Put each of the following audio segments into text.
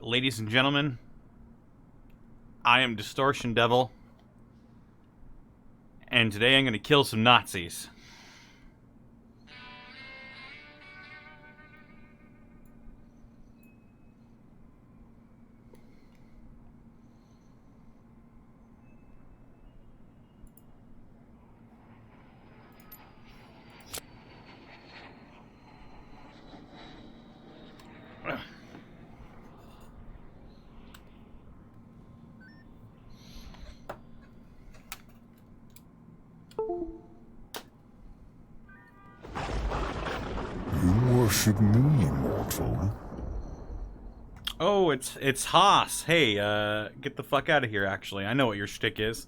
Ladies and gentlemen, I am Distortion Devil, and today I'm going to kill some Nazis. You worship me, mortal. Oh, it's Haas. Hey, get the fuck out of here, actually. I know what your shtick is.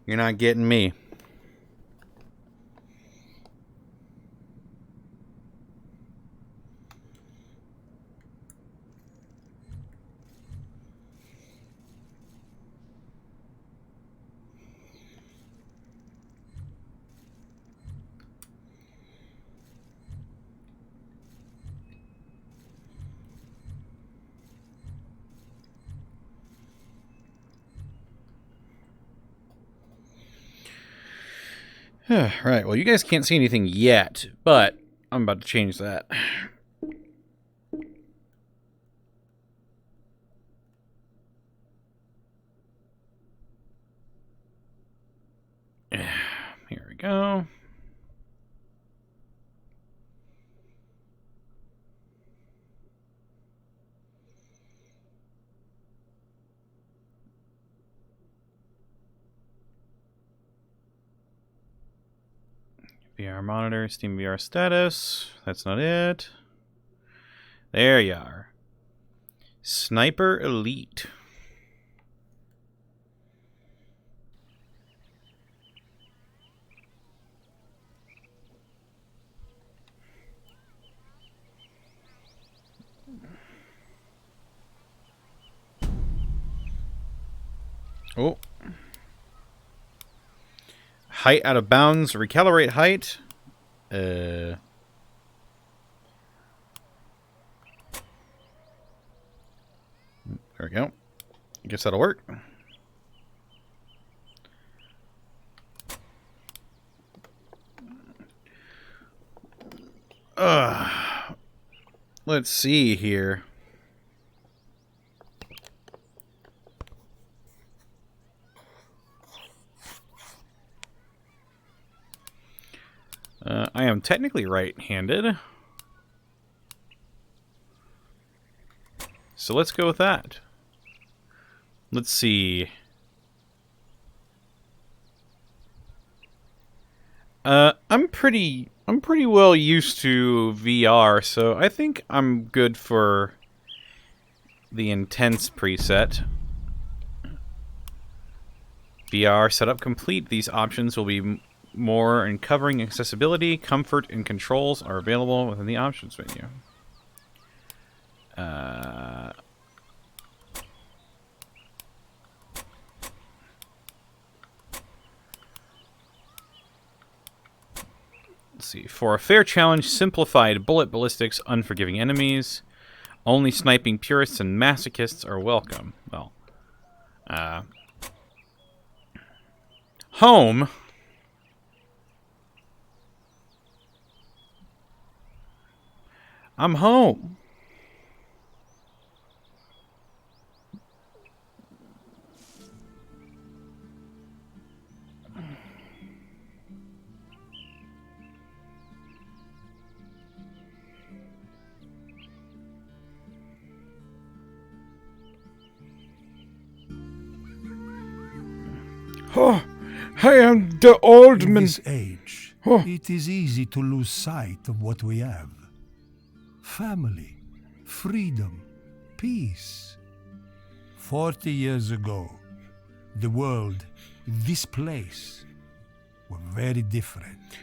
You're not getting me. Right, well, you guys can't see anything yet, but I'm about to change that. Here we go. VR monitor, Steam VR status. That's not it. There you are. Sniper Elite. Oh. Height out of bounds. Recalibrate height. There we go. I guess that'll work. Let's see here. I am technically right-handed. So let's go with that. Let's see. I'm pretty well used to VR, so I think I'm good for the intense preset. VR setup complete. These options will be more in covering accessibility, comfort, and controls are available within the options menu. Let's see. For a fair challenge, simplified bullet ballistics, unforgiving enemies. Only sniping purists and masochists are welcome. Well, home. I'm home. Oh, I am the old In man. this age, Oh. it is easy to lose sight of what we have. Family, freedom, peace. 40 years ago, the world, this place, were very different.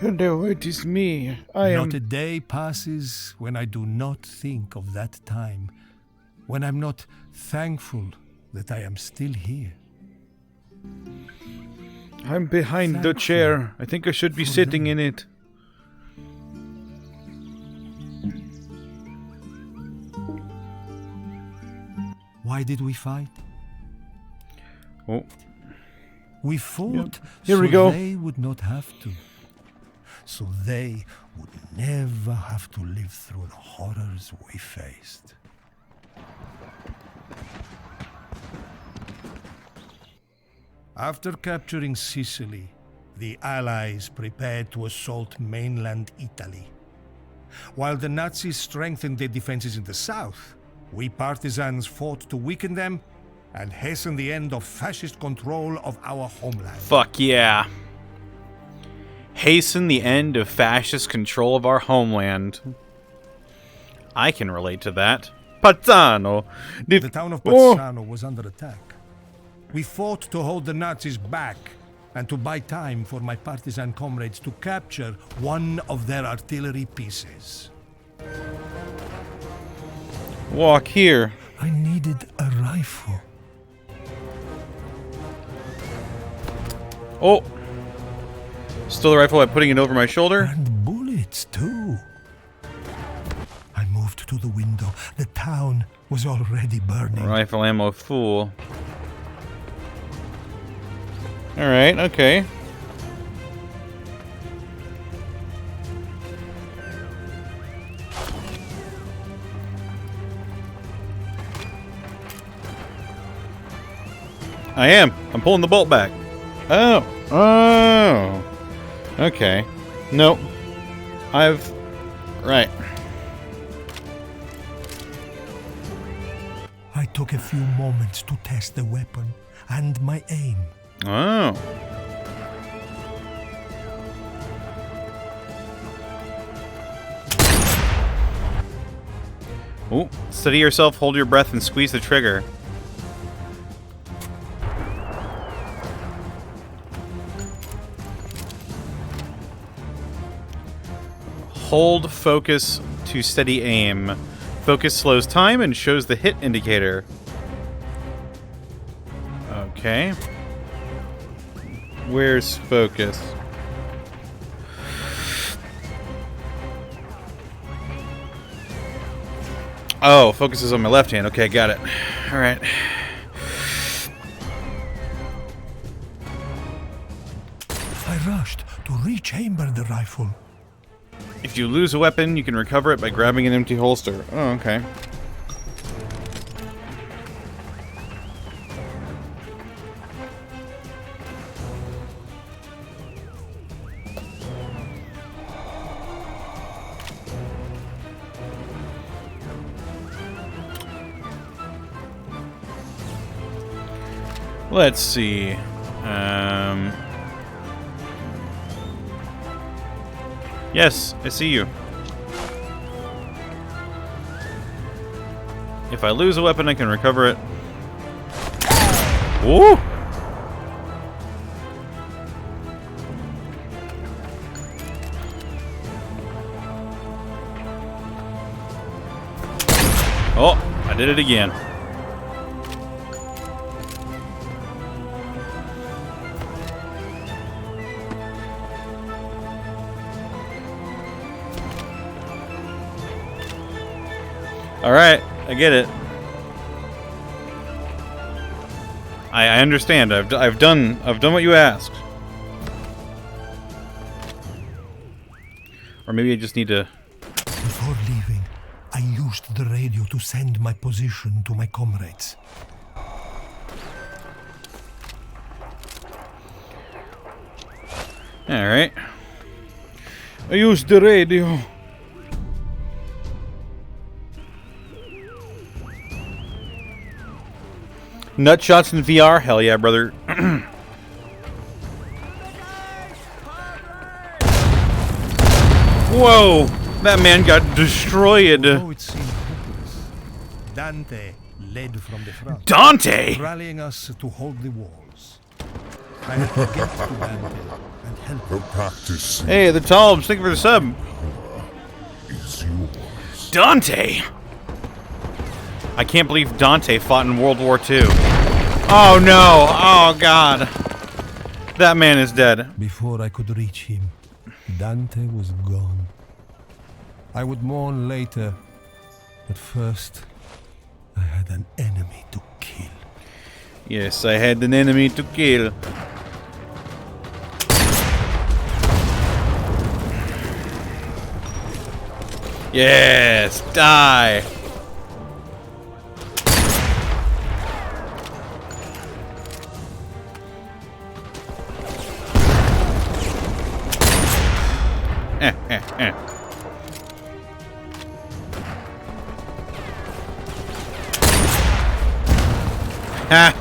No, it is me. I am. Not a day passes when I do not think of that time, when I'm not thankful that I am still here. I'm behind the Thankful chair. I think I should be for sitting them. in it. Why did we fight? Oh, We fought Here so we go. they would not have to. So they would never have to live through the horrors we faced. After capturing Sicily, the Allies prepared to assault mainland Italy. While the Nazis strengthened their defenses in the south, we partisans fought to weaken them and hasten the end of fascist control of our homeland. fuck yeah. Hasten the end of fascist control of our homeland. I can relate to that. Pazzano. The town of Bazzano was under attack. We fought to hold the Nazis back and to buy time for my partisan comrades to capture one of their artillery pieces. Walk here. I needed a rifle. Oh. Still the rifle by putting it over my shoulder? And bullets, too. I moved to the window. The town was already burning. Rifle ammo fool. Alright, okay. I am. I'm pulling the bolt back. Oh. Oh. Okay. Nope. Right. I took a few moments to test the weapon and my aim. Oh. Oh, steady yourself, hold your breath, and squeeze the trigger. Hold focus to steady aim. Focus slows time and shows the hit indicator. Okay. Where's focus? Oh, focus is on my left hand. Okay, got it. All right. I rushed to rechamber the rifle. If you lose a weapon, you can recover it by grabbing an empty holster. Oh, okay. Let's see. Yes, I see you. If I lose a weapon, I can recover it. Woo! Oh, I did it again. All right, I get it. I understand. I've done what you asked. Or maybe I just need to. Before leaving, I used the radio to send my position to my comrades. All right. I used the radio. Nut shots in VR? Hell yeah, brother. Whoa! That man got destroyed. Though it seemed hopeless, Dante led from the front, Dante! rallying us to hold the walls. I had to get to Dante and help The him. practice Hey, the Talbs, thank you for the sub. is yours. Dante! I can't believe Dante fought in World War II. Oh no! Oh god! That man is dead. Before I could reach him, Dante was gone. I would mourn later, but first, I had an enemy to kill. Yes, I had an enemy to kill. Yes, die. Ha!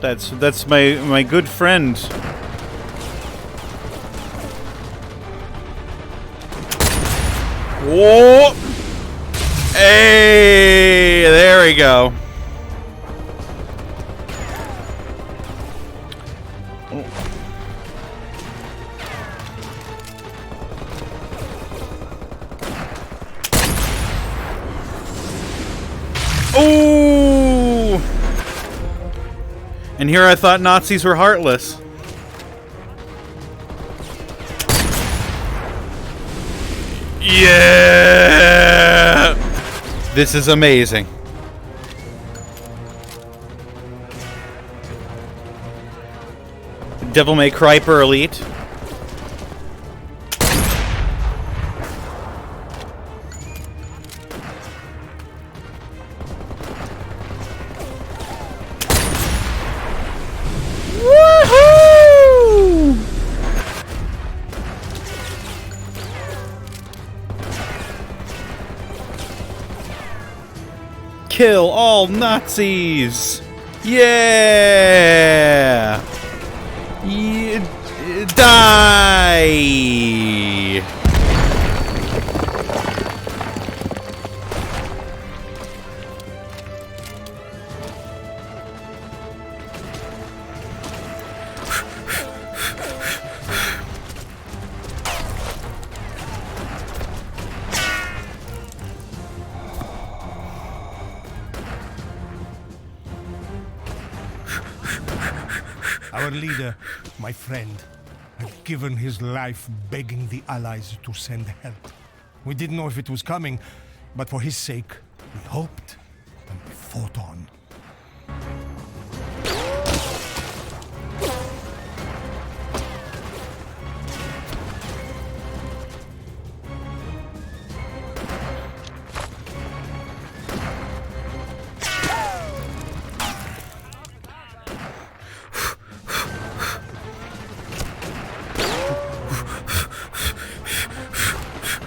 That's my good friend. Whoa! Hey, there we go. Ooh! And here I thought Nazis were heartless. Yeah! This is amazing. Devil May Cry per Elite. Woohoo! Kill all Nazis! Yeah! Die! Our leader, my friend, had given his life begging the Allies to send help. We didn't know if it was coming, but for his sake, we hoped and we fought on.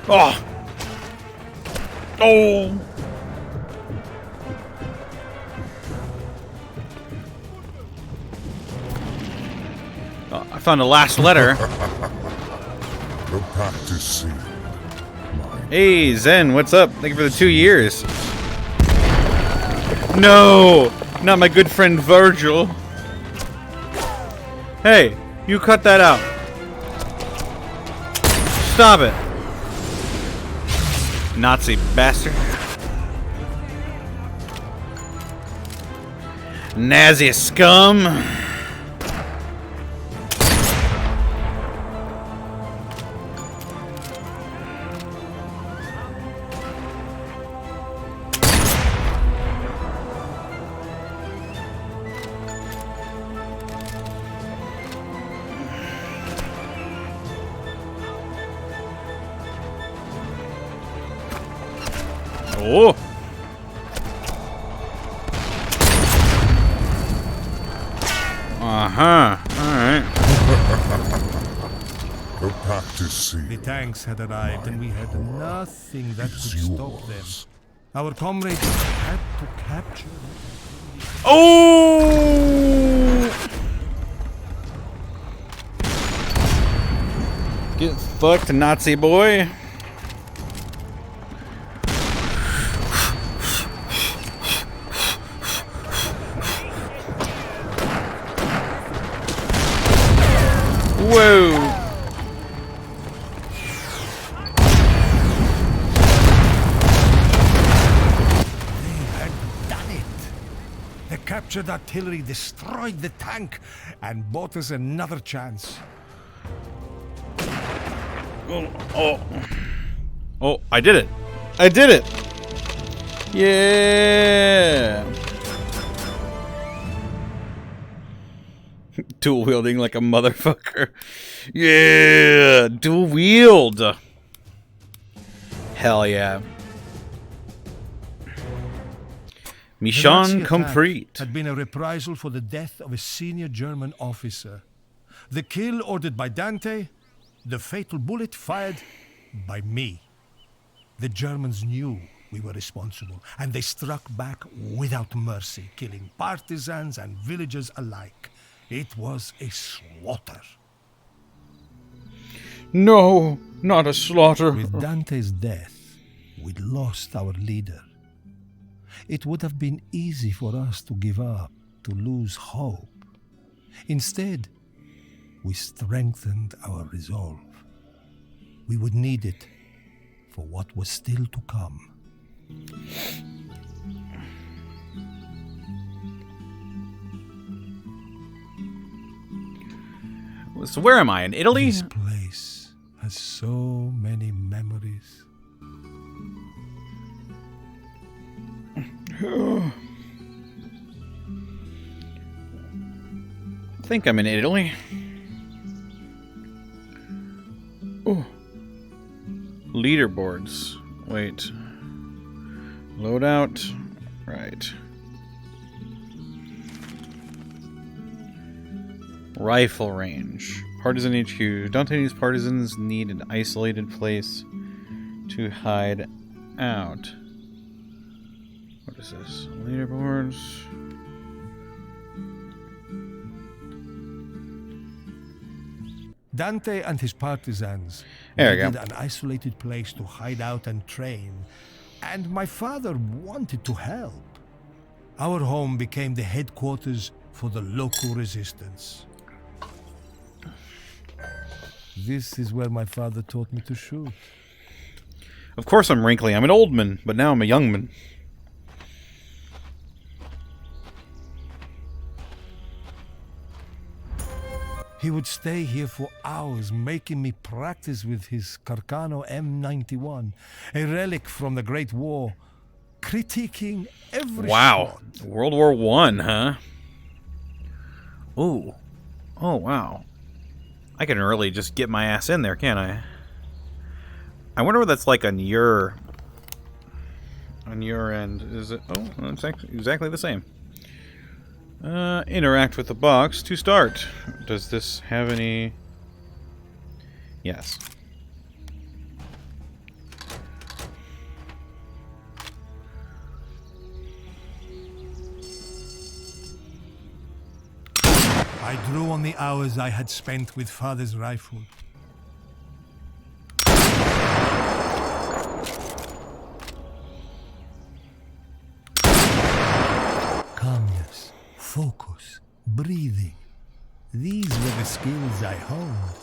Oh! Oh! I found the last letter. The practice scene. Hey, Zen, what's up? Thank you for the 2 years. No! Not my good friend Virgil. Hey, you cut that out. Stop it. Nazi bastard. Nazi scum. Oh. Uh-huh. Alright. The practice scene. The tanks had arrived and we had nothing that could stop them. Our comrades had to capture them. Oh! Get fucked, Nazi boy. Whoa! The captured artillery destroyed the tank and bought us another chance. Oh, I did it. I did it. Yeah. Dual wielding like a motherfucker. Yeah. Dual wield. Hell yeah. The Nazi Mission attack complete. had been a reprisal for the death of a senior German officer. The kill ordered by Dante, the fatal bullet fired by me. The Germans knew we were responsible, and they struck back without mercy, killing partisans and villagers alike. It was a slaughter. No, not a slaughter. With Dante's death, we'd lost our leader. It would have been easy for us to give up, to lose hope. Instead, we strengthened our resolve. We would need it for what was still to come. So where am I? In Italy? This place has so many memories. I think I'm in Italy. Oh. Leaderboards. Wait. Loadout. Right. Rifle range. Partisan HQ. Dante's partisans need an isolated place to hide out. What is this? Leaderboards. Dante and his partisans There we needed go. an isolated place to hide out and train, and my father wanted to help. Our home became the headquarters for the local resistance. This is where my father taught me to shoot. Of course I'm wrinkly. I'm an old man, but now I'm a young man. He would stay here for hours, making me practice with his Carcano M91, a relic from the Great War, critiquing every Wow. shot. World War One, huh? Ooh. Oh, wow. I can really just get my ass in there, can't I? I wonder what that's like on your end. Is it? Oh, it's exactly the same. Interact with the box to start. Does this have any? Yes. I drew on the hours I had spent with father's rifle. Calmness, focus, breathing. These were the skills I honed.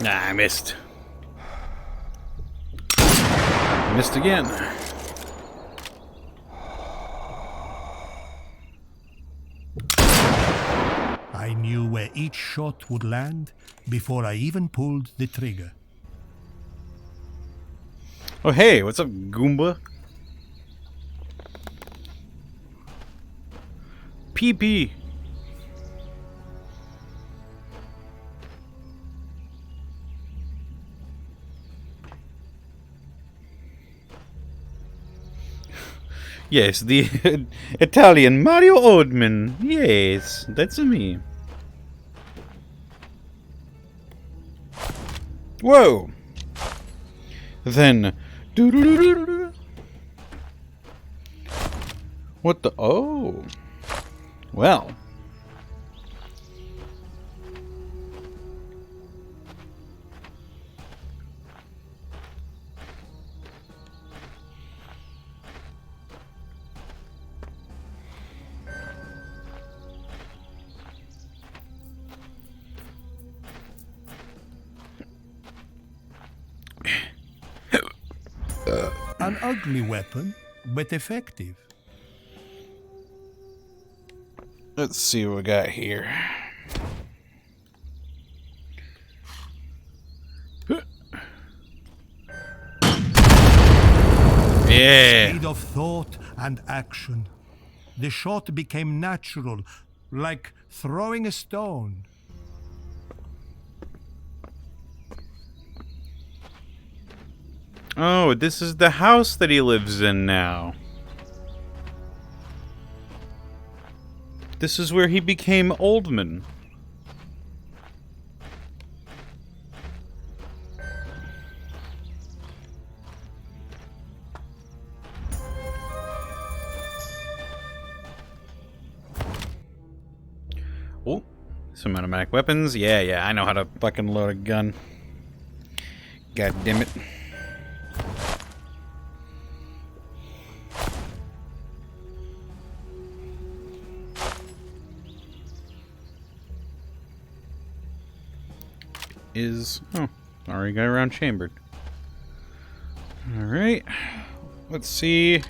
Nah, I missed. Missed again. I knew where each shot would land before I even pulled the trigger. Oh, hey, what's up, Goomba? PP. Yes, the Italian Mario Oldman. Yes, that's me. Whoa. Then. Doo-doo-doo-doo-doo. What the? Oh. Well. An ugly weapon, but effective. Let's see what we got here. Yeah. Speed of thought and action. The shot became natural, like throwing a stone. Oh, this is the house that he lives in now. This is where he became Oldman. Oh, some automatic weapons. Yeah, I know how to fucking load a gun. God damn it. Oh, already got around chambered. Alright. Let's see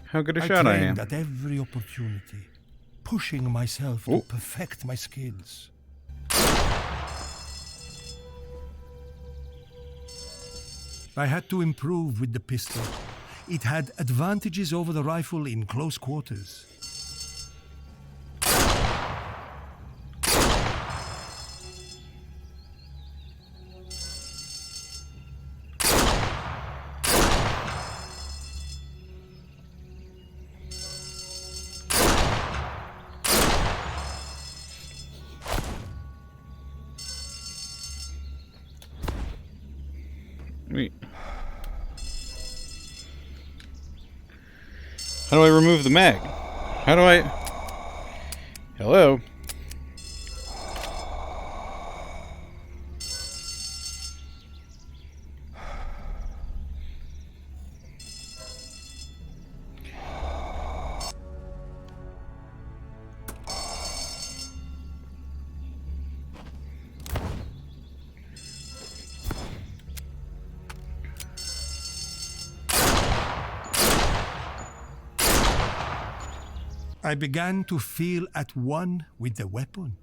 how good a shot I am. At every opportunity, pushing myself to perfect my skills. I had to improve with the pistol. It had advantages over the rifle in close quarters. Wait. How do I remove the mag? How do I... Hello? I began to feel at one with the weapon.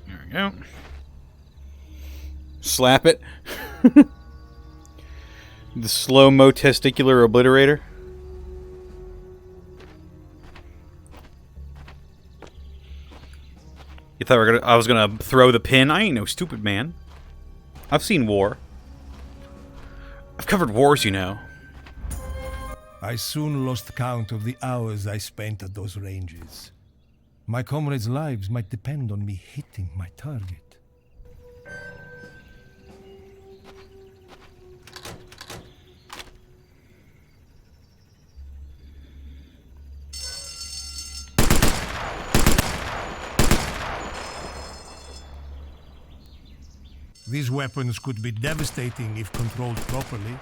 There we go. Slap it. The slow-mo testicular obliterator. You thought I was gonna throw the pin? I ain't no stupid man. I've seen war. I've covered wars, you know. I soon lost count of the hours I spent at those ranges. My comrades' lives might depend on me hitting my target. These weapons could be devastating if controlled properly.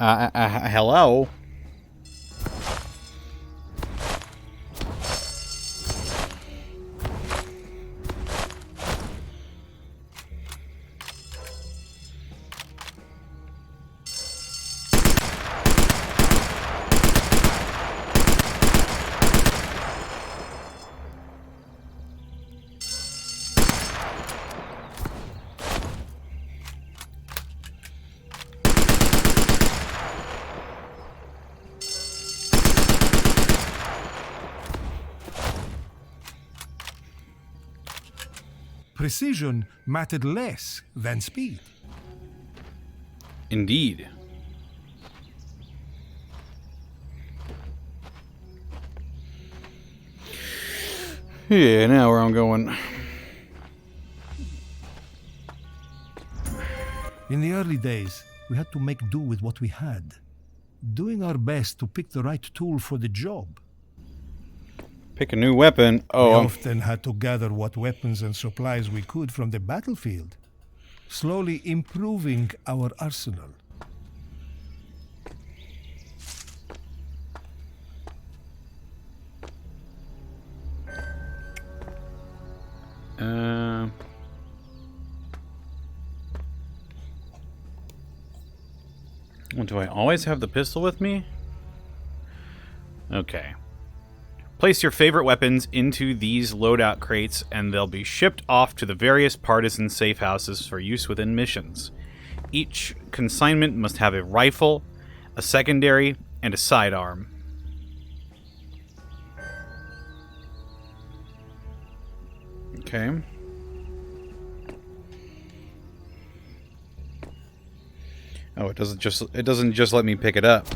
Hello? Precision mattered less than speed. Indeed. Yeah, now where I'm going. In the early days, we had to make do with what we had, doing our best to pick the right tool for the job. Pick a new weapon. We Oh, often had to gather what weapons and supplies we could from the battlefield, slowly improving our arsenal. Well, do I always have the pistol with me? Okay. Place your favorite weapons into these loadout crates, and they'll be shipped off to the various partisan safe houses for use within missions. Each consignment must have a rifle, a secondary, and a sidearm. Okay. Oh, it doesn't just let me pick it up.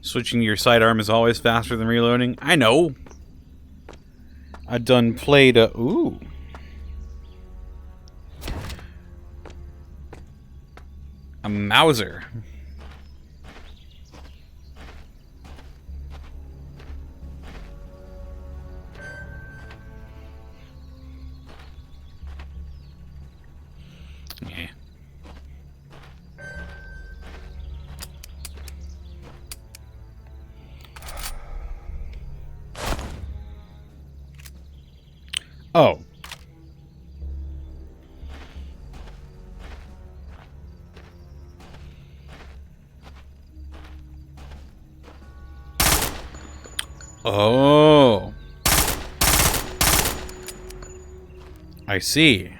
Switching to your sidearm is always faster than reloading. I know. I done played a... Ooh. A Mauser. Yeah. Oh. Oh. I see.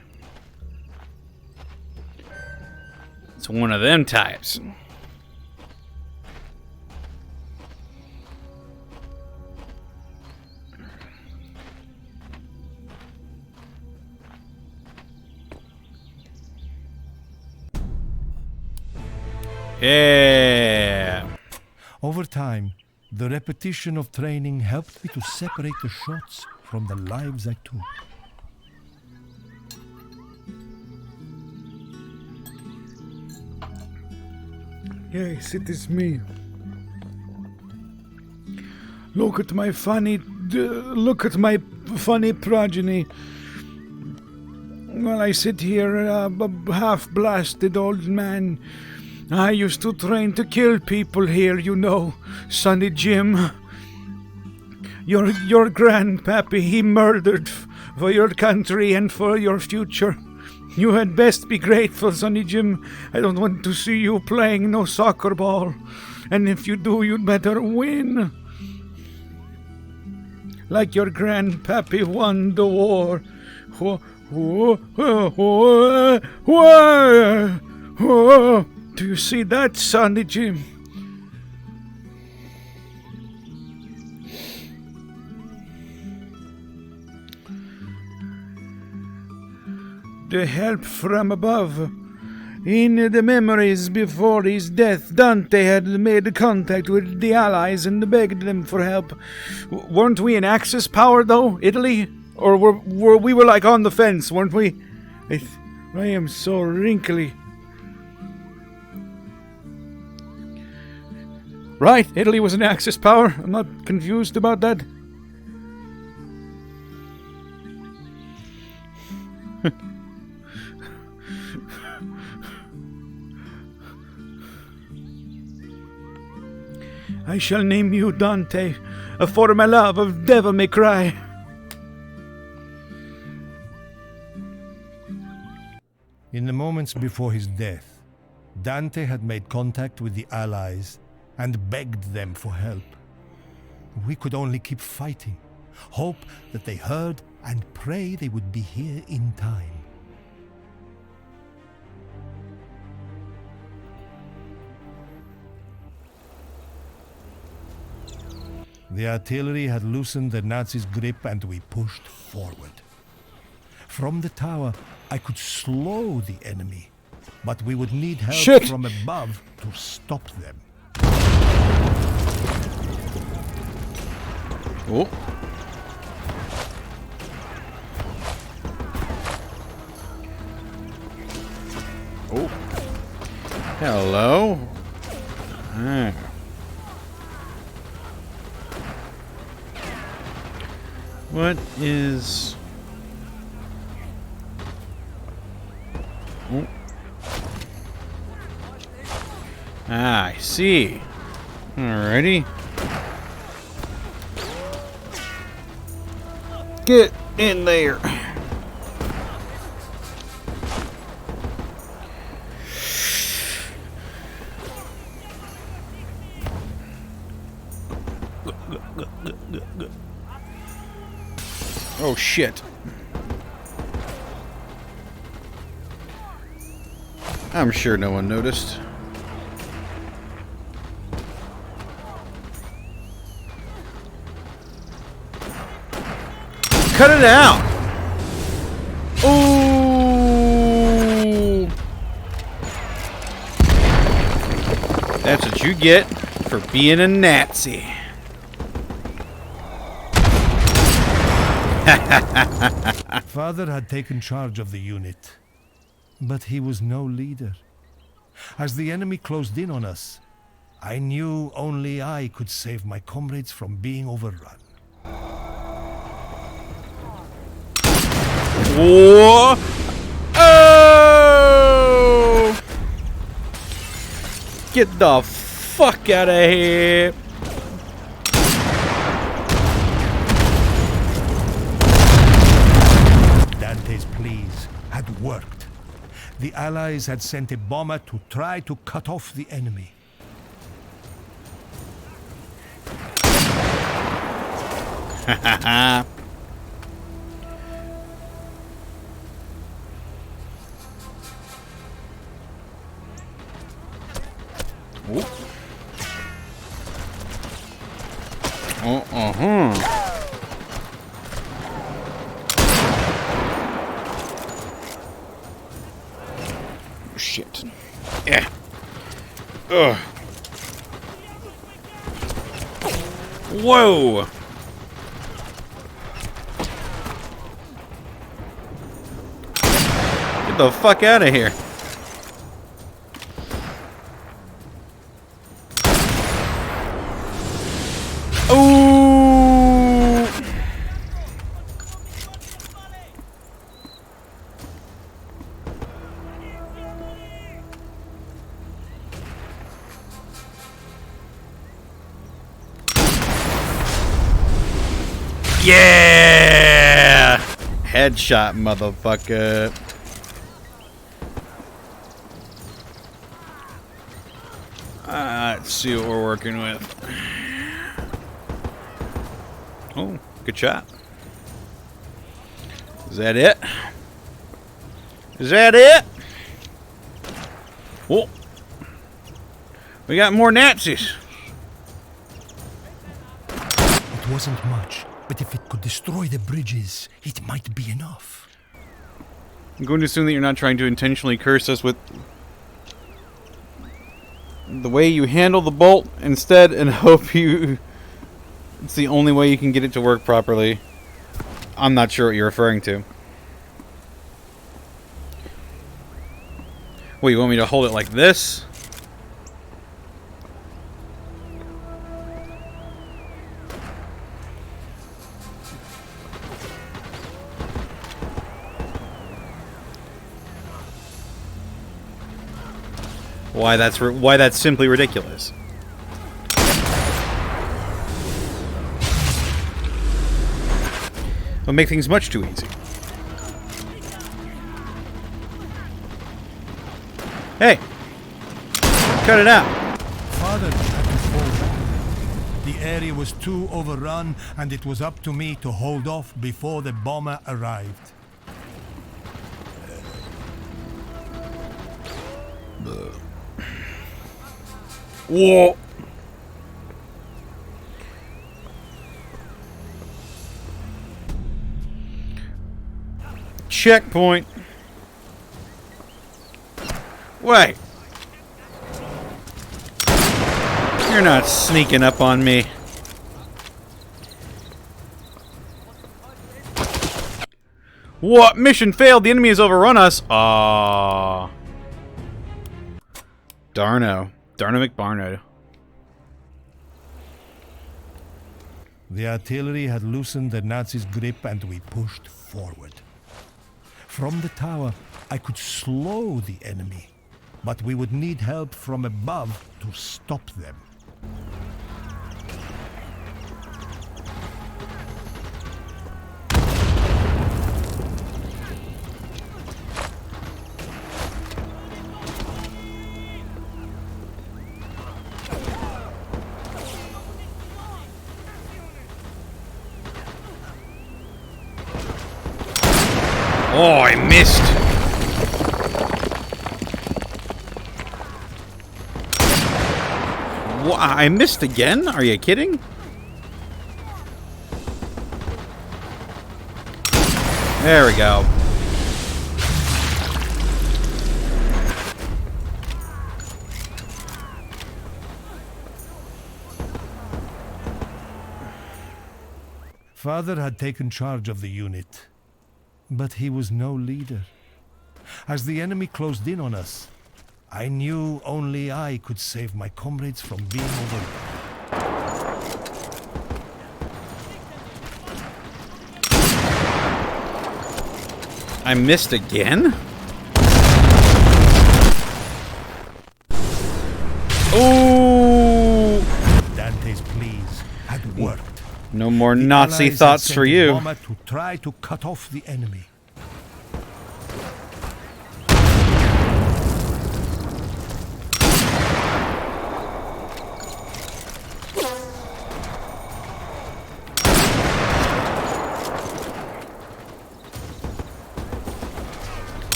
It's one of them types. Yeah. Over time, the repetition of training helped me to separate the shots from the lives I took. Yes, it is me. Look at my funny progeny. While I sit here, a half-blasted old man. I used to train to kill people here, you know, Sonny Jim. Your grandpappy, he murdered for your country and for your future. You had best be grateful, Sonny Jim. I don't want to see you playing no soccer ball. And if you do, you'd better win. Like your grandpappy won the war. Do you see that, Sonny Jim? The help from above. In the memories before his death, Dante had made contact with the Allies and begged them for help. Weren't we in Axis power, though, Italy? Or were we like on the fence, weren't we? I am so wrinkly. Right, Italy was an Axis power. I'm not confused about that. I shall name you Dante, for my love of Devil May Cry. In the moments before his death, Dante had made contact with the Allies and begged them for help. We could only keep fighting, hope that they heard and pray they would be here in time. The artillery had loosened the Nazis' grip and we pushed forward. From the tower, I could slow the enemy, but we would need help Shit. from above to stop them. Oh. Oh. Hello. Ah. What is... Oh. Ah, I see. Alrighty. Get in there. Oh shit. I'm sure no one noticed. Cut it out! Ooh! That's what you get for being a Nazi. Father had taken charge of the unit, but he was no leader. As the enemy closed in on us, I knew only I could save my comrades from being overrun. Whoa! Oh! Get the fuck out of here! Dante's pleas had worked. The Allies had sent a bomber to try to cut off the enemy. Hahaha. Oh, uh-huh. Shit. Yeah. Ugh. Whoa! Get the fuck out of here. Ooh! Yeah! Headshot, motherfucker. Let's see what we're working with. Oh, good shot. Is that it? Is that it? Oh, we got more Nazis. It wasn't much, but if it could destroy the bridges, it might be enough. I'm going to assume that you're not trying to intentionally curse us with the way you handle the bolt instead, and hope you... It's the only way you can get it to work properly. I'm not sure what you're referring to. Wait, you want me to hold it like this? Why that's simply ridiculous. It'll make things much too easy. Hey! Cut it out! Father had to fall back. The area was too overrun, and it was up to me to hold off before the bomber arrived. Whoa! Checkpoint. Wait. You're not sneaking up on me. What? Mission failed. The enemy has overrun us. Aww. Darno. Darno McBarno. The artillery had loosened the Nazis' grip, and we pushed forward. From the tower, I could slow the enemy, but we would need help from above to stop them. Oh, I missed. What? I missed again? Are you kidding? There we go. Father had taken charge of the unit, but he was no leader. As the enemy closed in on us, I knew only I could save my comrades from being overrun. I missed again? Ooh! Dante's pleas had worked. No more The Nazi Allies had thoughts sent for a you. bomber to try to cut off the enemy.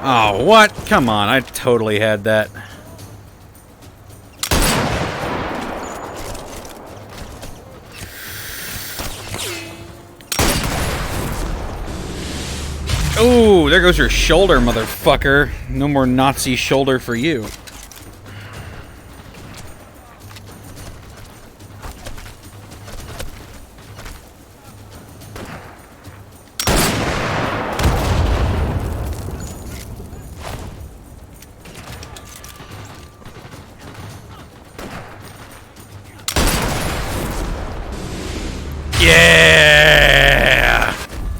Oh, what? Come on, I totally had that. Ooh, there goes your shoulder, motherfucker. No more Nazi shoulder for you. Yeah!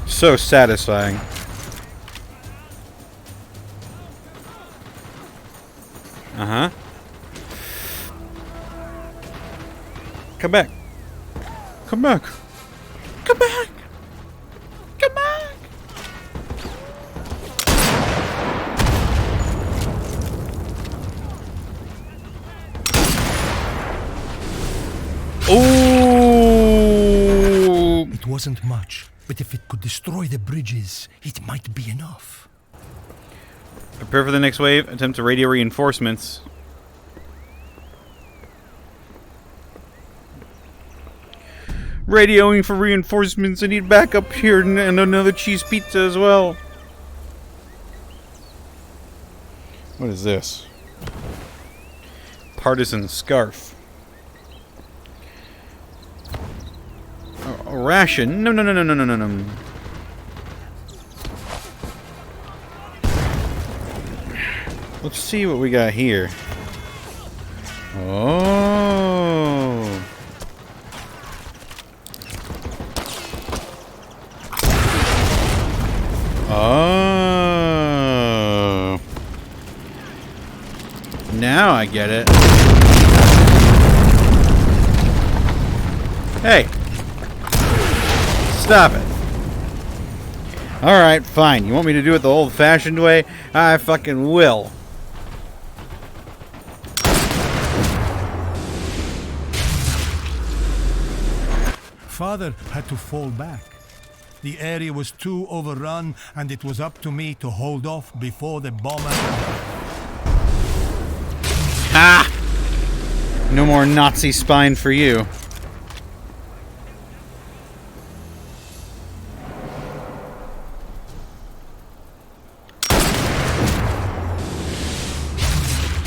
So satisfying. Uh-huh. Come back. Come back. Come back. Come back. Ooh. It wasn't much, but if it could destroy the bridges, it might be enough. Prepare for the next wave. Attempt to radio reinforcements. Radioing for reinforcements. I need backup here and another cheese pizza as well. What is this? Partisan scarf. A ration? No, no, no, no, no, no, no, no. Let's see what we got here. Oh. Oh. Now I get it. Hey. Stop it. Alright, fine. You want me to do it the old-fashioned way? I fucking will. father had to fall back. The area was too overrun, and it was up to me to hold off before the bomber... Ha! No more Nazi spine for you.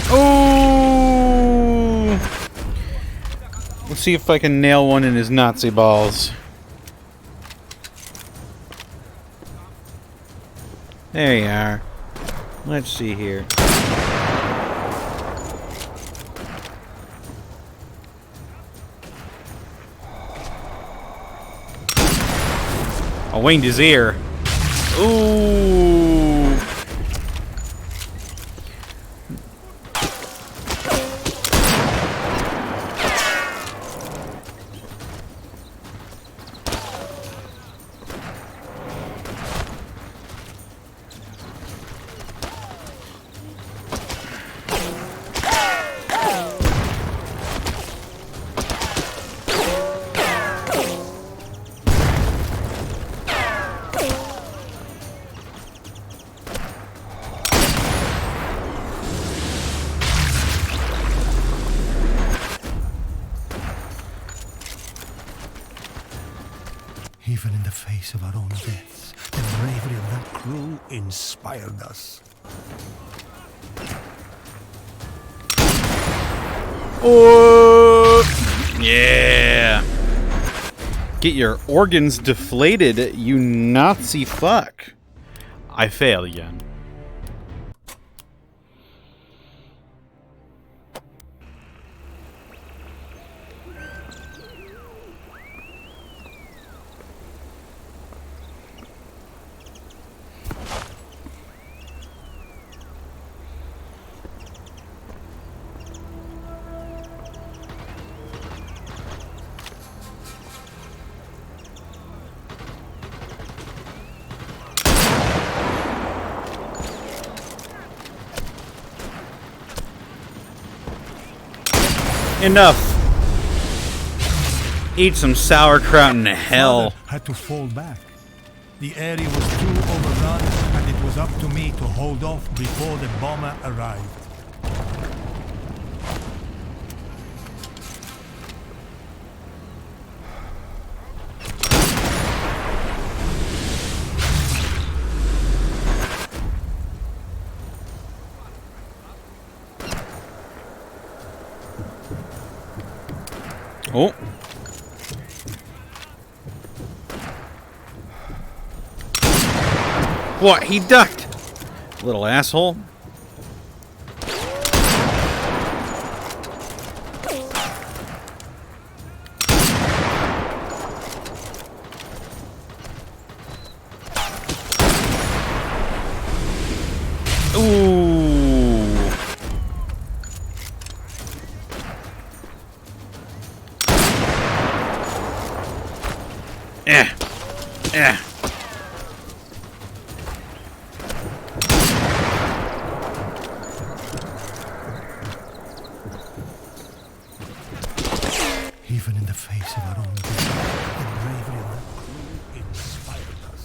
Oh! Let's see if I can nail one in his Nazi balls. There you are. Let's see here. I winged his ear. Ooh. Even in the face of our own deaths, the bravery of that crew inspired us. Oh, yeah. Get your organs deflated, you Nazi fuck. I fail again. Enough. Eat some sauerkraut in hell. Father had to fall back. The area was too overrun, and it was up to me to hold off before the bomber arrived. Oh. What? He ducked. Little asshole. Ooh. Yeah. Yeah. Even in the face of our own death, the bravery of that crew inspired us.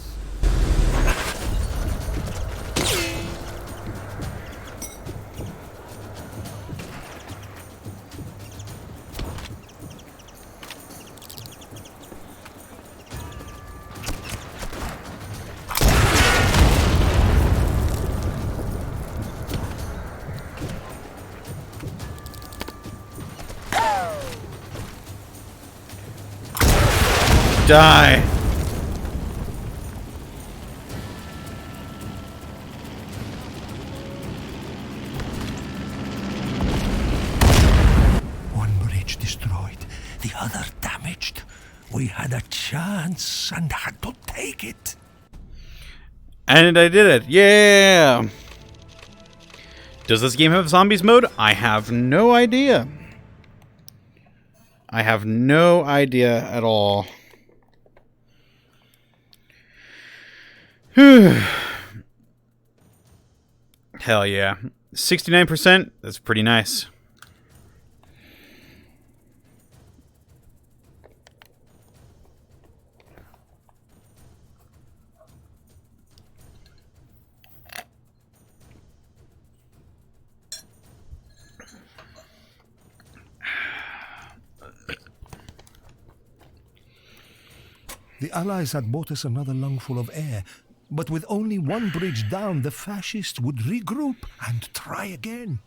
Die. One bridge destroyed, the other damaged. We had a chance and had to take it. And I did it. Yeah. Does this game have zombies mode? I have no idea. I have no idea at all. Hell yeah. 69%? That's pretty nice. The Allies had bought us another lungful of air, but with only one bridge down, the fascists would regroup and try again.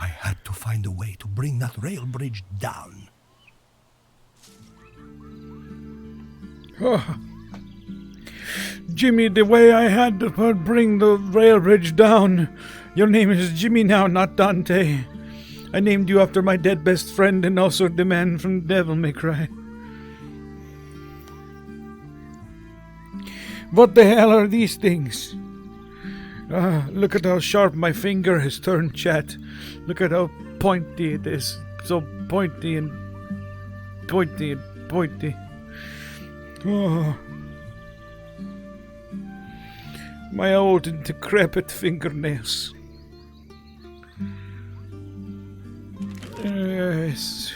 I had to find a way to bring that rail bridge down. Oh. Jimmy, the way I had to bring the rail bridge down. Your name is Jimmy now, not Dante. I named you after my dead best friend and also the man from Devil May Cry. What the hell are these things? Look at how sharp my finger has turned, chat. Look at how pointy it is. So pointy and pointy and pointy. Oh. My old and decrepit fingernails. Yes.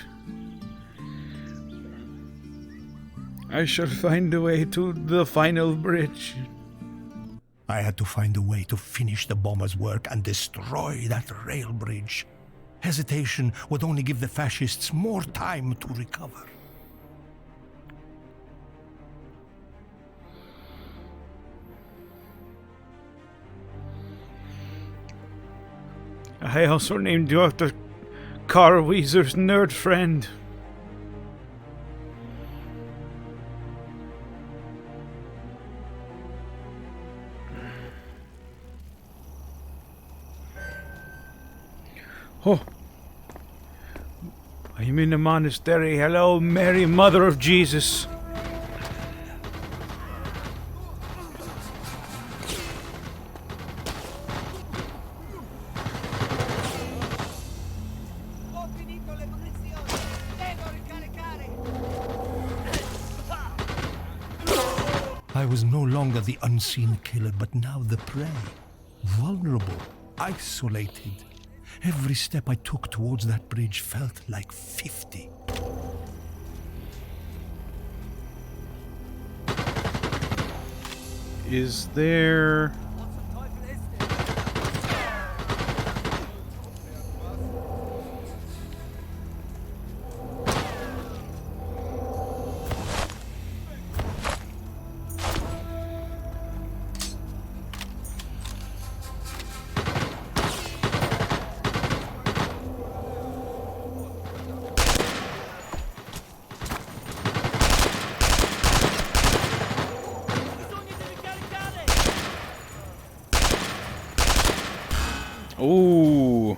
I shall find a way to the final bridge. I had to find a way to finish the bombers' work and destroy that rail bridge. Hesitation would only give the fascists more time to recover. I also named you after Carl Weezer's nerd friend. Oh, I'm in a monastery. Hello, Mary, Mother of Jesus. I was no longer the unseen killer, but now the prey. Vulnerable, isolated. Every step I took towards that bridge felt like 50. Is there... Ooh.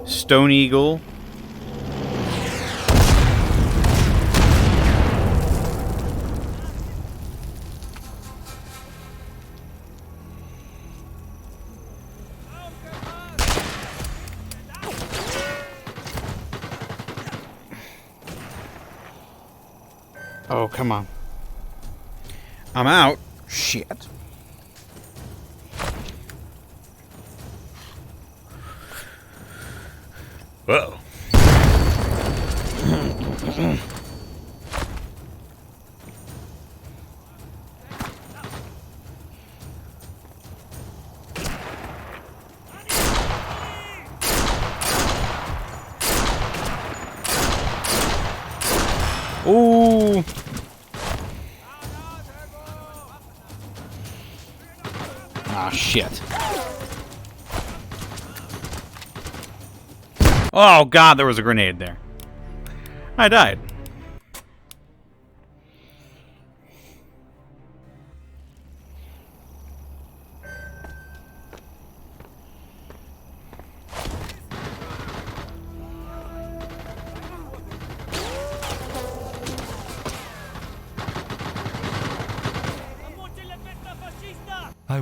Stone Eagle. Oh, come on. I'm out. Shit. Whoa. Ooh. Ah, shit. Oh, God, there was a grenade there. I died.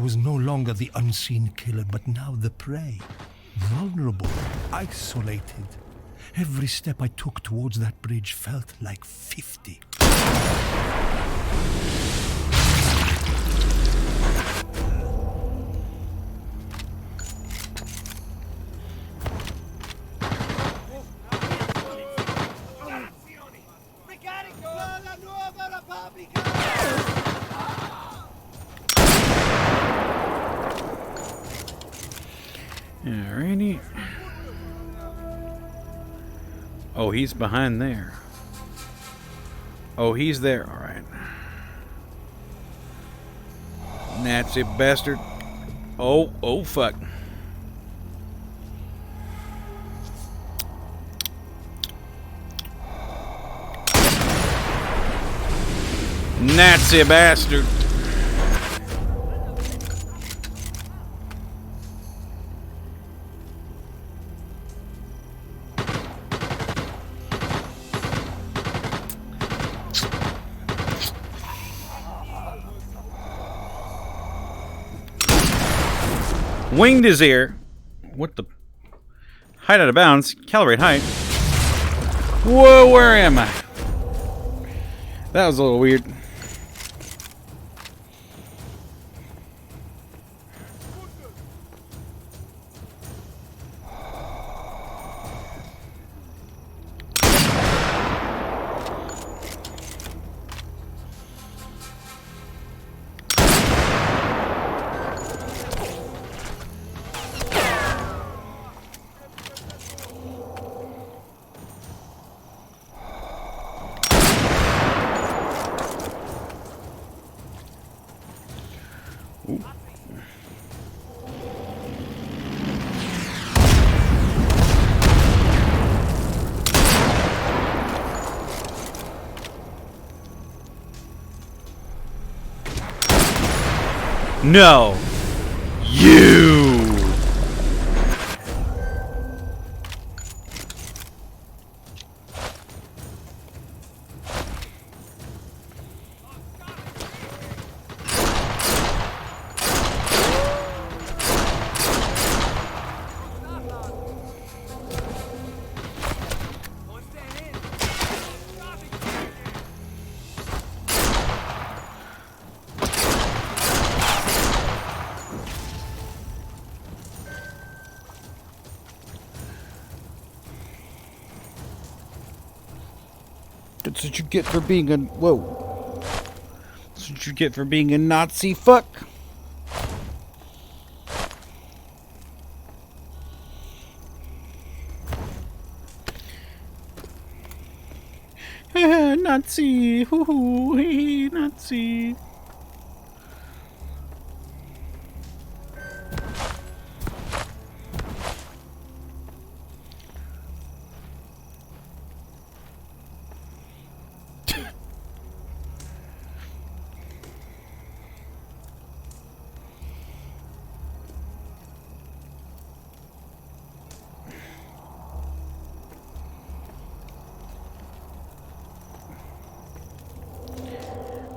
was no longer the unseen killer, but now the prey. Vulnerable, isolated. Every step I took towards that bridge felt like 50. Alrighty. Oh, he's behind there. Oh, he's there. Alright. Nazi bastard. Oh, fuck. Nazi bastard. Winged his ear. What the? Height out of bounds. Calibrate height. Whoa, where am I? That was a little weird. No. You. That's what you get for being a... Whoa. That's what you get for being a Nazi fuck. Nazi. Hoo-hoo. Hey, Nazi.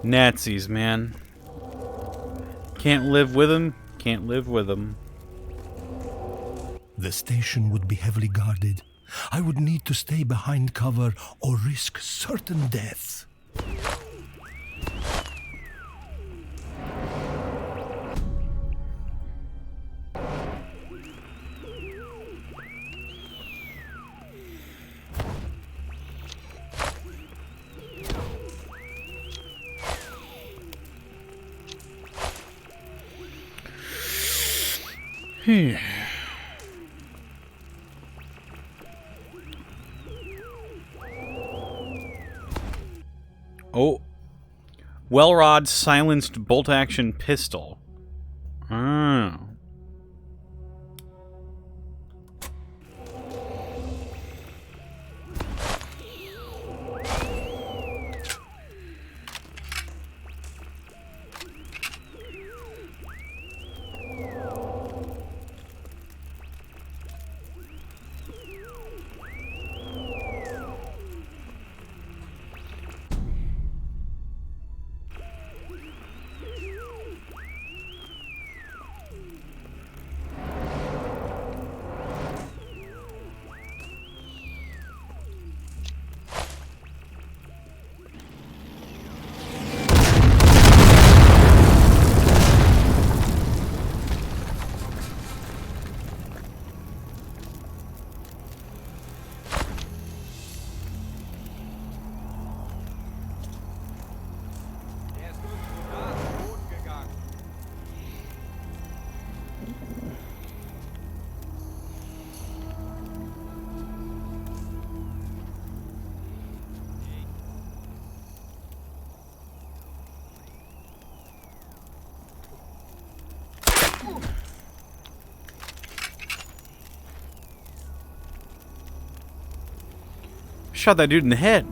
Nazis, man. Can't live with them. Can't live with them. The station would be heavily guarded. I would need to stay behind cover or risk certain death. Oh. Well-rod silenced bolt-action pistol. Oh. Shot that dude in the head.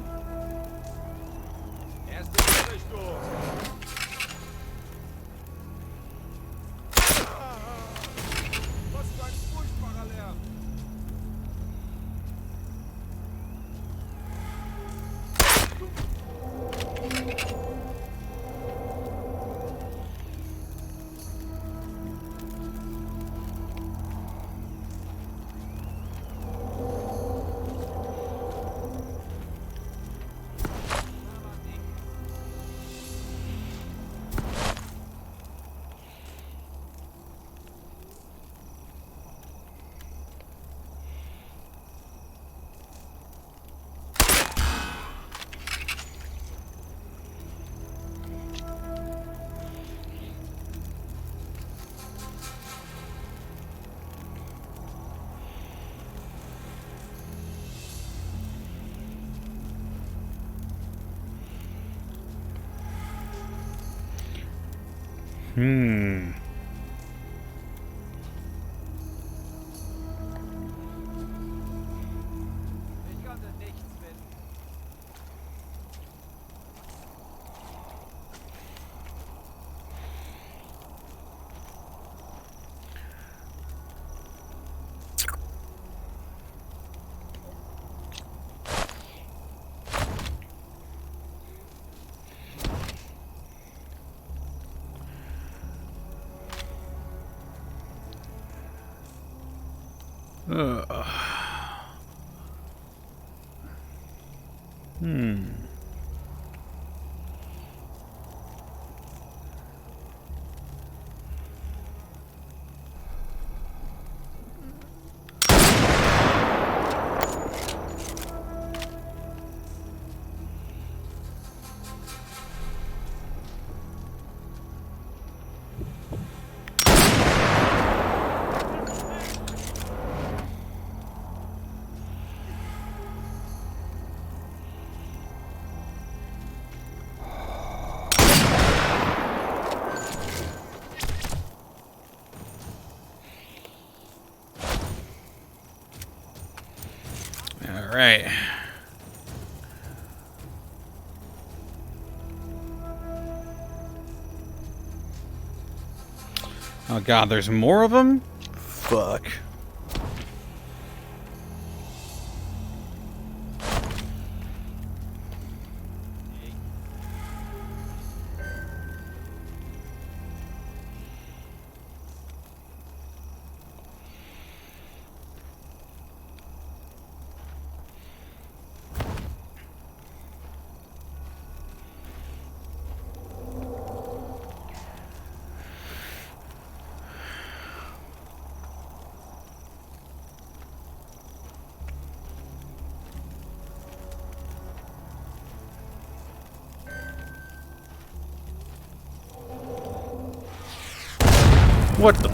All right. Oh god, there's more of them? Fuck. What the?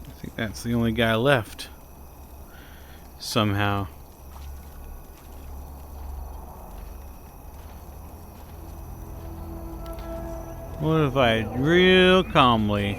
I think that's the only guy left. Somehow. What if I real calmly?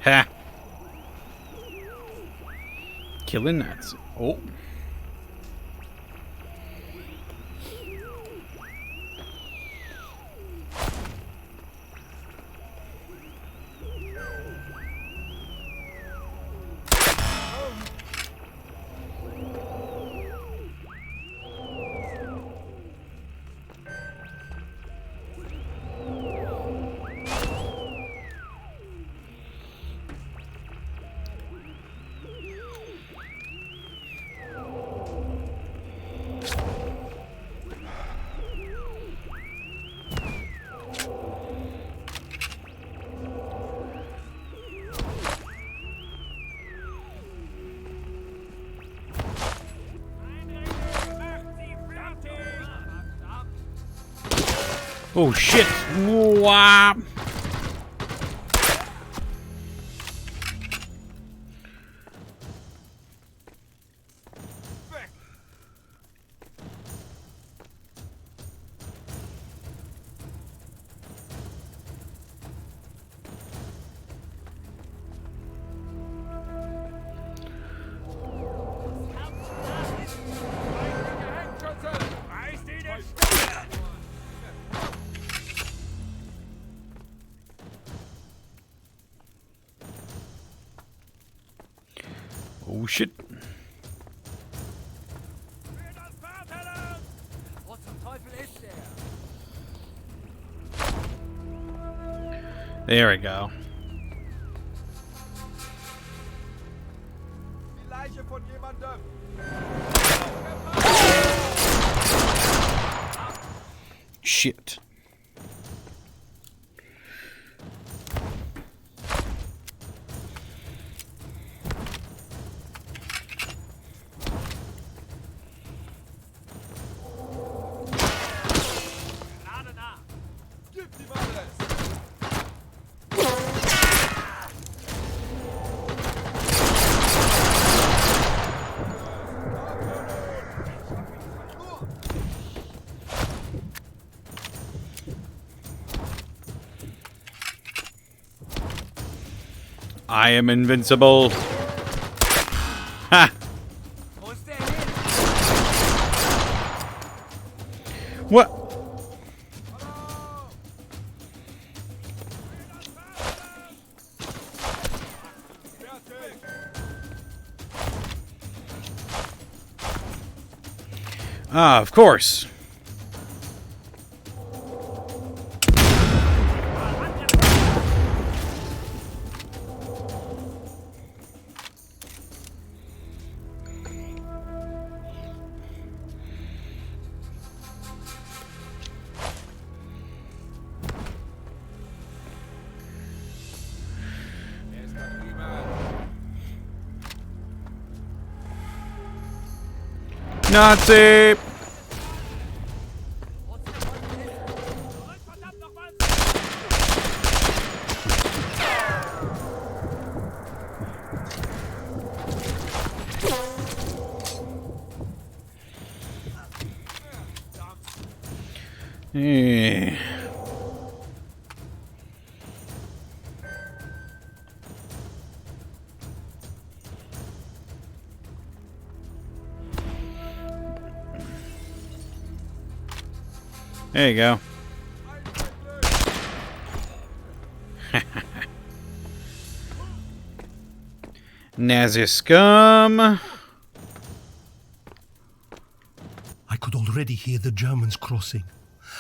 Ha! Killing Nazi. Oh. Oh shit! Wah. Oh shit! There we go. Shit. I am invincible. Ha! What? Ah, of course. Nazi! Eh. There you go. Nazi scum. I could already hear the Germans crossing.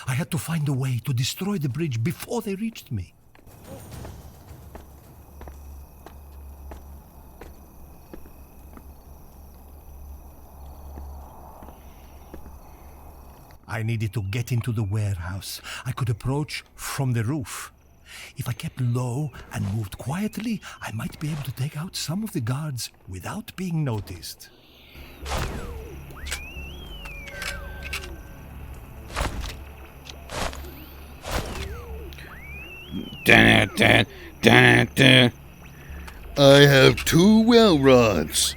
I had to find a way to destroy the bridge before they reached me. I needed to get into the warehouse. I could approach from the roof. If I kept low and moved quietly, I might be able to take out some of the guards without being noticed. I have 2 well rods.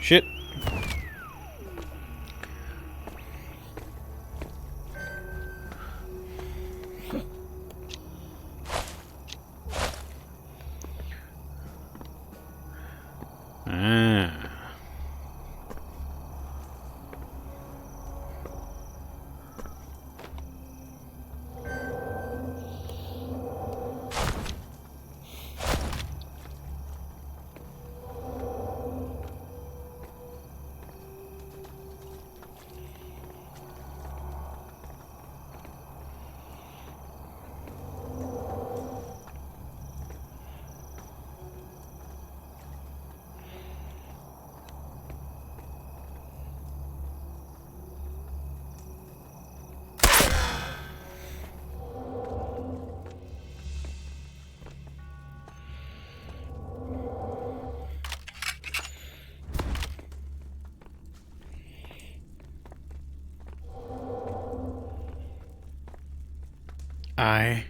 Shit. Ah. I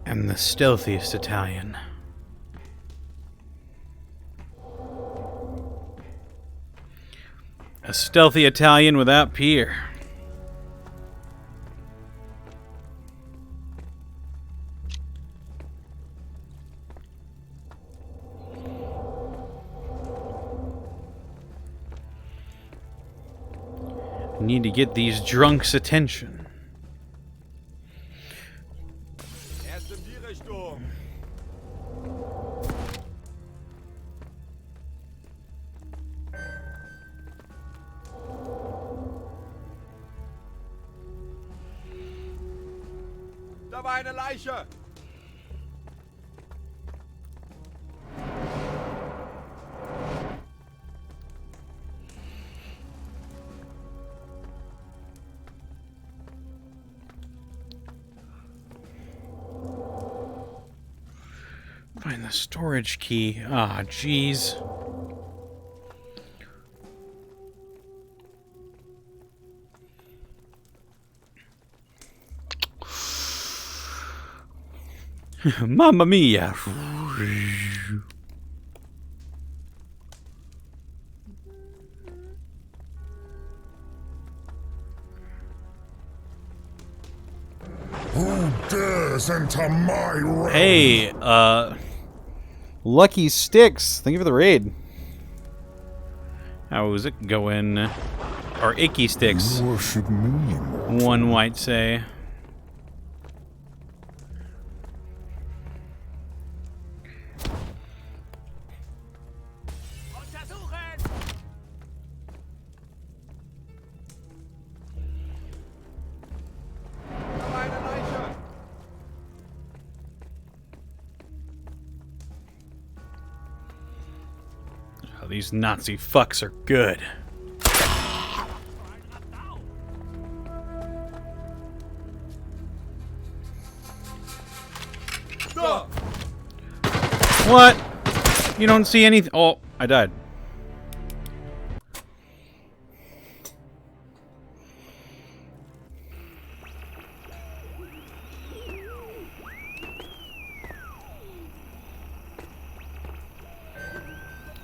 am the stealthiest Italian. A stealthy Italian without peer. Need to get these drunks' attention. Da war eine Leiche! Find the storage key. Ah, jeez. Mamma mia. Who dares enter my realm? Hey, Lucky Sticks. Thank you for the raid. How was it going? Or Icky Sticks. You worship me? One might say. Da war eine Leiche! Oh, these Nazi fucks are good. Da! What? You don't see anything? Oh, I died.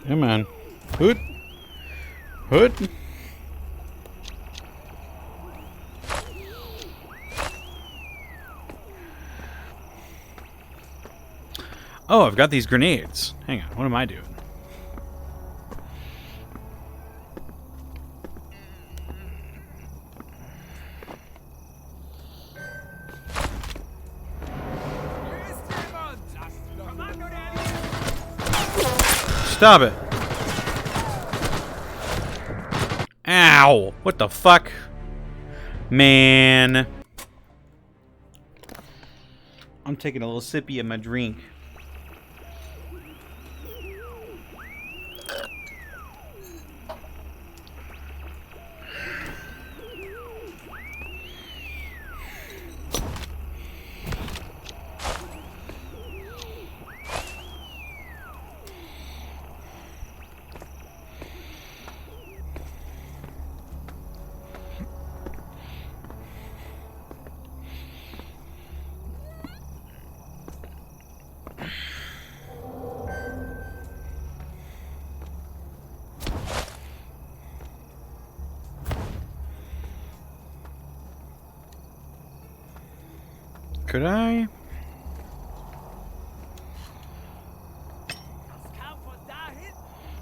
Come on. Hoot. Hoot. Oh, I've got these grenades. Hang on, what am I doing? Stop it. Ow! What the fuck? Man. I'm taking a little sippy of my drink. Could I?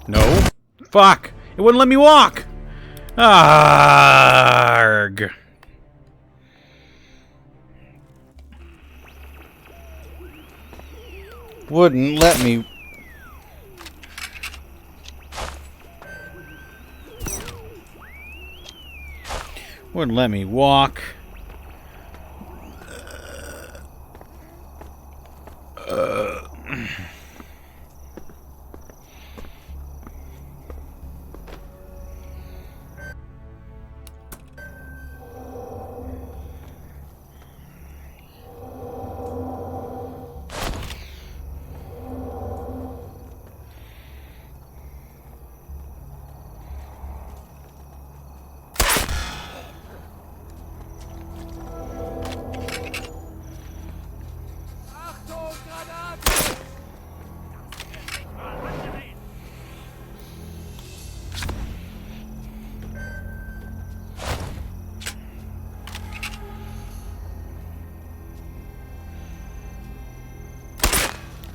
No. Fuck! It wouldn't let me walk! Arg! Wouldn't let me... Wouldn't let me walk.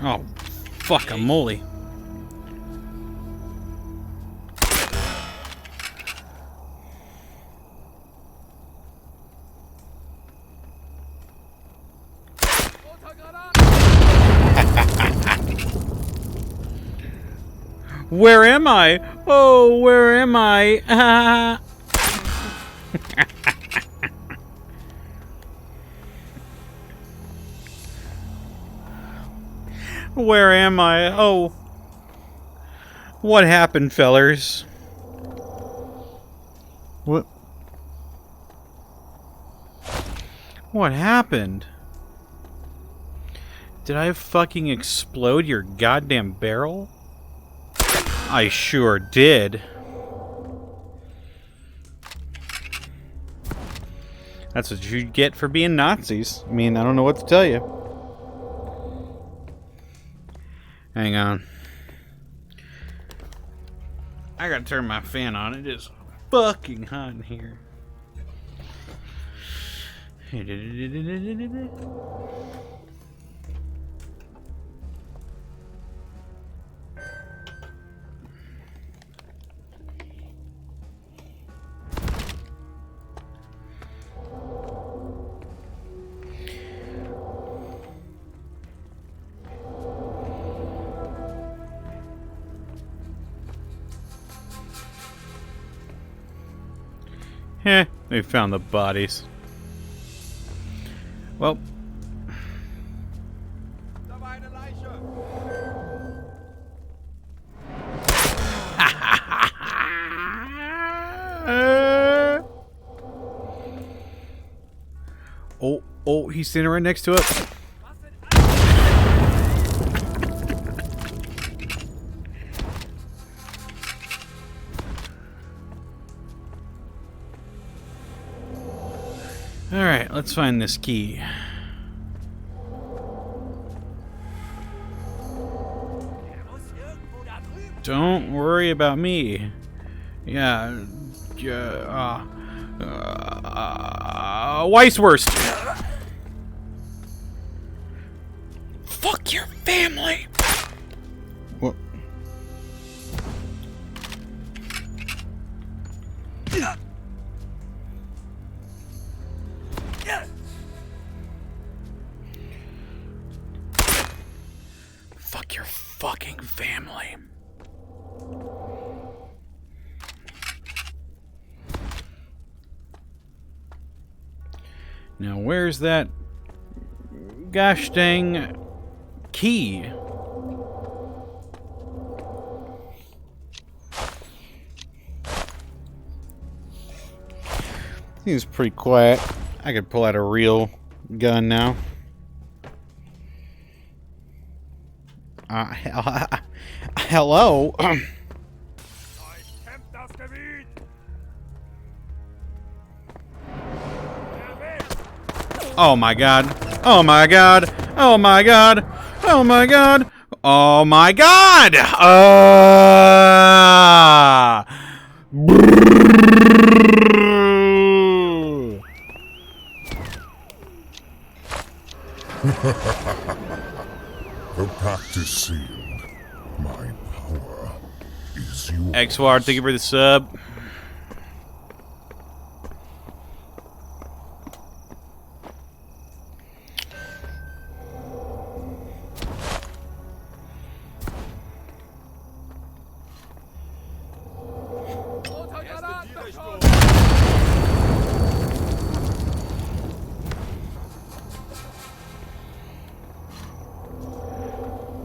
Oh, fuck a moly. Where am I? Oh, where am I? Where am I? Oh. What happened, fellers? What? What happened? Did I fucking explode your goddamn barrel? I sure did. That's what you get for being Nazis. I mean, I don't know what to tell you. Hang on. I gotta turn my fan on. It is fucking hot in here. They found the bodies. Well. Da war eine Leiche. Oh, he's standing right next to it. Alright, let's find this key. Don't worry about me. Yeah. Weisswurst! Fuck your family! What? Fuck your fucking family. Now, where's that gosh dang key? Seems pretty quiet. I could pull out a real gun now. Hello? Oh my god. Oh my god. Oh my god. Oh my god. Oh my god. The pact is sealed. My power is yours. X-Ward, thank you for the sub.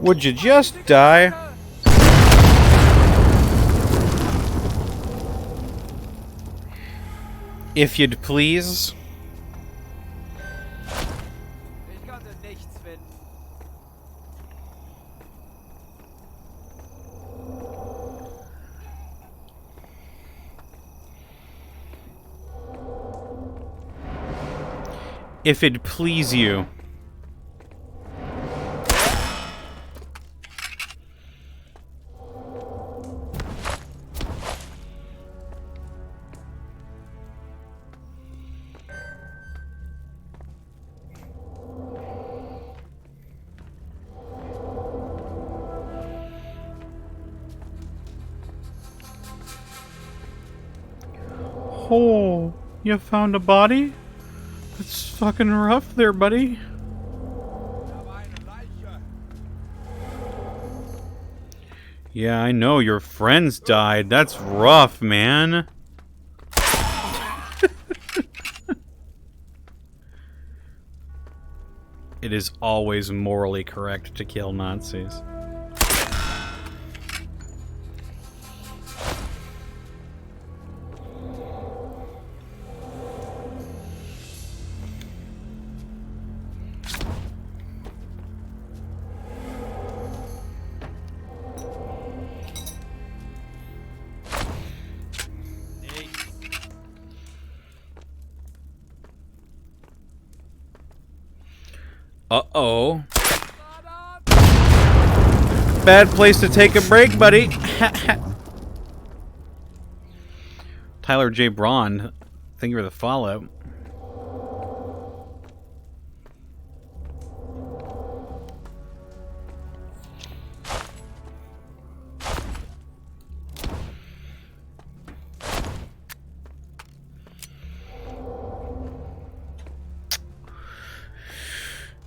Would you just die? If you'd please. Ich konnte nichts finden. If it'd please you. Oh, you found a body? That's fucking rough there, buddy. Da war eine Leiche. Yeah, I know, your friends died. That's rough, man. It is always morally correct to kill Nazis. Uh-oh. Bad place to take a break, buddy. Tyler J. Braun, thank you for the follow.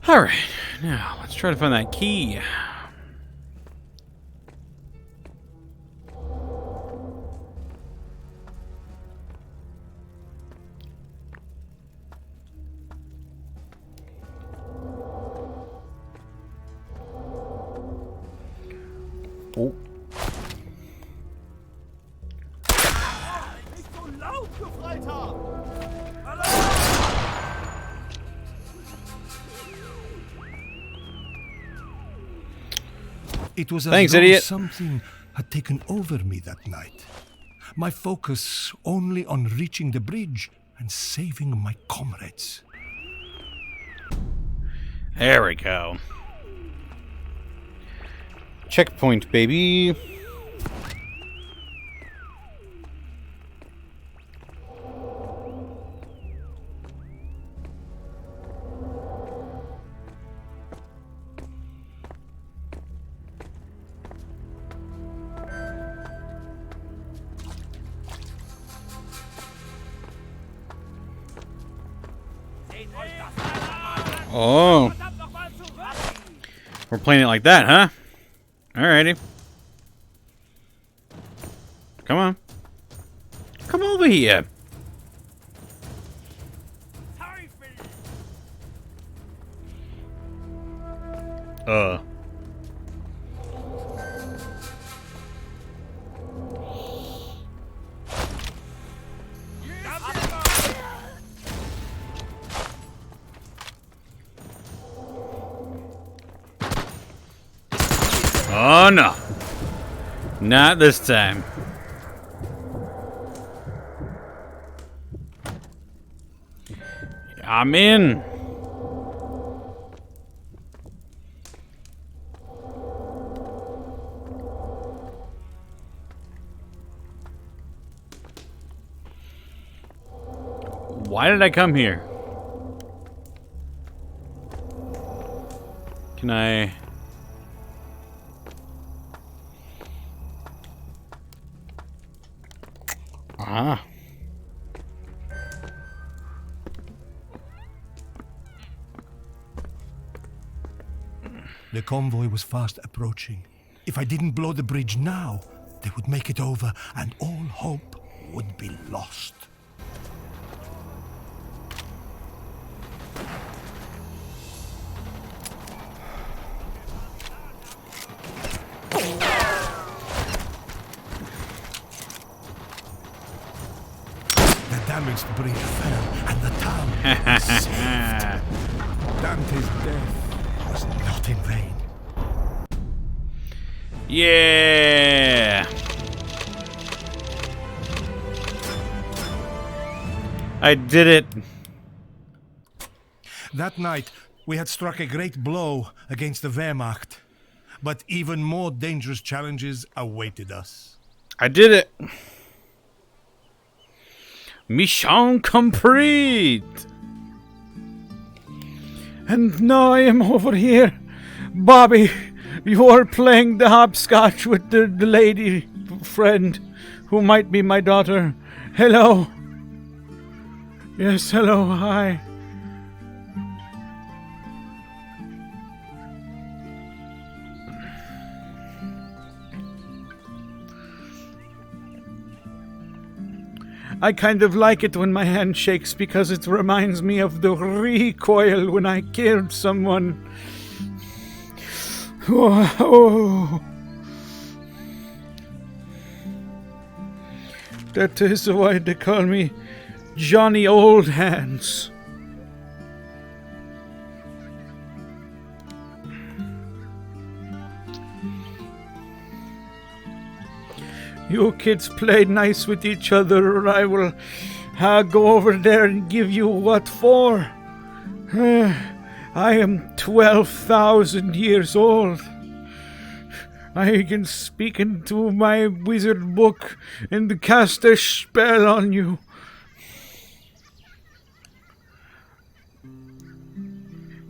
Alright, now let's try to find that key. Oh. Nicht so laut, Gefreiter! It was as Thanks, though idiot. something had taken over me that night. My focus only on reaching the bridge and saving my comrades. There we go. Checkpoint, baby. Oh. We're playing it like that, huh? Alrighty. Come on. Come over here. Oh no. Not this time. I'm in. Why did I come here? Can I... Ah. The convoy was fast approaching. If I didn't blow the bridge now, they would make it over and all hope would be lost. The damaged bridge fell and the town was saved. Dante's death was not in vain. Yeah. I did it. That night, we had struck a great blow against the Wehrmacht, but even more dangerous challenges awaited us. I did it. Mission complete. And now I am over here. Bobby, you are playing the hopscotch with the lady friend who might be my daughter. Hello. Yes, hello, hi. I kind of like it when my hand shakes because it reminds me of the recoil when I killed someone. Oh. That is why they call me Johnny Old Hands. You kids play nice with each other, or I will go over there and give you what for. I am 12,000 years old. I can speak into my wizard book and cast a spell on you.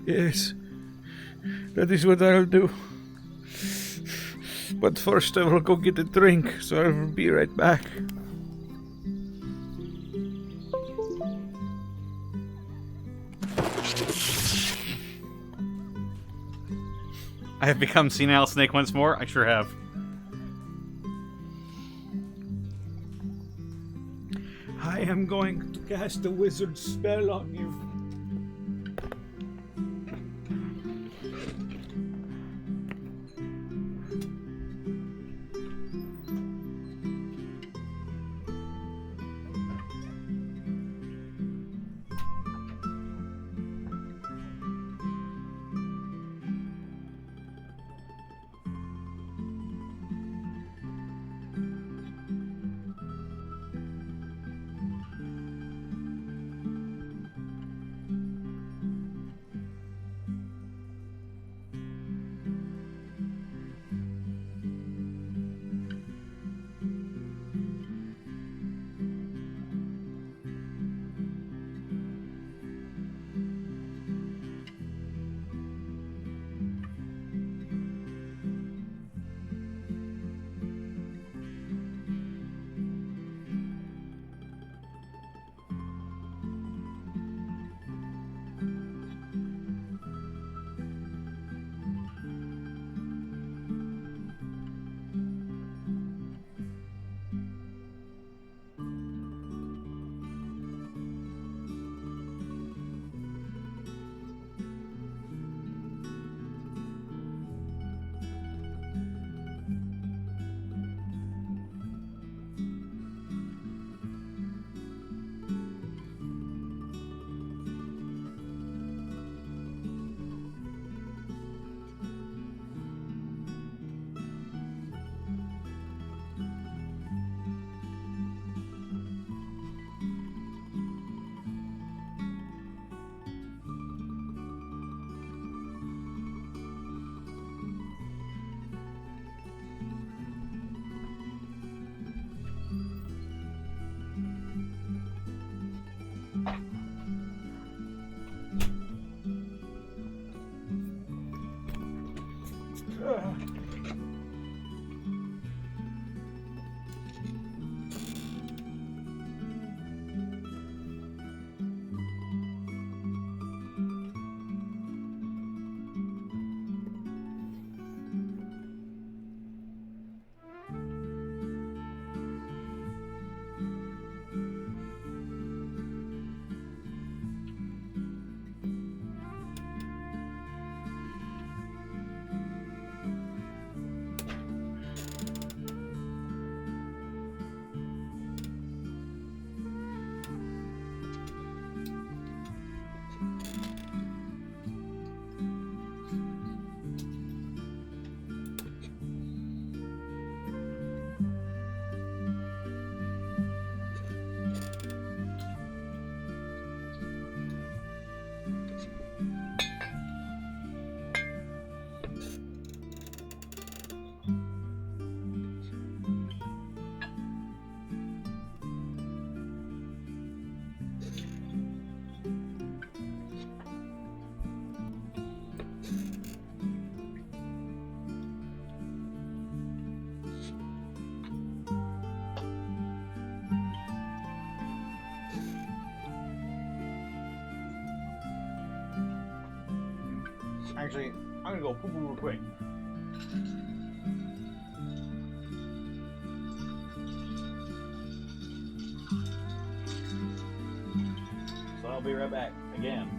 Yes, that is what I'll do. But first I will go get a drink, so I will be right back. I have become senile snake once more. I sure have. I am going to cast a wizard spell on you. Actually, I'm gonna go poo poo real quick. So I'll be right back again.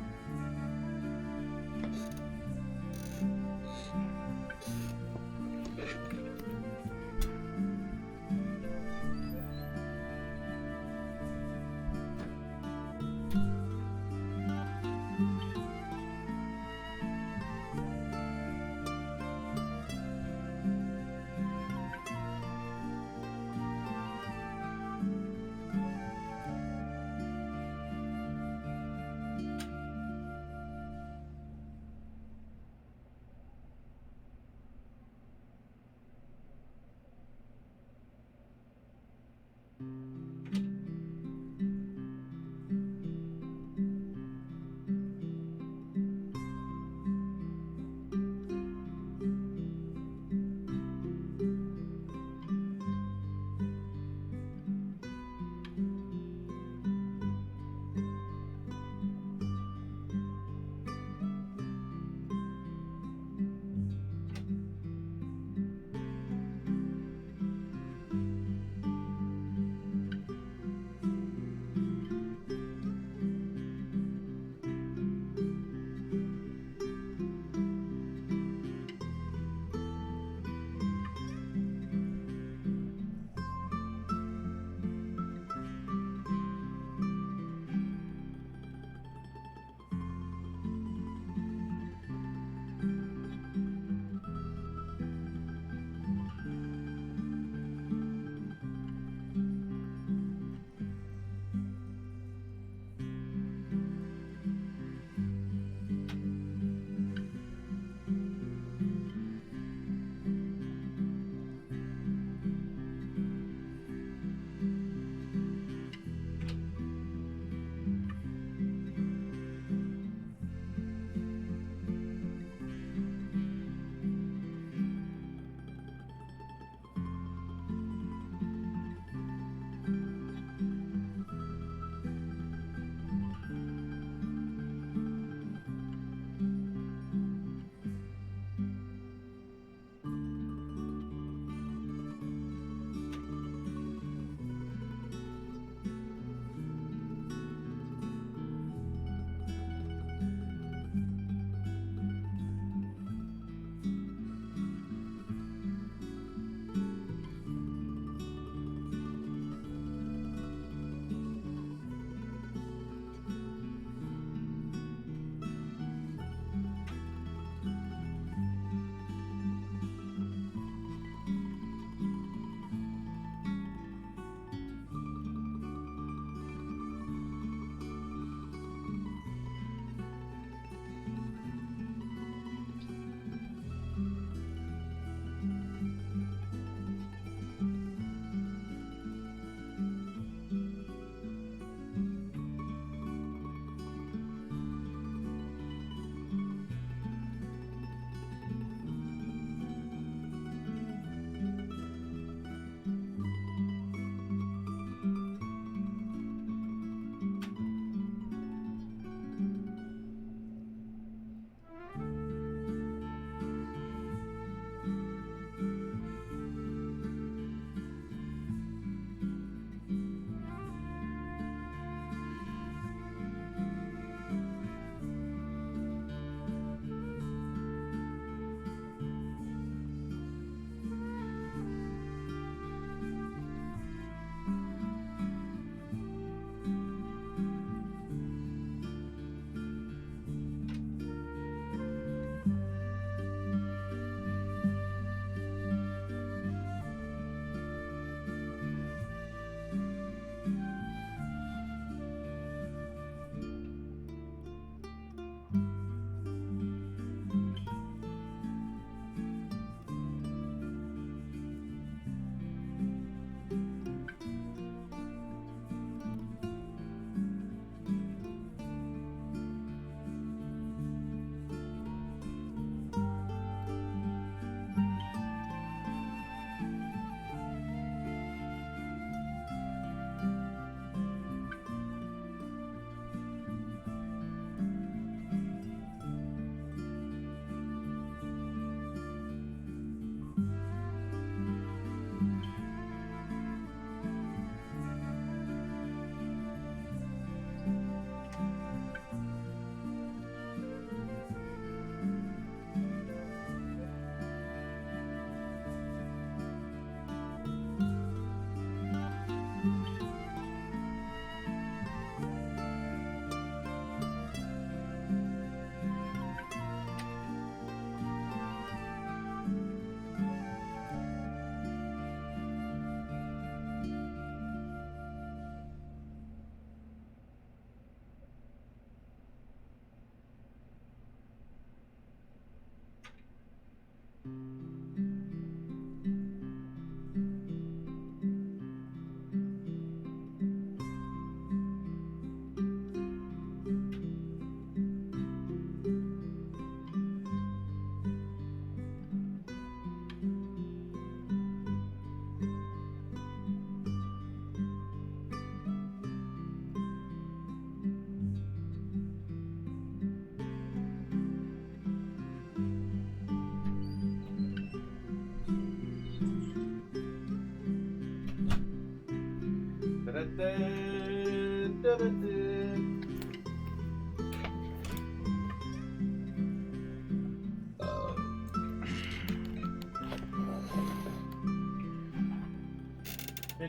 Let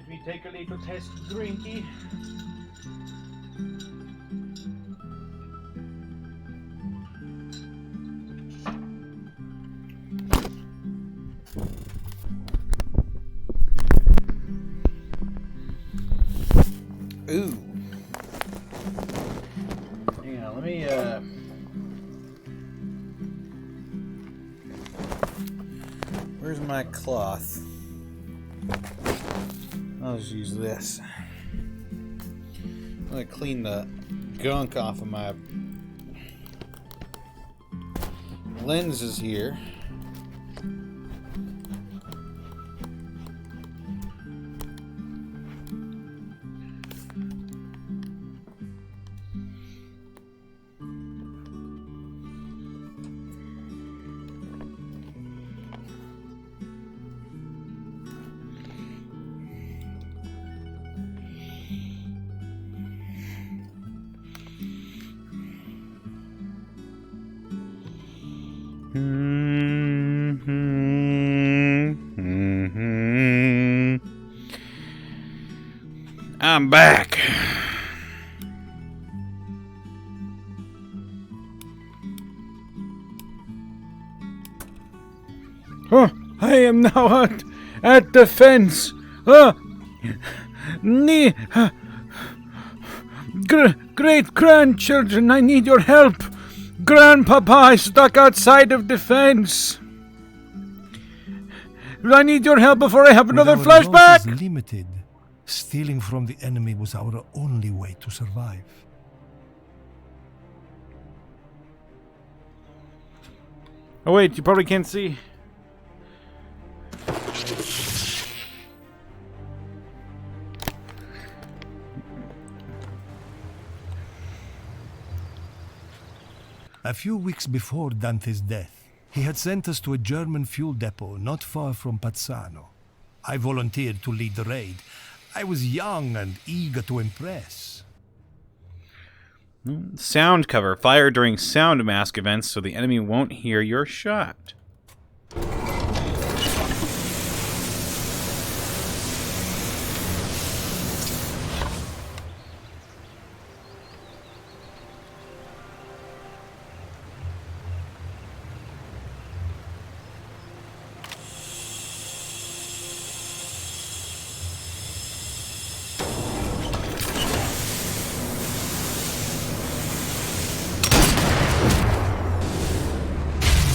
me take a little test drinky. Ooh. Hang on, let me where's my cloth? I'll just use this. I'm gonna clean the gunk off of my lenses here. I'm back. I am now at the fence. Great grandchildren, I need your help. Grandpapa is stuck outside of the fence. I need your help before I have another With our flashback. resources limited, stealing from the enemy was our only way to survive. Oh wait, you probably can't see. A few weeks before Dante's death, he had sent us to a German fuel depot not far from Pazzano. I volunteered to lead the raid. I was young and eager to impress. Sound cover. Fire during sound mask events so the enemy won't hear your shot.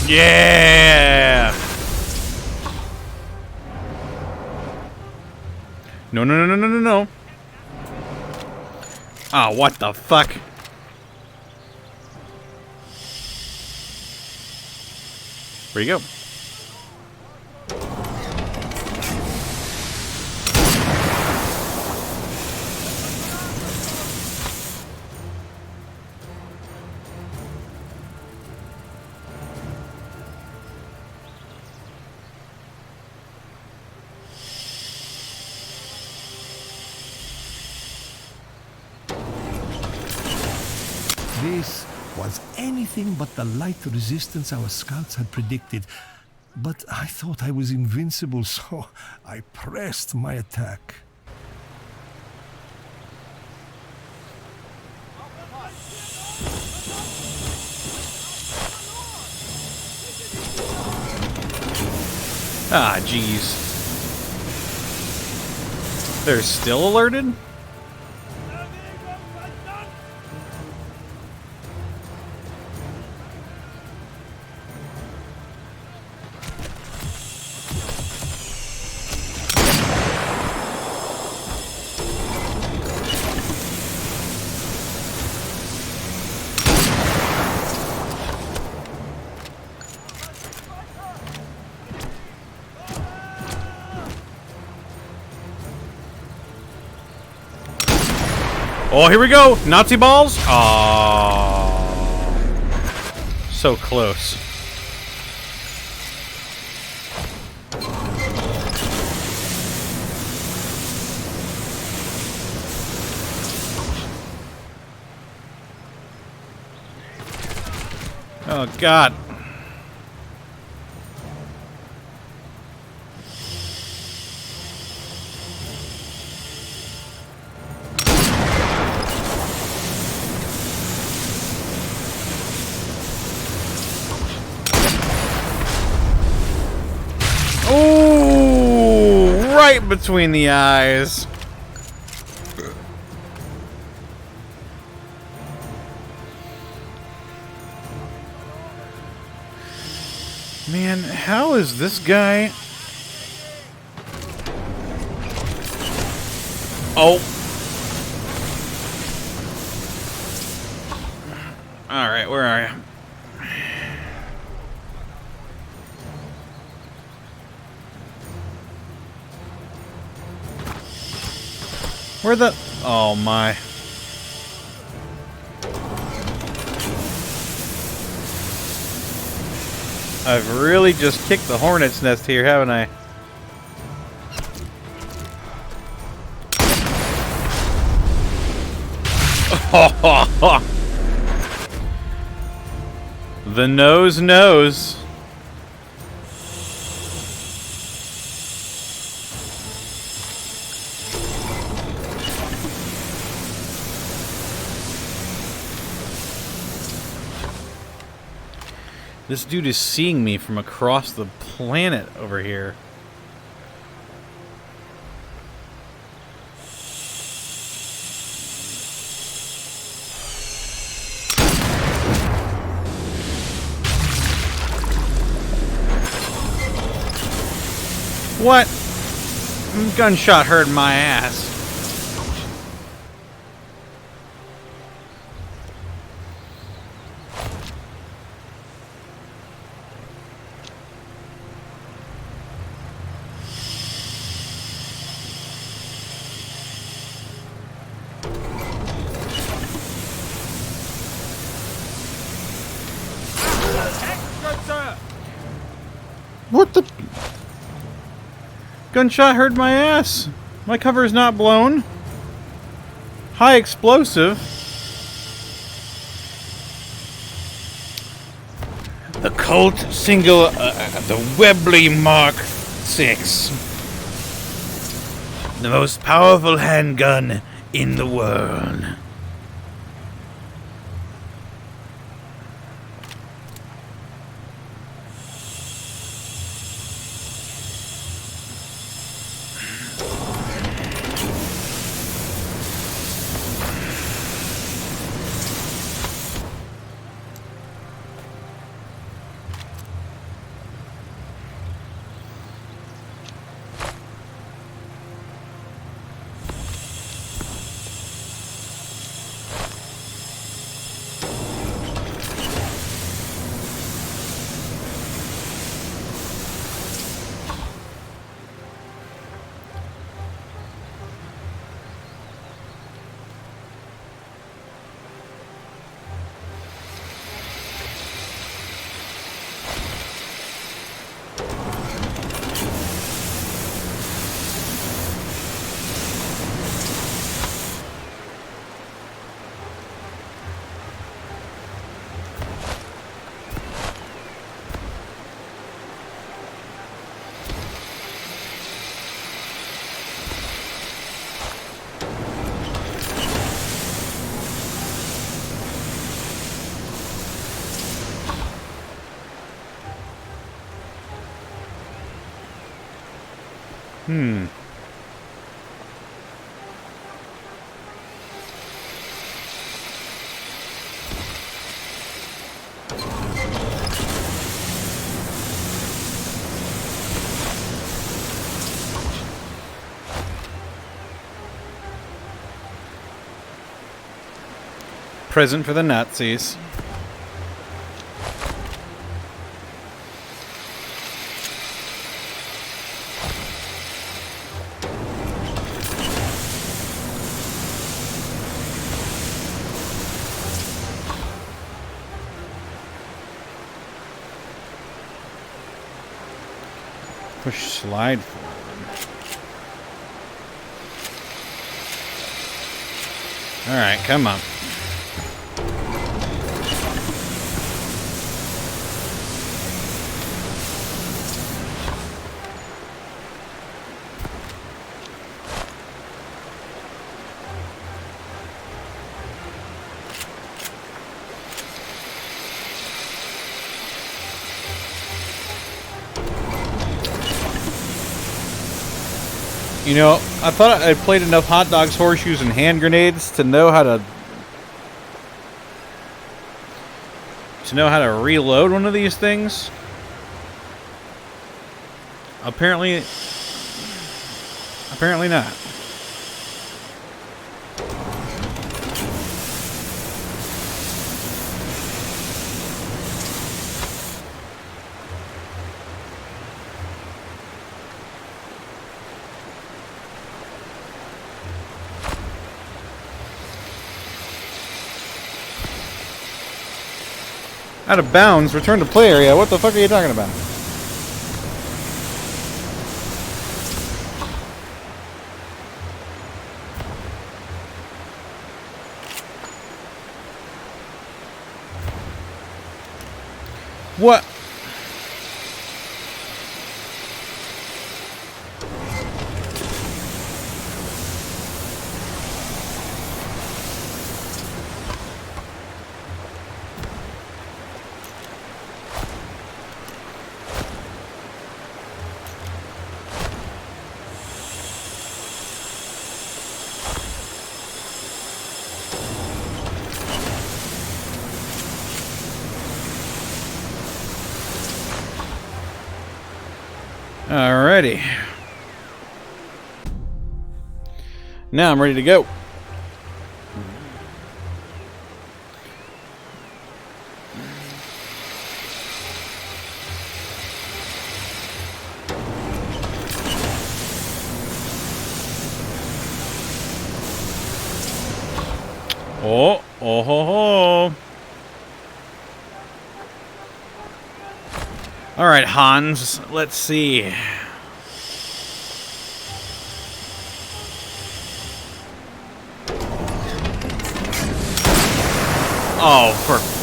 Yeah! No, no, no, no, no, no, no. Ah, what the fuck? Where you go? This was anything but the light resistance our scouts had predicted. But I thought I was invincible, so I pressed my attack. Ah, jeez. They're still alerted? Oh, here we go! Nazi balls! Oh, so close. Oh, God. Oh, right between the eyes. Man, how is this guy? Oh. Alright, where are you? Where the... Oh, my. I've really just kicked the hornet's nest here, haven't I? The nose knows. This dude is seeing me from across the planet over here. What? Gunshot hurt my ass. What the? Gunshot hurt my ass. My cover is not blown. High explosive. The Colt single, the Webley Mark 6. The most powerful handgun in the world. Present for the Nazis. Push slide forward. All right, come on. You know, I thought I played enough hot dogs, horseshoes, and hand grenades to know how to reload one of these things. Apparently not. Out of bounds, return to play area. What the fuck are you talking about? What? Alrighty. Now I'm ready to go. Oh, oh ho ho. All right, Hans, let's see. Oh, for...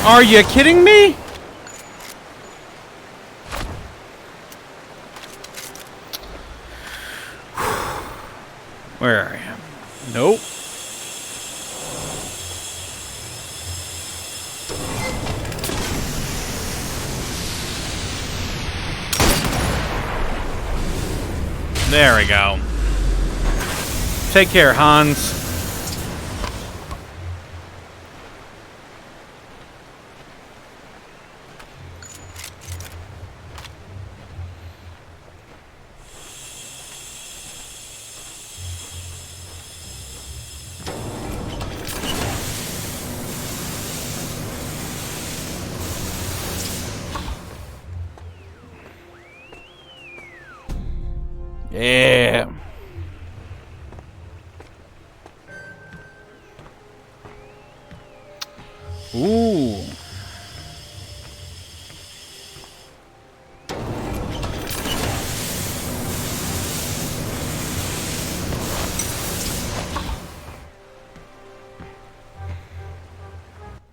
Are you kidding me? Where are you? Nope. There we go. Take care, Hans. Yeah. Ooh.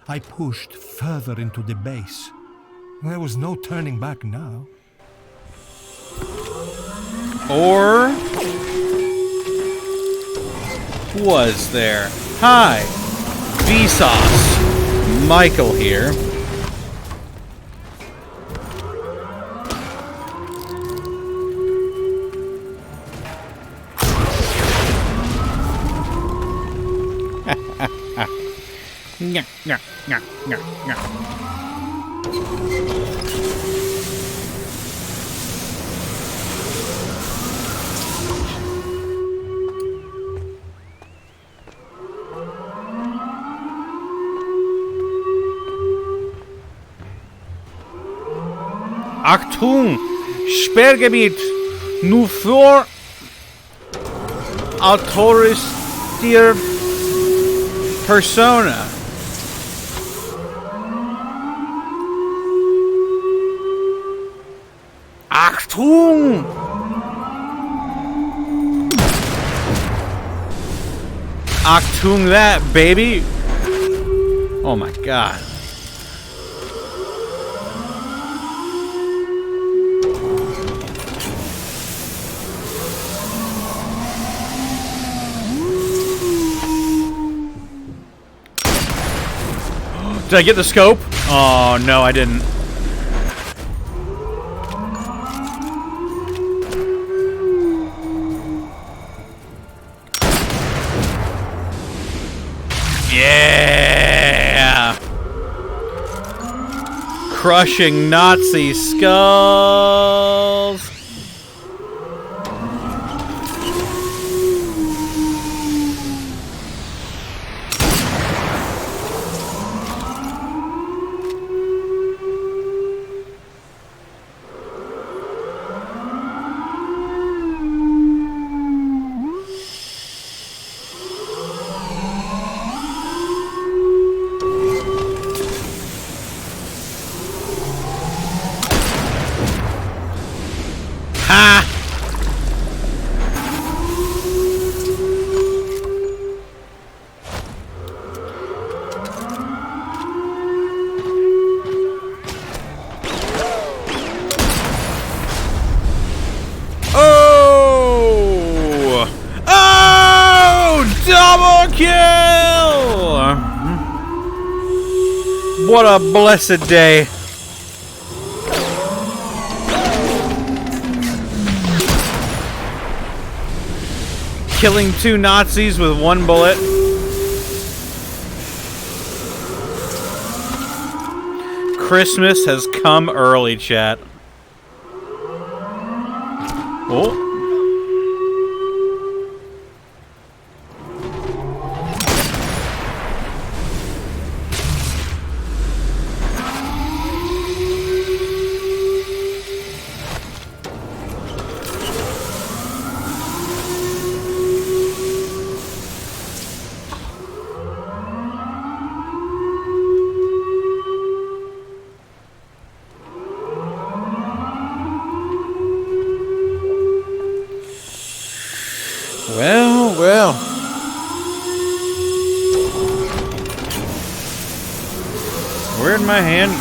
I pushed further into the base. There was no turning back now. Or was there? Hi, Vsauce. Michael here. Nya, nya, nya, nya, nya. Achtung! Sperrgebiet! Nur für autorisierte Persona. Achtung! Achtung that, baby! Oh my god. Did I get the scope? Oh, no, I didn't. Yeah! Crushing Nazi skulls! Ha! Oh! Oh! Double kill! What a blessed day. Killing 2 Nazis with 1 bullet. Christmas has come early, chat. Oh. Well, well. Where'd my hand?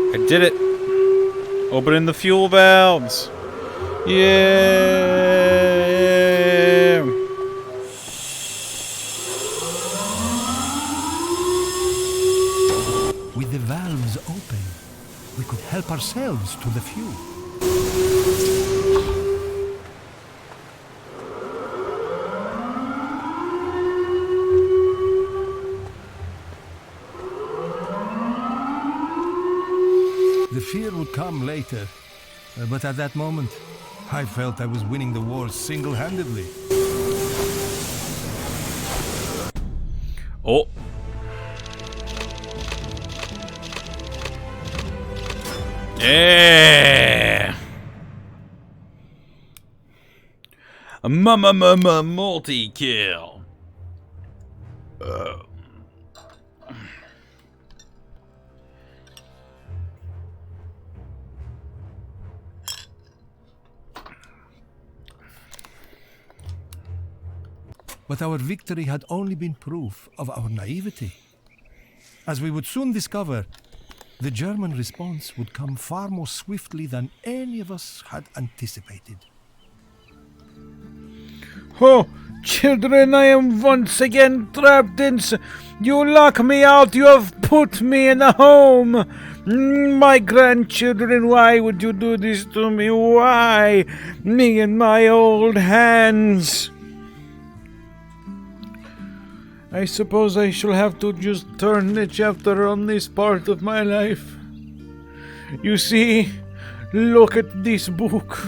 I did it. Opening the fuel valves. Yeah. With the valves open, we could help ourselves to the fuel. The fear would come later, but at that moment, I felt I was winning the war single-handedly. Oh. Yeah. A multi-kill. But our victory had only been proof of our naivety. As we would soon discover, the German response would come far more swiftly than any of us had anticipated. Oh, children, I am once again trapped in. You lock me out. You have put me in a home. My grandchildren, why would you do this to me? Why? Me and my old hands. I suppose I shall have to just turn the chapter on this part of my life. You see, look at this book.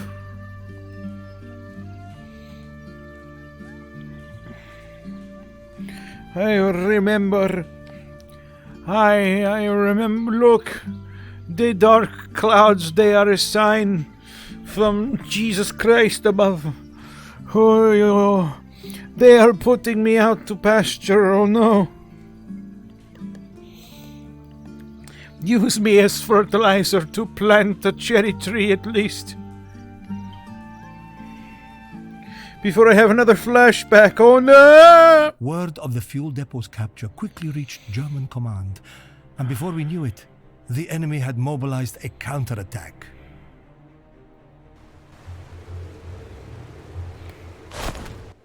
I remember. I remember. Look, the dark clouds, they are a sign from Jesus Christ above. Oh, they are putting me out to pasture, oh no. Use me as fertilizer to plant a cherry tree at least. Before I have another flashback, oh no! Word of the fuel depot's capture quickly reached German command, and before we knew it, the enemy had mobilized a counterattack.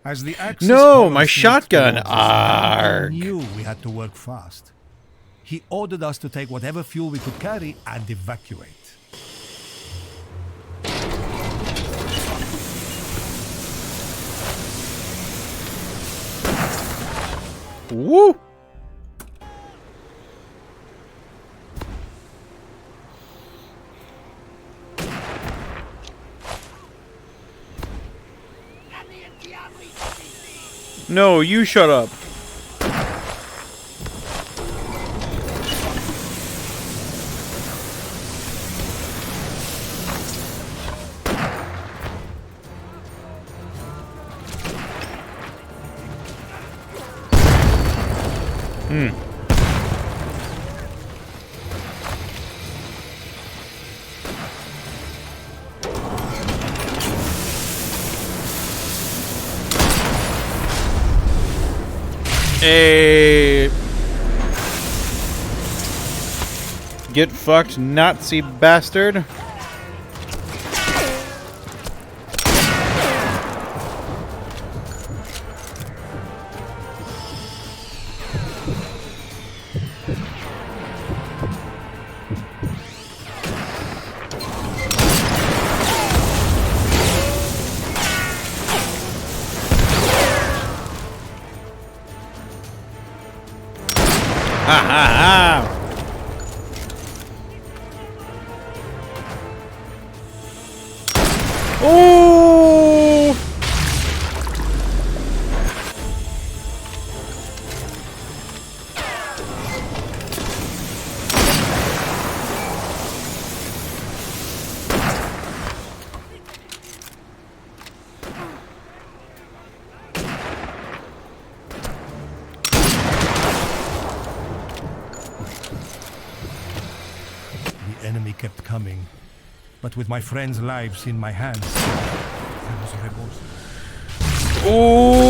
As the Axis No, my horrors shotgun. sneaked towards us, Arg. he knew we had to work fast. He ordered us to take whatever fuel we could carry and evacuate. Woo! No, you shut up. Hey. Get fucked, Nazi bastard. Ha ha ha! Oh! The enemy kept coming, but with my friends' lives in my hands, I was remorse. Oh!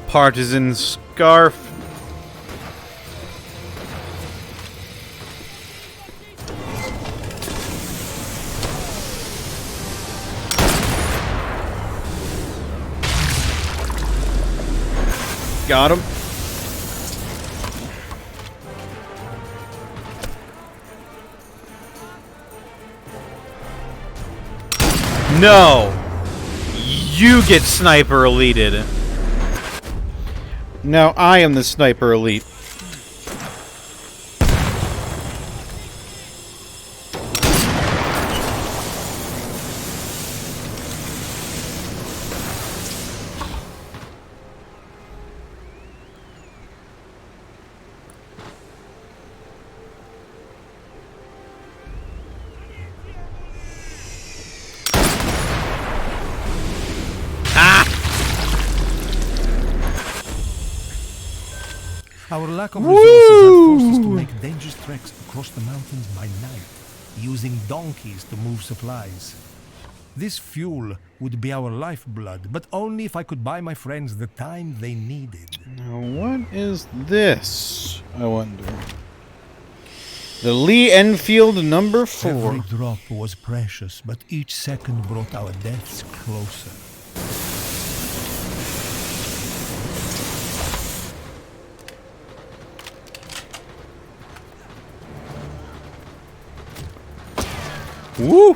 Partisan scarf. Got him. No! You get sniper elited. Now I am the sniper elite. Our lack of resources had forced us to make dangerous treks across the mountains by night, using donkeys to move supplies. This fuel would be our lifeblood, but only if I could buy my friends the time they needed. Now what is this, I wonder? The Lee Enfield number 4. Every drop was precious, but each second brought our deaths closer. Woo!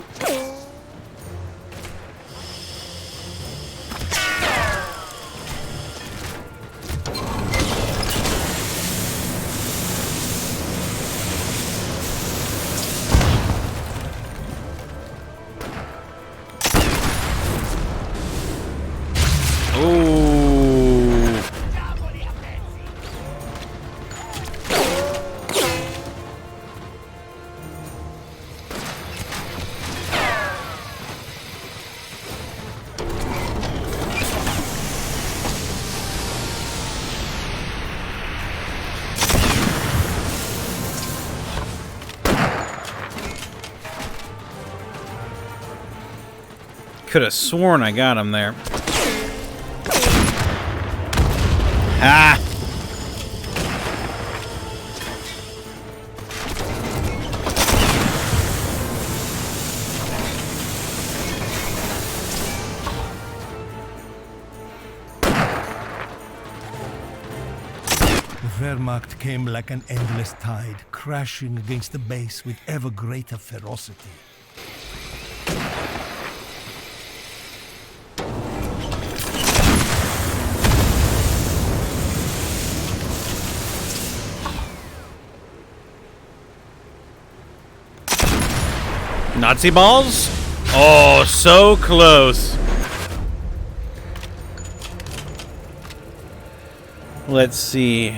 could have sworn I got him there. Ah! The Wehrmacht came like an endless tide, crashing against the base with ever greater ferocity. Nazi balls? Oh, so close. Let's see.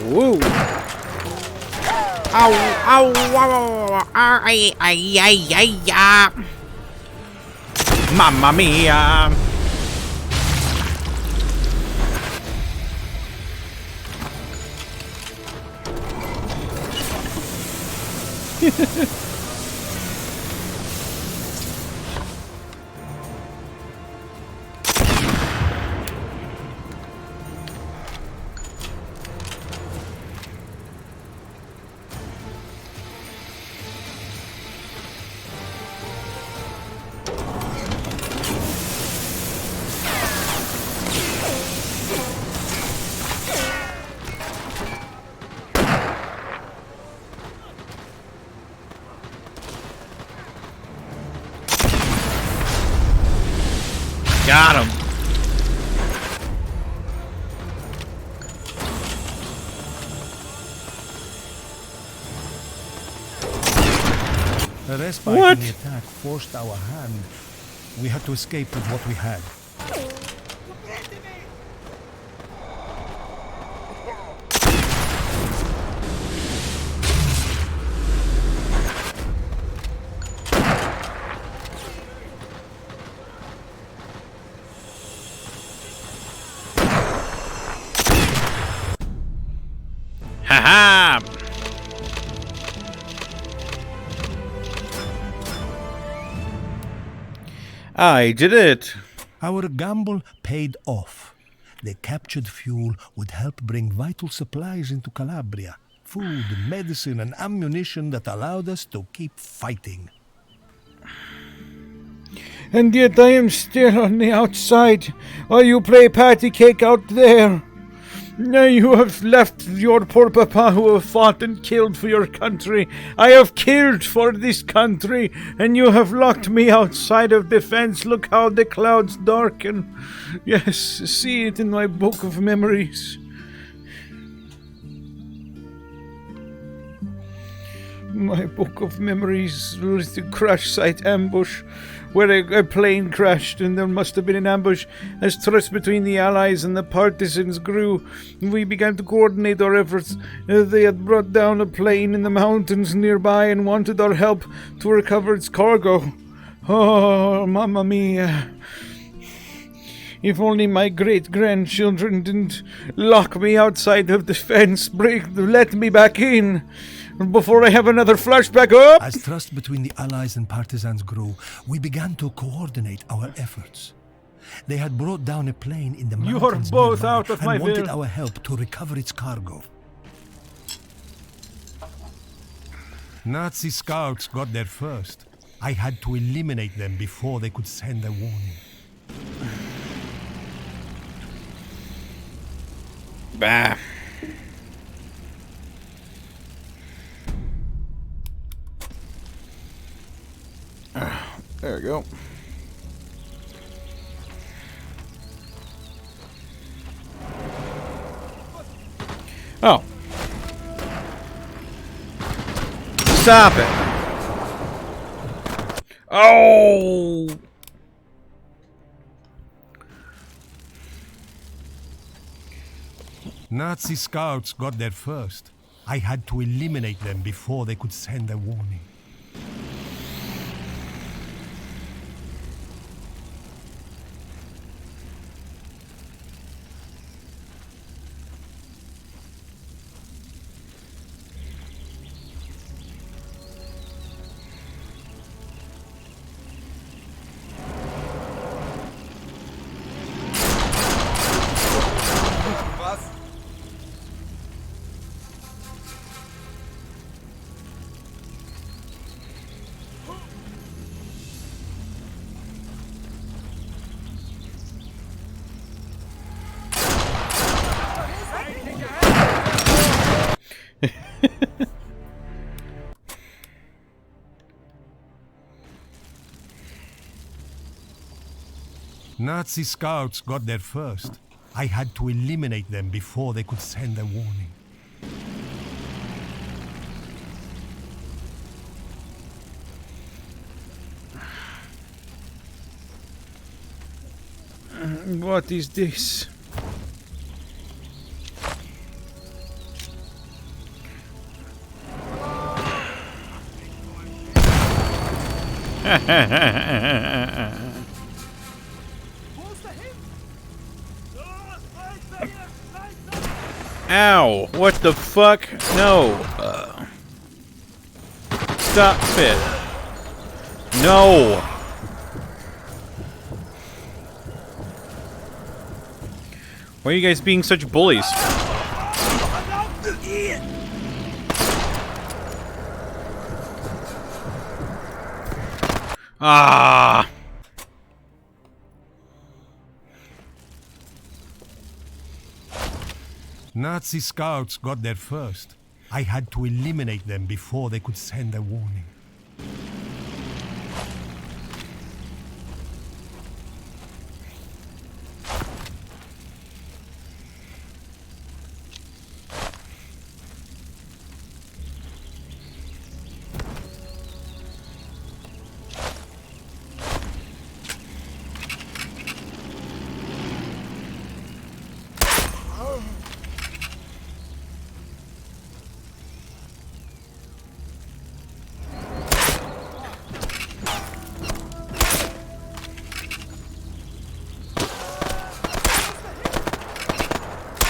Woo! Ow! Ow! Ow! Ay! Ay! Ay! Ay! Ay! Mamma mia! Got him. The respite What? in the attack forced our hand. We had to escape with what we had. Ha ha! I did it. Our gamble paid off. The captured fuel would help bring vital supplies into Calabria. Food, medicine, and ammunition that allowed us to keep fighting. And yet I am still on the outside, while you play patty cake out there. Now you have left your poor papa who have fought and killed for your country. I have killed for this country, and you have locked me outside of defense. Look how the clouds darken. Yes, see it in my book of memories. My book of memories was the crash site ambush, where a plane crashed and there must have been an ambush. As trust between the Allies and the partisans grew, we began to coordinate our efforts. They had brought down a plane in the mountains nearby and wanted our help to recover its cargo. Oh, mamma mia. If only my great-grandchildren didn't lock me outside of the fence, let me back in before I have another flashback up. As trust between the Allies and partisans grew, we began to coordinate our efforts. They had brought down a plane in the You are mountains both nearby out of and my wanted will. our help to recover its cargo. Nazi scouts got there first. I had to eliminate them before they could send a warning. Bah. There we go. Oh. Stop it. Oh! Nazi scouts got there first. I had to eliminate them before they could send a warning. Was? Nazi scouts got there first. I had to eliminate them before they could send a warning. What is this? Ow! What the fuck? No! Stop it! No! Why are you guys being such bullies? Ah! Nazi scouts got there first. I had to eliminate them before they could send a warning.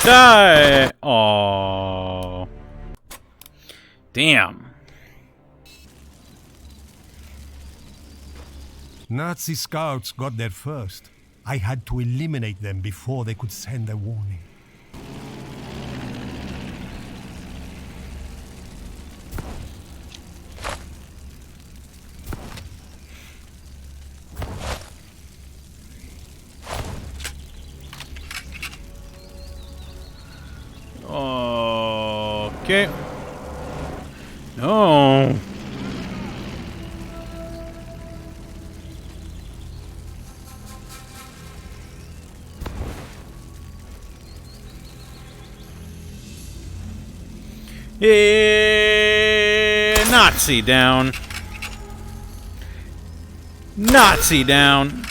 Die! Aww. Damn. Nazi scouts got there first. I had to eliminate them before they could send a warning. Okay. No. Nazi down. Nazi down.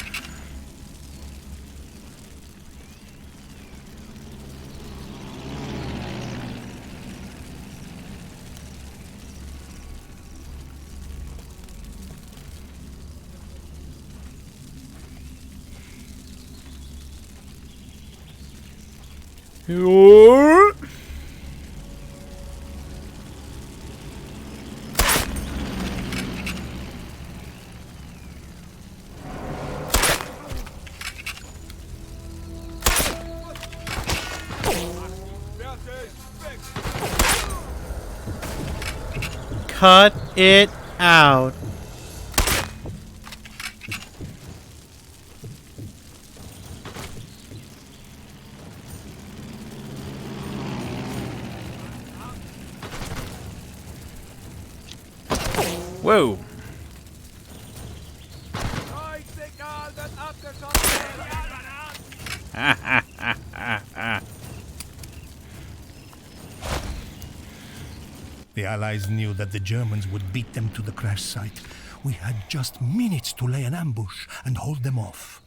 Cut it out. Whoa. Scheißegal, wird abgeschossen werden. The Allies knew that the Germans would beat them to the crash site. We had just minutes to lay an ambush and hold them off.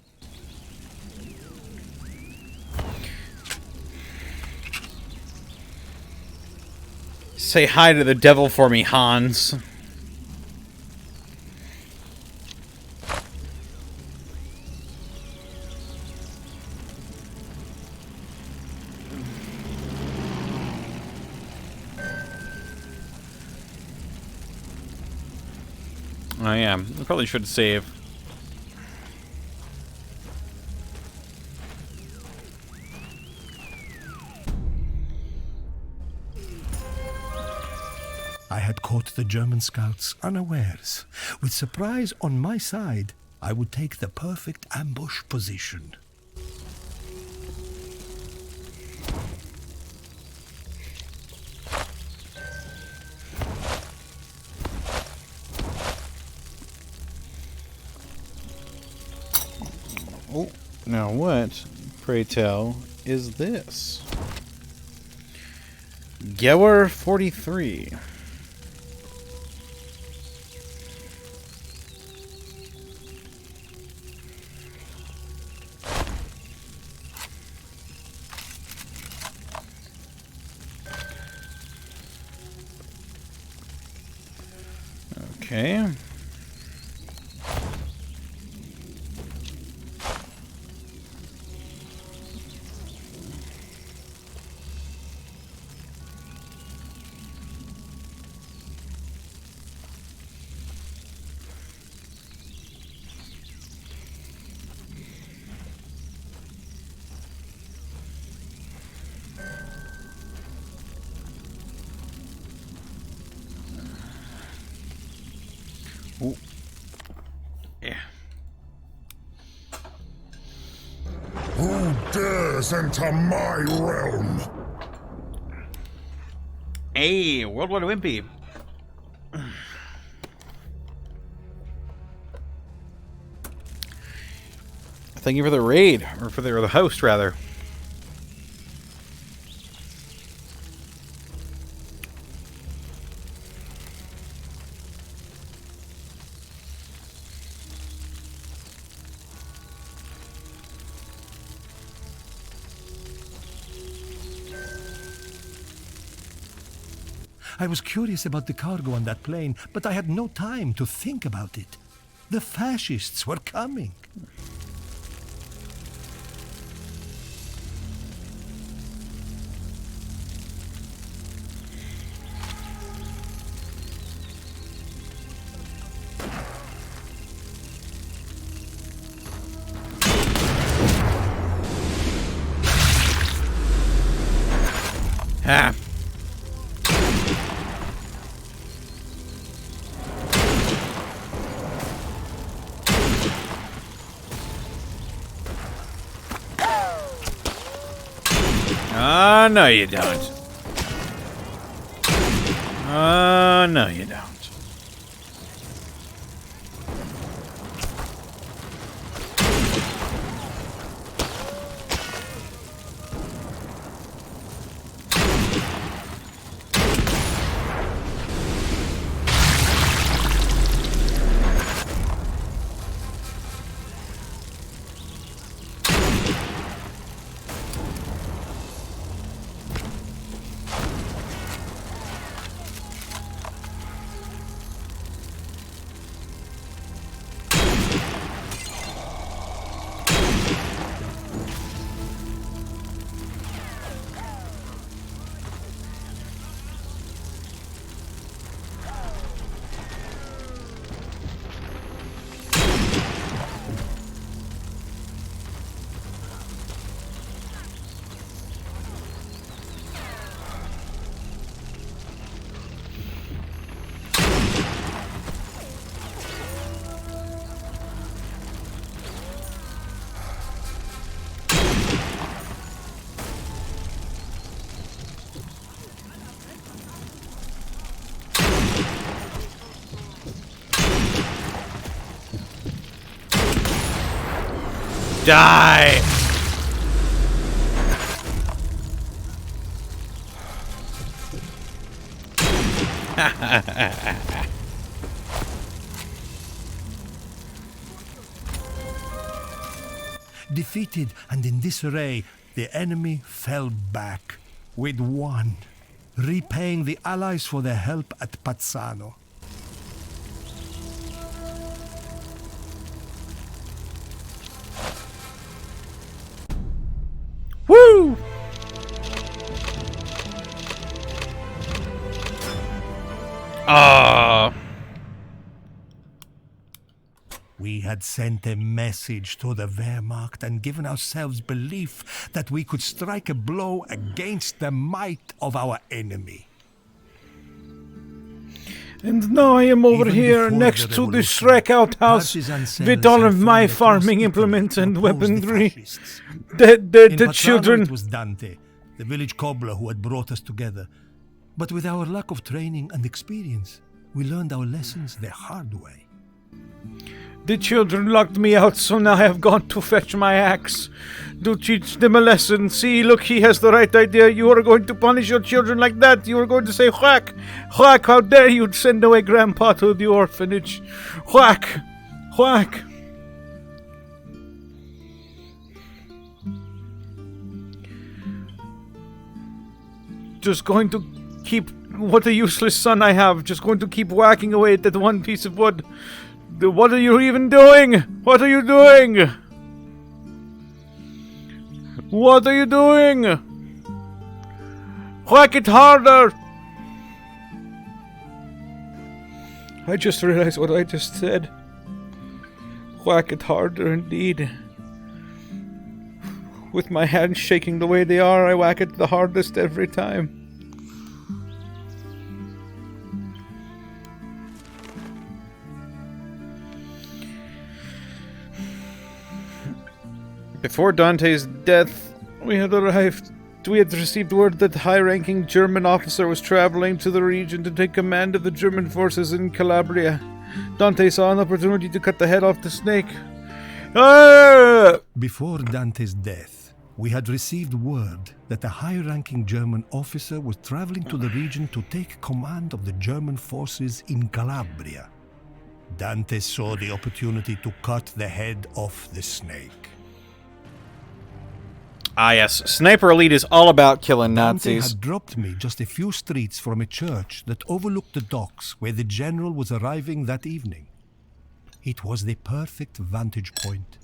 Say hi to the devil for me, Hans. Oh yeah, I probably should save. I had caught the German scouts unawares. With surprise on my side, I would take the perfect ambush position. Oh, now what, pray tell, is this? Gewer 43. Okay. Ooh. Yeah. Who dares enter my realm? Hey, Worldwide Wimpy. Thank you for the raid, or for the host, rather. I was curious about the cargo on that plane, but I had no time to think about it. The fascists were coming. Ah. No, you don't. No, you don't. Die! Defeated and in disarray, the enemy fell back with one, repaying the allies for their help at Pazzano. Woo! Ah. We had sent a message to the Wehrmacht and given ourselves belief that we could strike a blow against the might of our enemy. And now I am over Even here before next the to the revolution, Shrek outhouse partisan cells with all had of my formed across farming Italy implements to and oppose the weaponry. fascists. The In Pazzano, children. it was Dante, the village cobbler who had brought us together. But with our lack of training and experience, we learned our lessons the hard way. The children locked me out, so now I have gone to fetch my axe. To teach them a lesson. See, look, he has the right idea. You are going to punish your children like that. You are going to say, whack, whack, how dare you send away Grandpa to the orphanage. Whack, whack. Just going to keep, what a useless son I have. Just going to keep whacking away at that one piece of wood. What are you even doing? What are you doing? What are you doing? Whack it harder! I just realized what I just said. Whack it harder indeed. With my hands shaking the way they are, I whack it the hardest every time. Before Dante's death, we had received word that the high-ranking German officer was traveling to the region to take command of the German forces in Calabria. Dante saw an opportunity to cut the head off the snake. Ah! Before Dante's death, we had received word that a high-ranking German officer was traveling to the region to take command of the German forces in Calabria. Dante saw the opportunity to cut the head off the snake. Ah, yes. Sniper Elite is all about killing Dante Nazis. had dropped me just a few streets from a church that overlooked the docks where the general was arriving that evening. It was the perfect vantage point.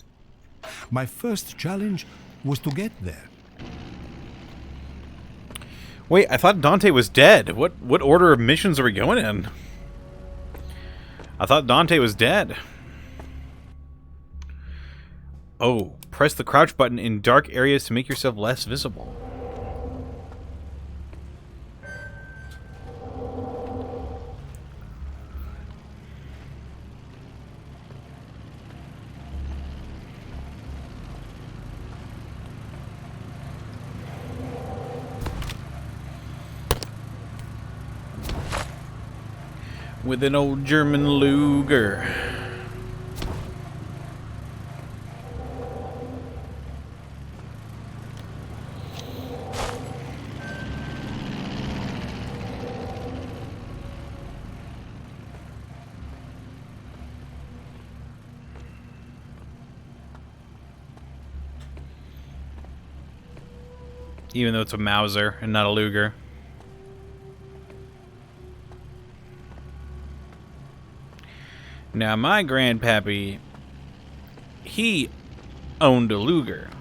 My first challenge was to get there. Wait, I thought Dante was dead. What order of missions are we going in? I thought Dante was dead. Oh, press the crouch button in dark areas to make yourself less visible. With an old German Luger. Even though it's a Mauser and not a Luger. Now, my grandpappy, he owned a Luger.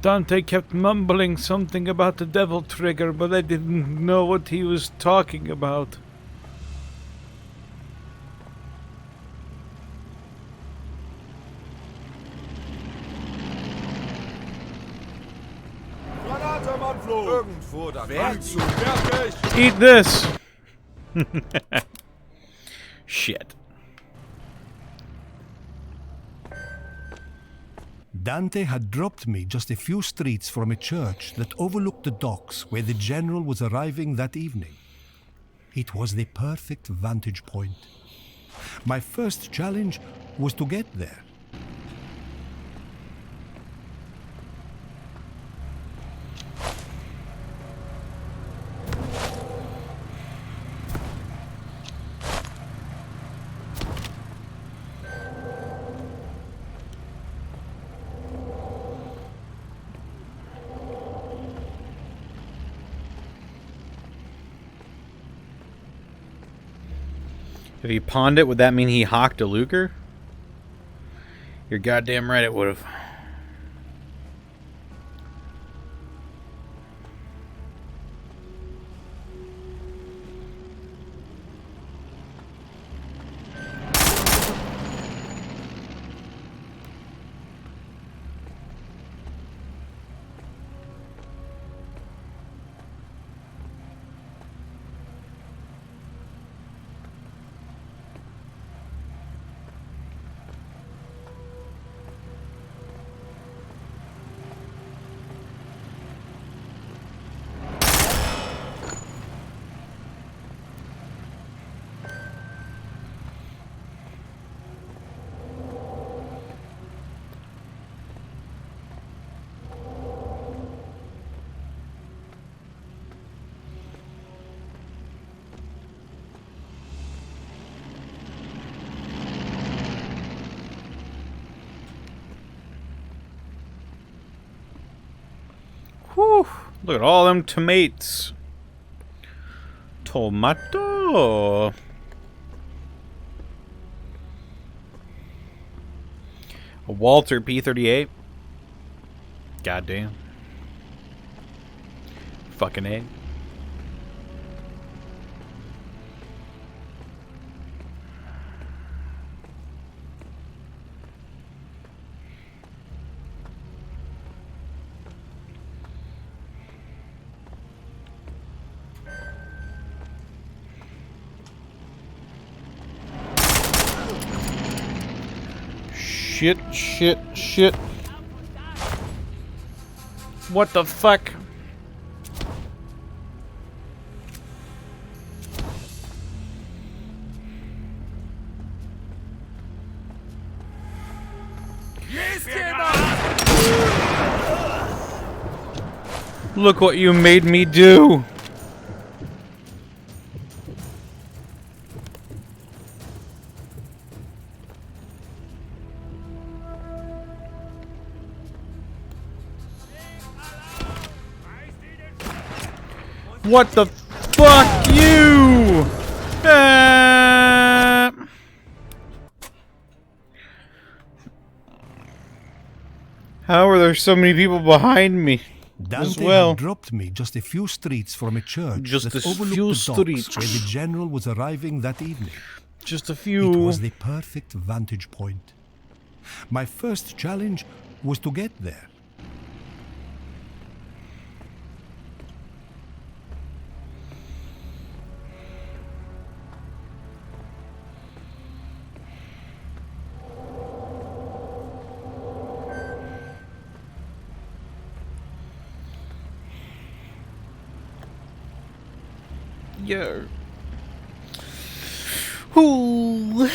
Dante kept mumbling something about the devil trigger, but I didn't know what he was talking about. Granate am Anflug! Irgendwo da kannst du fertig! Eat this! Shit. Dante had dropped me just a few streets from a church that overlooked the docks where the general was arriving that evening. It was the perfect vantage point. My first challenge was to get there. If he pawned it, would that mean he hawked a lucre? You're goddamn right it would have. Whew, look at all them tomatoes. Tomato. A Walter P38. Goddamn. Fucking A. Shit, shit, shit. What the fuck? Look what you made me do. What the fuck, you? How are there so many people behind me? Dante as well. had dropped me just a few streets from a church Just that a overlooked few the streets. docks where the general was arriving that evening. Just a It few. was the perfect vantage point. My first challenge was to get there. Yeah. Ooh.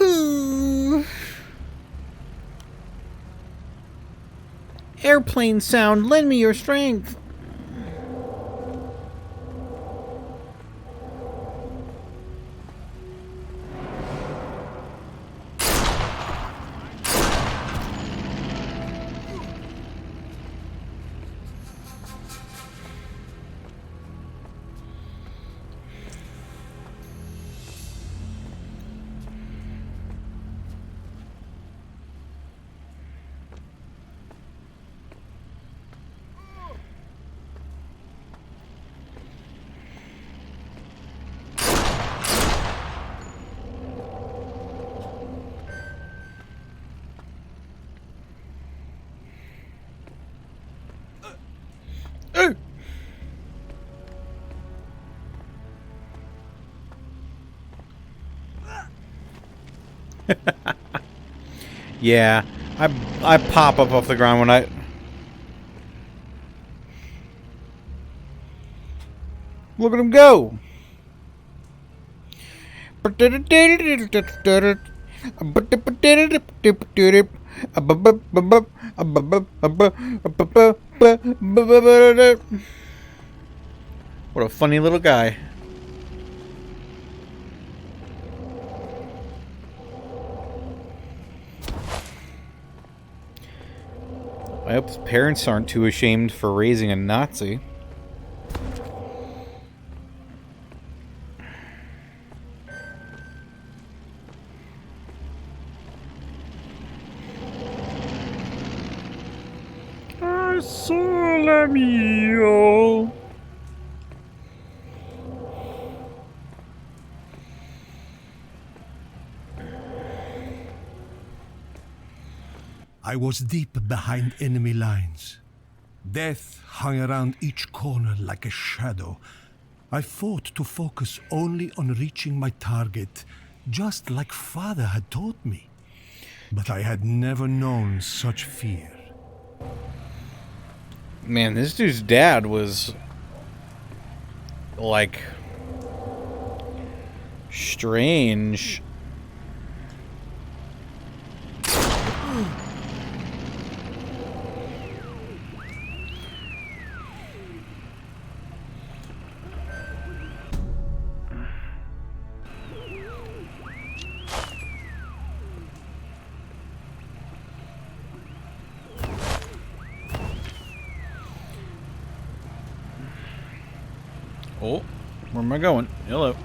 Ooh. Airplane sound, lend me your strength. Yeah, I pop up off the ground when I... Look at him go! What a funny little guy. I hope his parents aren't too ashamed for raising a Nazi. mio. I was deep behind enemy lines. Death hung around each corner like a shadow. I fought to focus only on reaching my target, just like Father had taught me. But I had never known such fear. Man, this dude's dad was like strange. Oh, where am I going? Hello.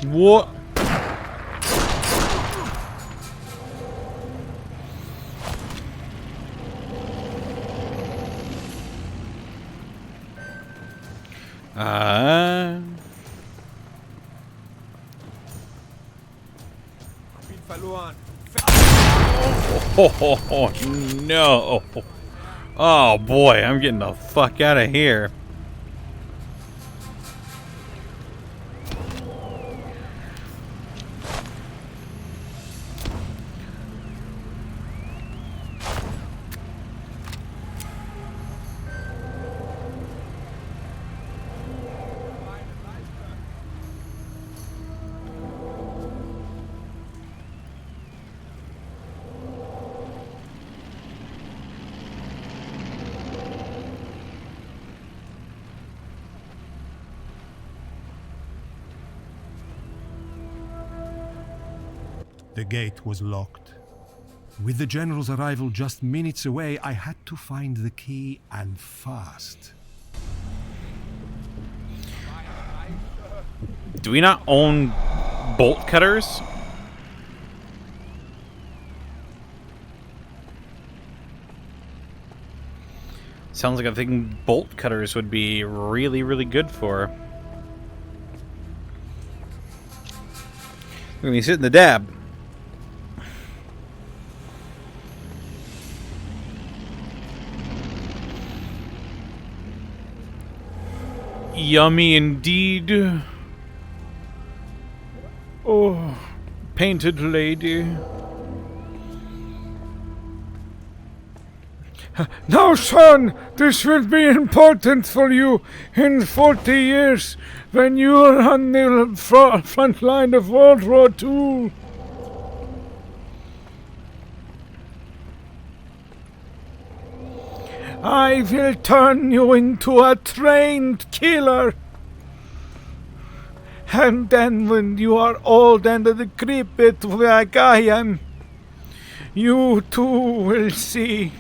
What? Bin verloren. Oh, no. Oh boy, I'm getting the fuck out of here. The gate was locked. With the general's arrival just minutes away, I had to find the key, and fast. Do we not own bolt cutters? Sounds like a thing bolt cutters would be really, really good for. Look at me sitting the dab. Yummy indeed. Oh, painted lady. Now, son, this will be important for you in 40 years when you are on the front line of World War II. I will turn you into a trained killer. And then when you are old and decrepit like I am, you too will see.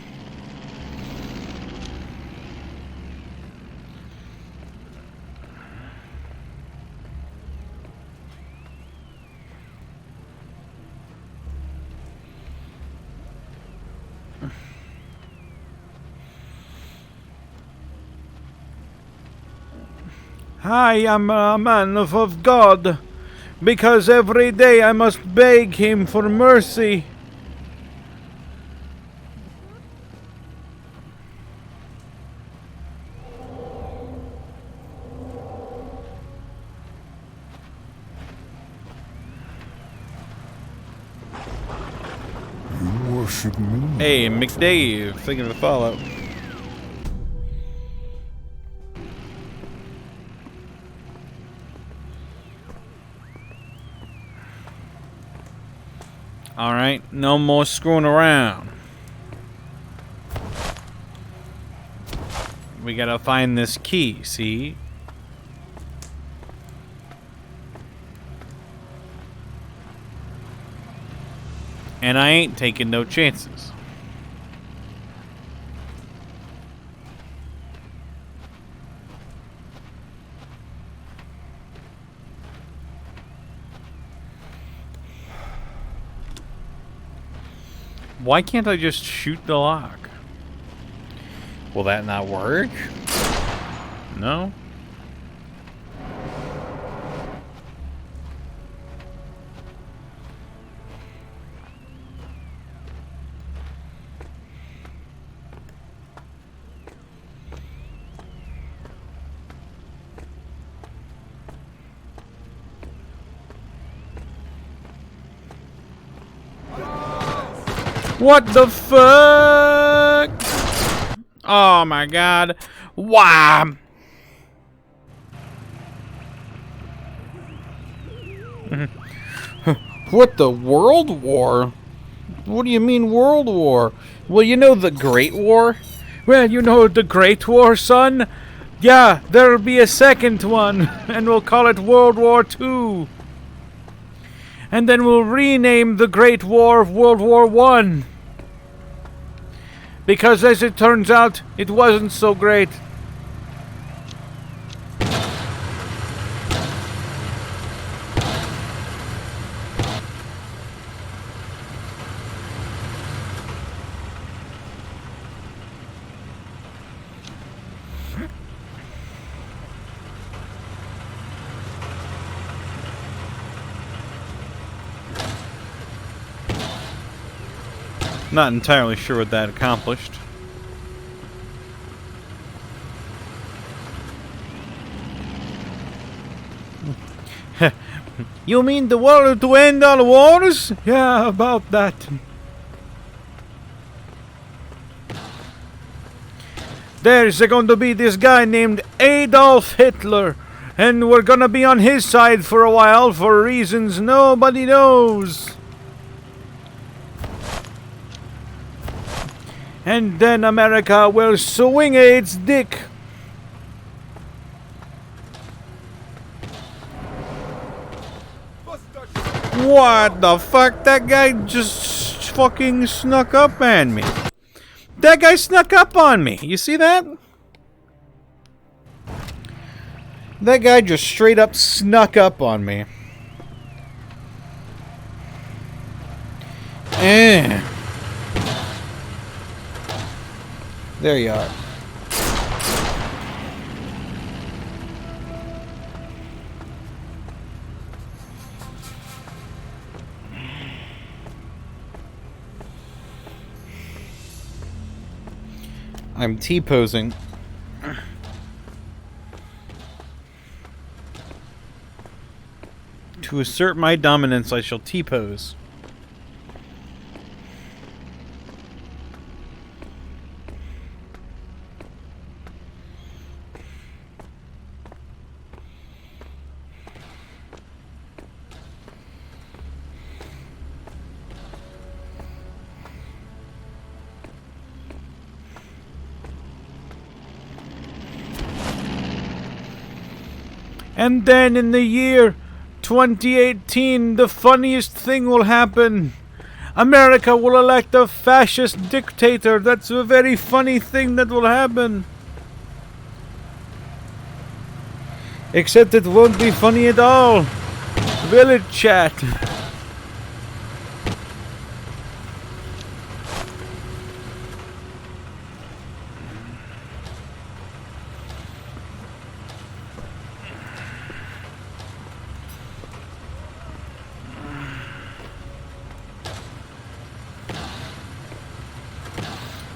I am a man of God, because every day I must beg him for mercy. worship me? Hey, McDave, thinking of the Fallout. Alright, no more screwing around. We gotta find this key, see? And I ain't taking no chances. Why can't I just shoot the lock? Will that not work? No? What the fuck? Oh my god. Wow. What, the World War? What do you mean World War? Well, you know the Great War? Well, you know the Great War, son? Yeah, there'll be a second one, and we'll call it World War II. And then we'll rename the Great War World War I. Because as it turns out, it wasn't so great. Not entirely sure what that accomplished. You mean the world to end all wars? Yeah, about that. There's going to be this guy named Adolf Hitler, and we're gonna be on his side for a while for reasons nobody knows. And then America will swing its dick. What the fuck? That guy just fucking snuck up on me. That guy snuck up on me. You see that? That guy just straight up snuck up on me. There you are. I'm T-posing. To assert my dominance, I shall T-pose. And then in the year 2018, the funniest thing will happen. America will elect a fascist dictator. That's a very funny thing that will happen. Except it won't be funny at all. Will it, chat?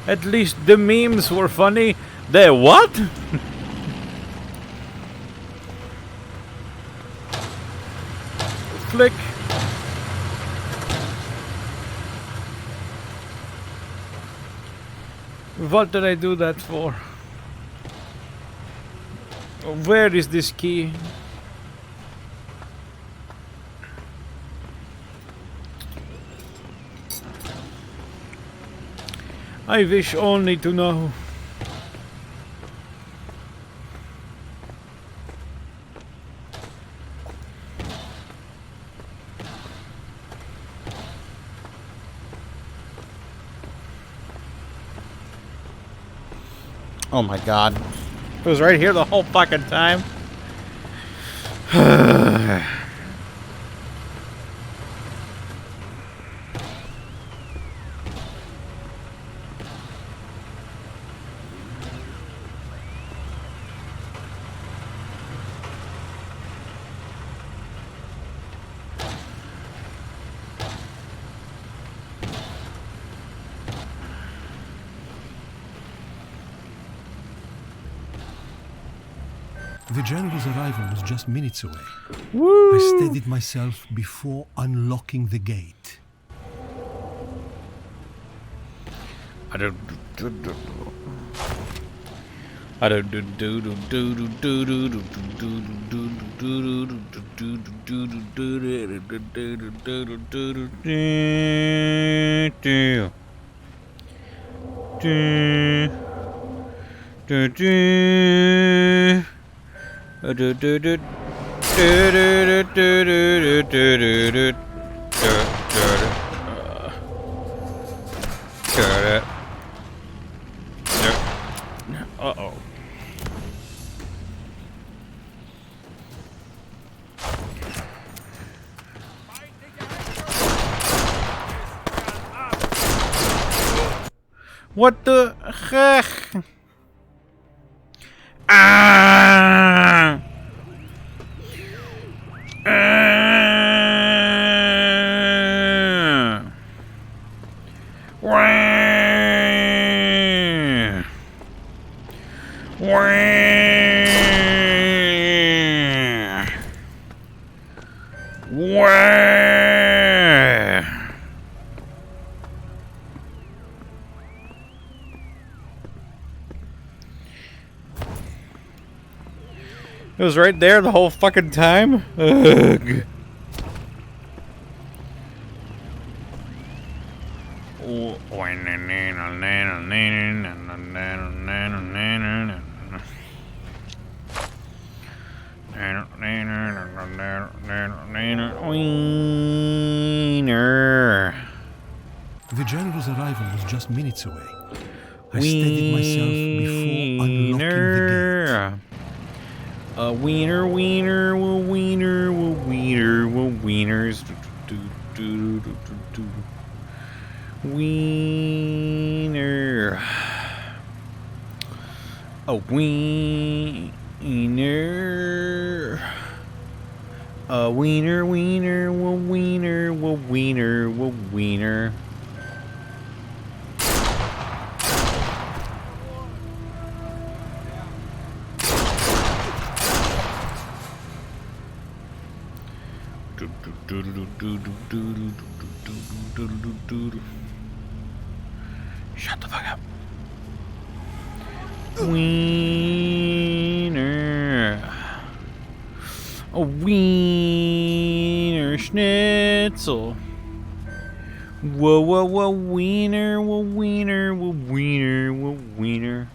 At least the memes were funny. The what? Flick. What did I do that for? Where is this key? I wish only to know. Oh my god. It was right here the whole fucking time. The general's arrival was just minutes away. Woo! I steadied myself before unlocking the gate. I don't Uh-oh. What the heck? Ah! Ah! Wah! Wah! It was right there the whole fucking time? Ugh. Wiener. The general's arrival was just minutes away. I steadied myself before unlocking the gate. A wiener, wiener, will wiener, will wiener, will wieners. Wiener. A wiener. A wiener, wiener, will wiener, will wiener, will wiener. Shut the fuck up. Wiener. A wiener schnitzel. Whoa, whoa, whoa, wiener, whoa, wiener, whoa, wiener, whoa, wiener.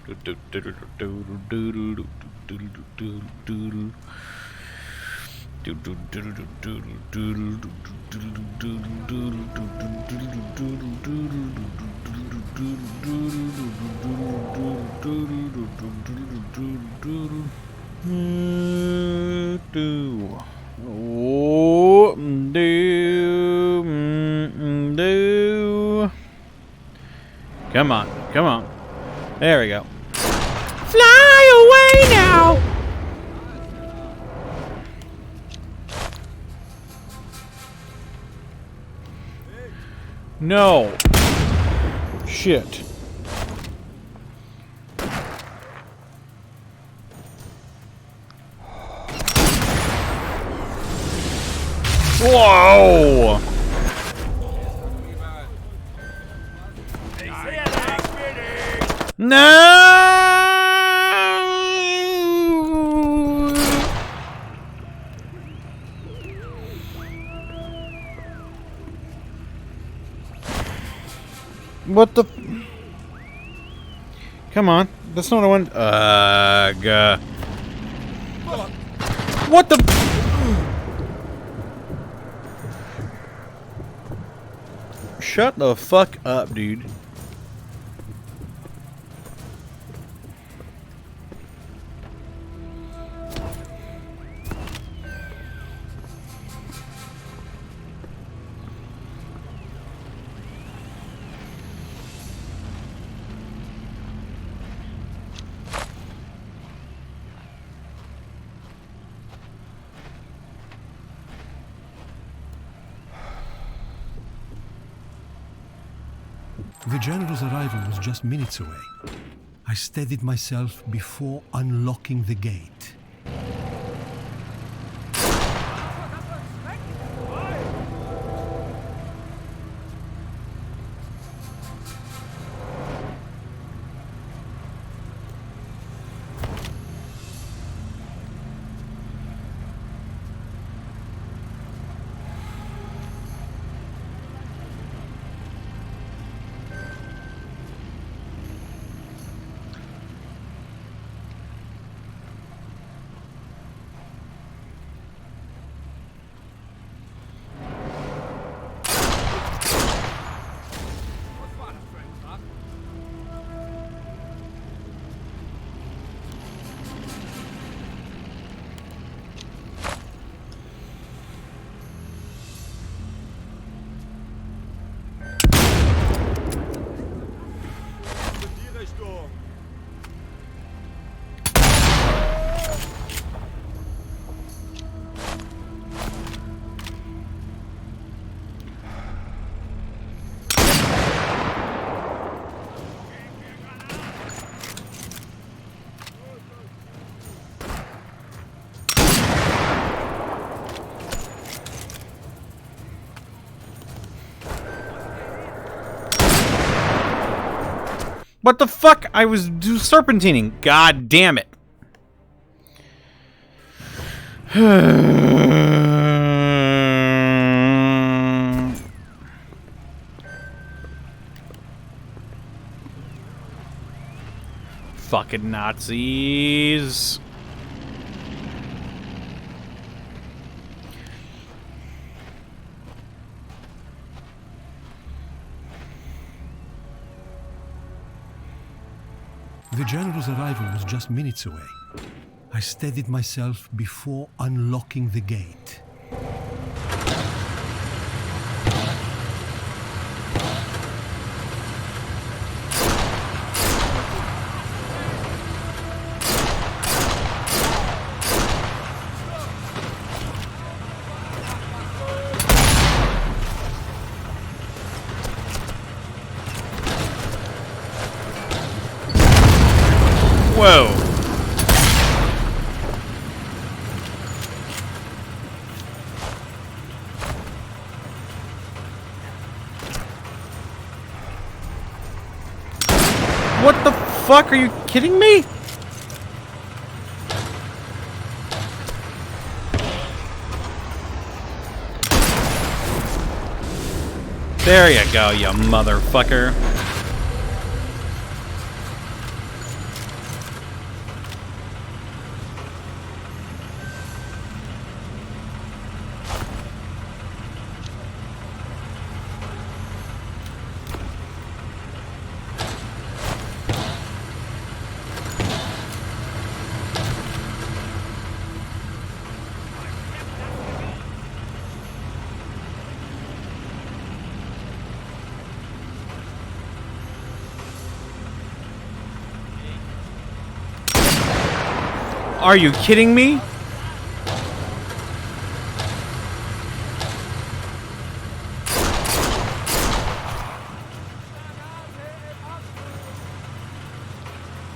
Come on, come on. There we go. Fly away now! No. Shit. Whoa! No! What the? Come on, that's not what I want. What the? Shut the fuck up, dude. The general's arrival was just minutes away. I steadied myself before unlocking the gate. What the fuck? I was serpentining. God damn it. Fucking Nazis. The general's arrival was just minutes away. I steadied myself before unlocking the gate. Whoa. What the fuck? Are you kidding me? There you go, you motherfucker. Are you kidding me?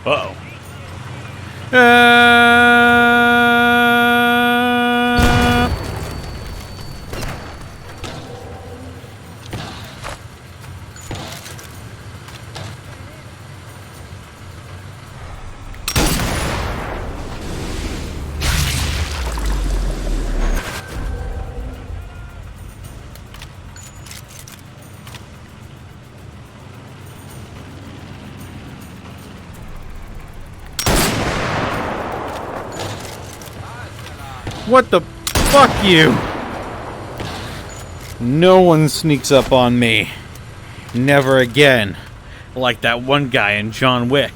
Uh-oh. What the fuck you? No one sneaks up on me. Never again. Like that one guy in John Wick.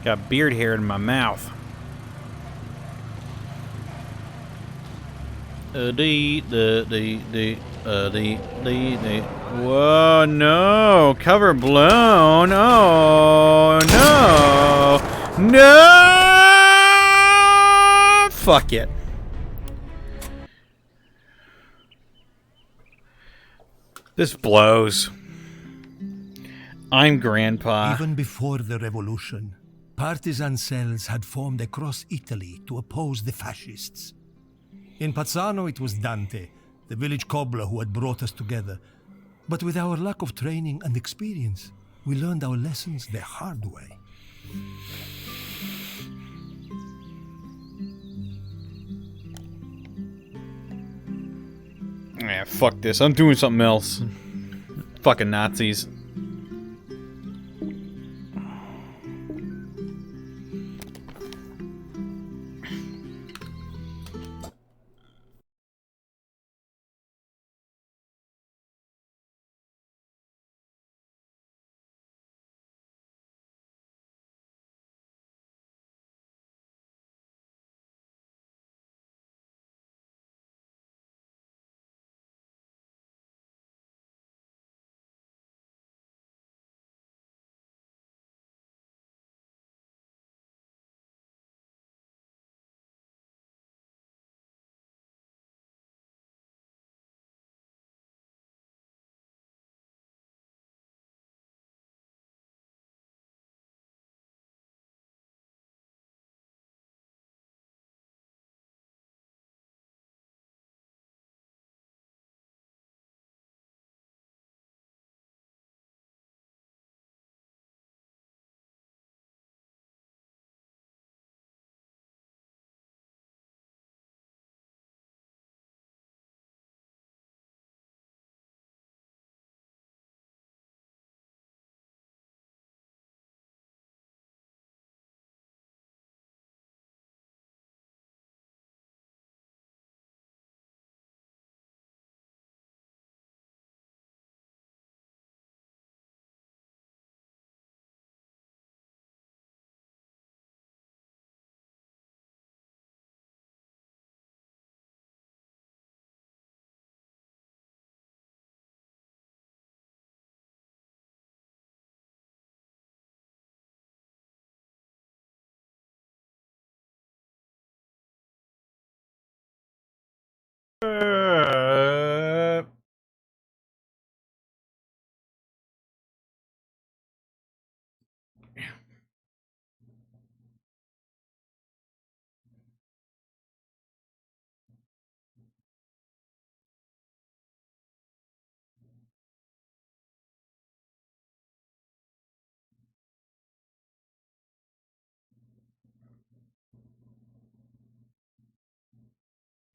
Got beard hair in my mouth. Whoa, no. Cover blown. Oh, no. No! Fuck it. This blows. I'm Grandpa. Even before the revolution, partisan cells had formed across Italy to oppose the fascists. In Pazzano, it was Dante, the village cobbler, who had brought us together. But with our lack of training and experience, we learned our lessons the hard way. Yeah, fuck this. I'm doing something else. Fucking Nazis.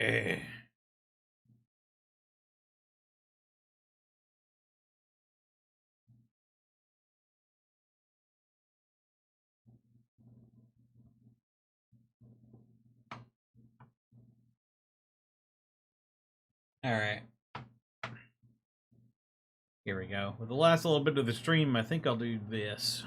Eh. All right. Here we go. With the last little bit of the stream, I think I'll do this.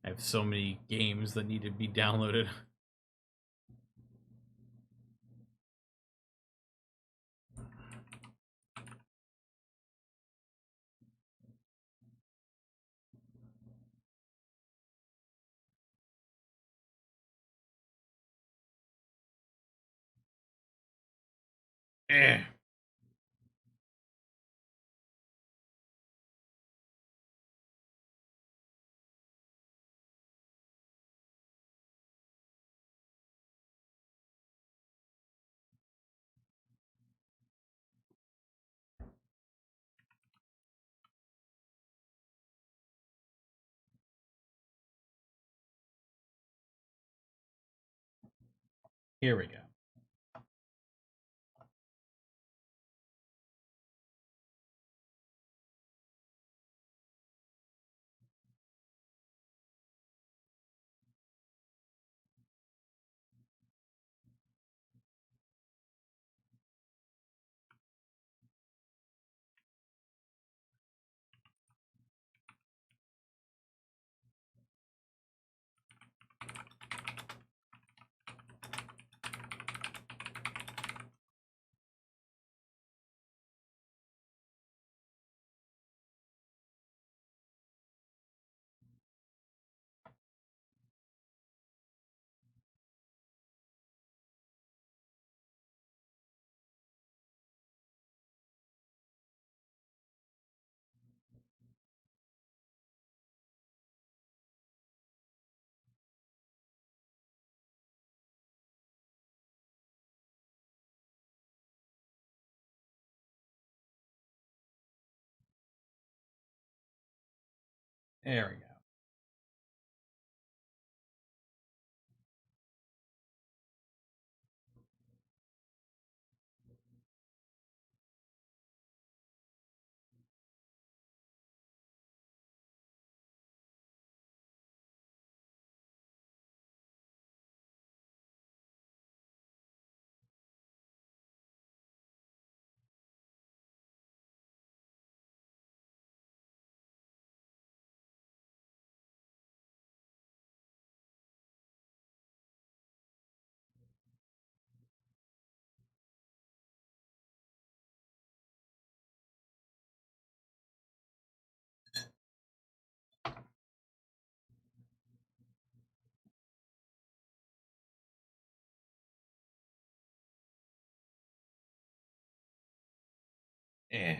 I have so many games that need to be downloaded. Eh. Here we go. There we go. Eh.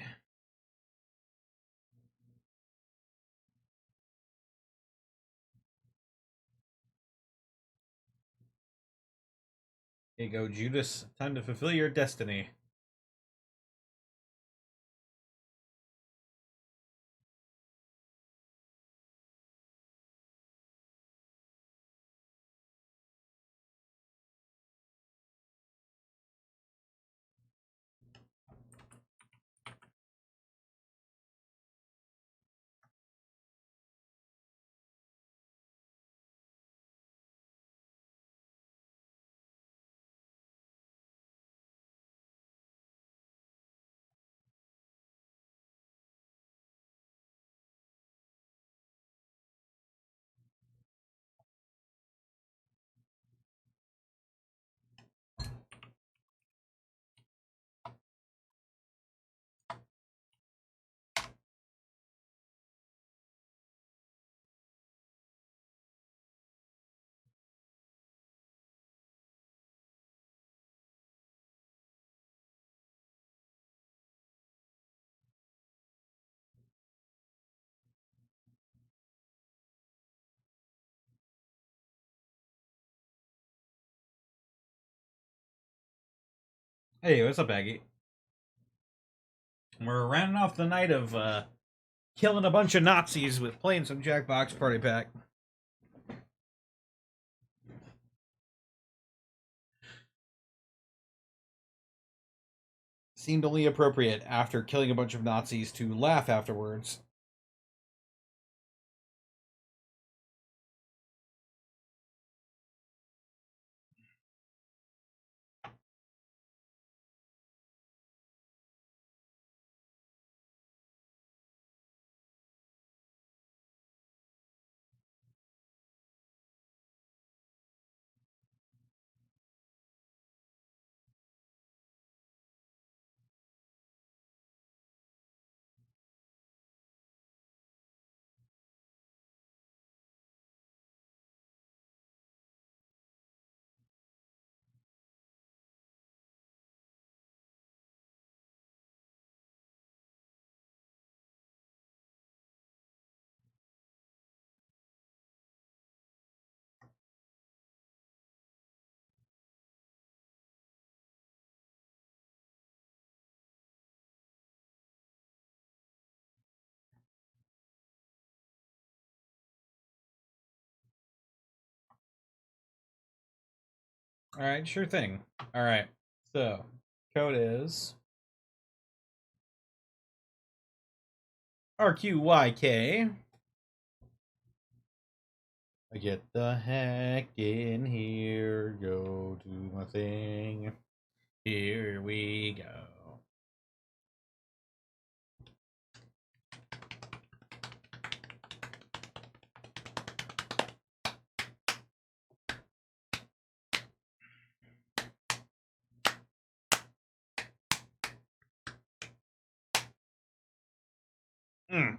Here you go, Judas. Time to fulfill your destiny. Hey, what's up, Aggie? We're rounding off the night of killing a bunch of Nazis with playing some Jackbox Party Pack. Seemed only appropriate after killing a bunch of Nazis to laugh afterwards. All right, sure thing. All right, so code is RQYK. I get the heck in here, go to my thing. Here we go. Mm.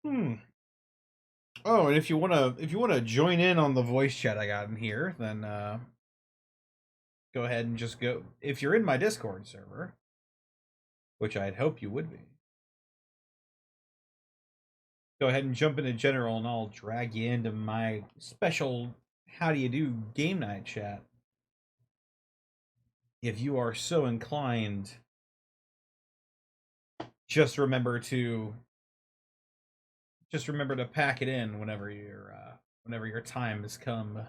Hmm. Oh, and if you wanna join in on the voice chat I got in here, then go ahead and just go. If you're in my Discord server, which I'd hope you would be, go ahead and jump into general, and I'll drag you into my special "How do you do" game night chat. If you are so inclined, just remember to pack it in whenever your time has come.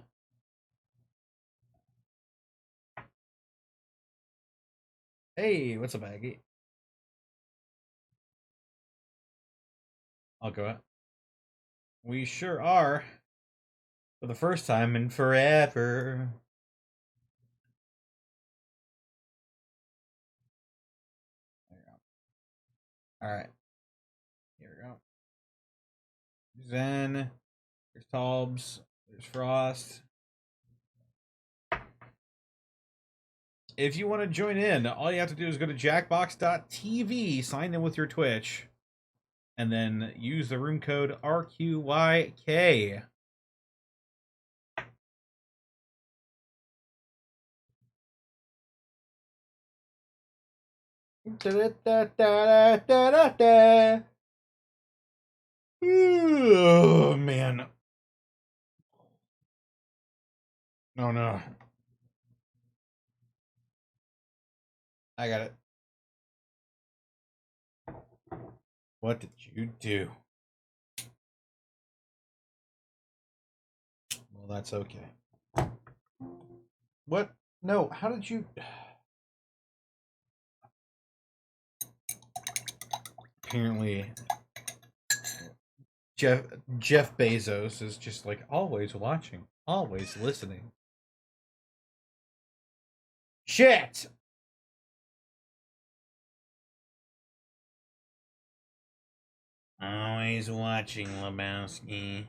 Hey, what's up, Aggie? I'll go. We sure are. For the first time in forever. There we go. All right. Here we go. Zen. There's Tobs. There's Frost. If you want to join in, all you have to do is go to jackbox.tv, sign in with your Twitch, and then use the room code RQYK. Oh, man. Oh, no. I got it. What did you do? Well, that's okay. What? No, how did you... Apparently, Jeff Bezos is just like always watching, always listening. Shit! Always watching, Lebowski.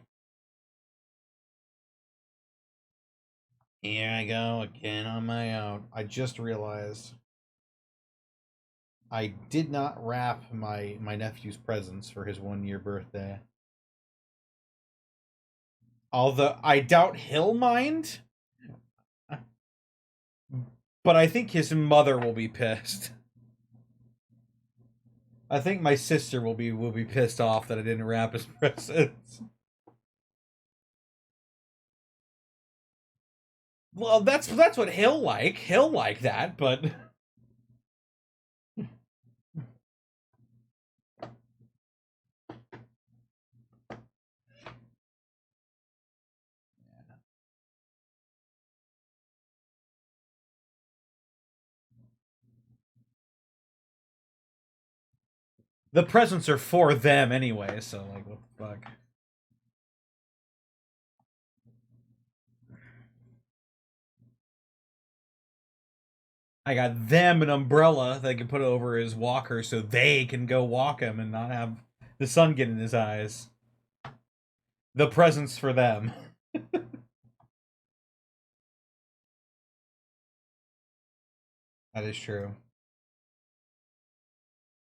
Here I go again on my own. I just realized I did not wrap my nephew's presents for his 1-year birthday. Although I doubt he'll mind, but I think his mother will be pissed. I think my sister will be pissed off that I didn't wrap his presents. Well, that's what he'll like. He'll like that, but the presents are for them anyway, so like what the fuck. I got them an umbrella they can put over his walker so they can go walk him and not have the sun get in his eyes. The presents for them. That is true.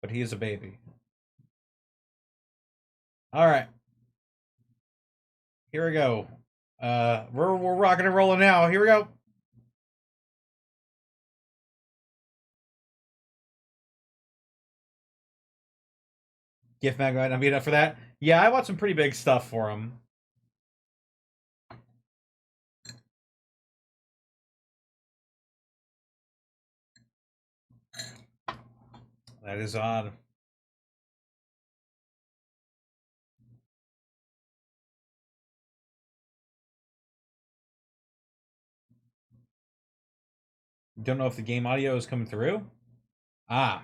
But he is a baby. Alright. Here we go. We're rocking and rolling now. Here we go. Gift mag might not be enough for that. Yeah, I bought some pretty big stuff for him. That is odd. Don't know if the game audio is coming through. Ah.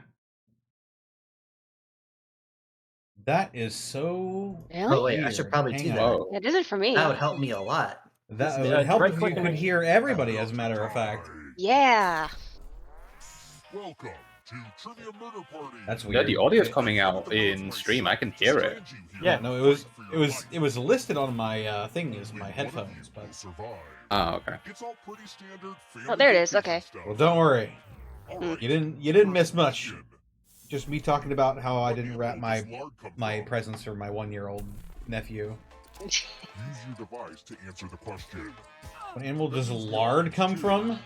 That is so. Really? Oh wait, I should weird. probably Hang do on. that. Whoa. It does it for me. That would help me a lot. That Just, would help if you right-click could and- hear everybody, as a matter of fact. Yeah. Welcome to Trivia Murder Party. That's Yeah, weird. the audio's coming out in stream. I can hear it. Yeah, no, it was listed on my thing as my headphones, but Oh, okay. It's all pretty standard Oh, there it is. Okay. well, don't worry. Mm. You didn't miss much. Just me talking about how I didn't wrap my presents for my 1-year-old nephew. Use your device to answer the question. What animal does lard come from?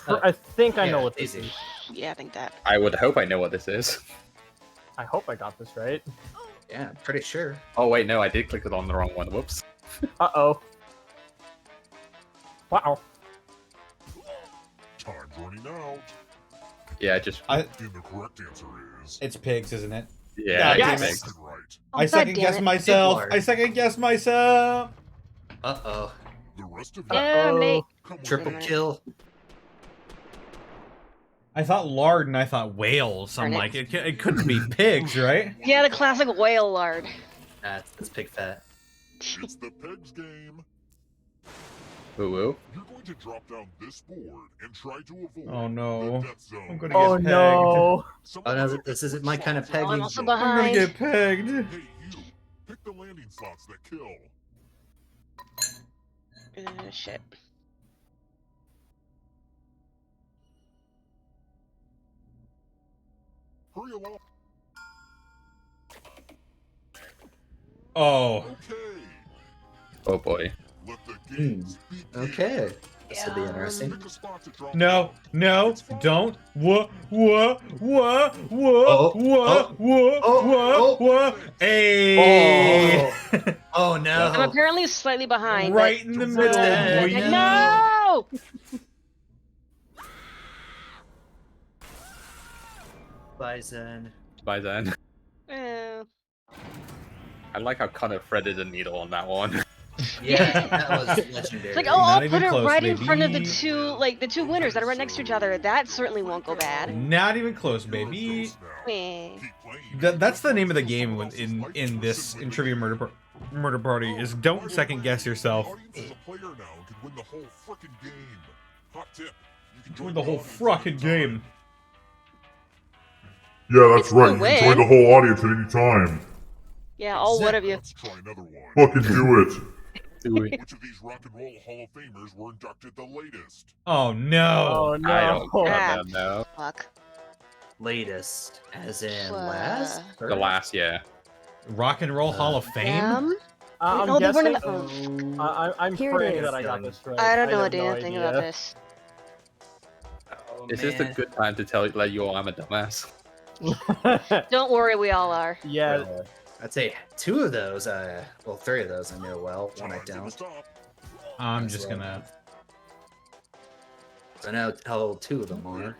I think I know Yeah, what this easy. is. Yeah, I think that. I would hope I know what this is. I hope I got this right. Yeah, I'm pretty sure. Oh wait, no, I did click it on the wrong one. Whoops. Uh-oh. Wow. Time's running out. Yeah, just And the correct answer is. It's pigs, isn't it? yeah. Yeah, I yes. think. That's right. I God second damn guess it. myself. Lard. I second guess myself. Uh-oh. The rest of you. Yeah, I'm late. Come with Triple me. kill. I thought lard and I thought whales. I'm Darn it. like, it couldn't be pigs, right? Yeah, the classic whale lard. That's pig fat. It's the pigs game. Woo woo. You're going to drop down this board and try to avoid Oh, no. the death zone. I'm gonna Oh get pegged. no. Oh no, this isn't my kind of Oh, pegging. I'm also I'm gonna behind. get pegged. Hey, you. Pick the landing slots that kill. Shit. Hurry along. Oh. Okay. Oh boy. Let the games begin. Okay. This would be Yeah. interesting. Pick a spot to drop No, down. no, It's fine. don't. Whoa. Hey. Oh no. I'm apparently slightly behind. Right in the middle. Oh, boy. No! Bison. By then, Eh. I like how Connor threaded the needle on that one. Yeah, that was legendary. It's like, oh, Not I'll even put it close, right in front of the baby. two winners that are right next to each other. That certainly won't go bad. Not even close, You're a baby. ghost now. Eh. Keep playing. That's the name of the game in Trivia Murder Party is don't second guess yourself. The audience is a player now and can win the whole frickin' game. Hot tip. You can join Win the whole audience frickin' anytime. game. Yeah, that's It's right. the You can join win. the whole audience at any time. Yeah, all one of you. Let's try another one. Fucking do it. Do we? Which of these Rock and Roll Hall of Famers were inducted the latest? Oh no. Oh I no. don't Ah. know. Fuck. Latest, as in Uh, last. The last, yeah. Rock and Roll Hall of Fame? I'm No, they weren't guessing. in I'm Here it praying is. that I got this right. I don't know a have no damn thing idea. about this. Oh, Is this a man. good time to let you all I'm a dumbass? Don't worry, we all are. Yeah. I'd say two of those. Well, three of those I know well. One I Time to don't. stop. I'm just gonna. I know how two of them are.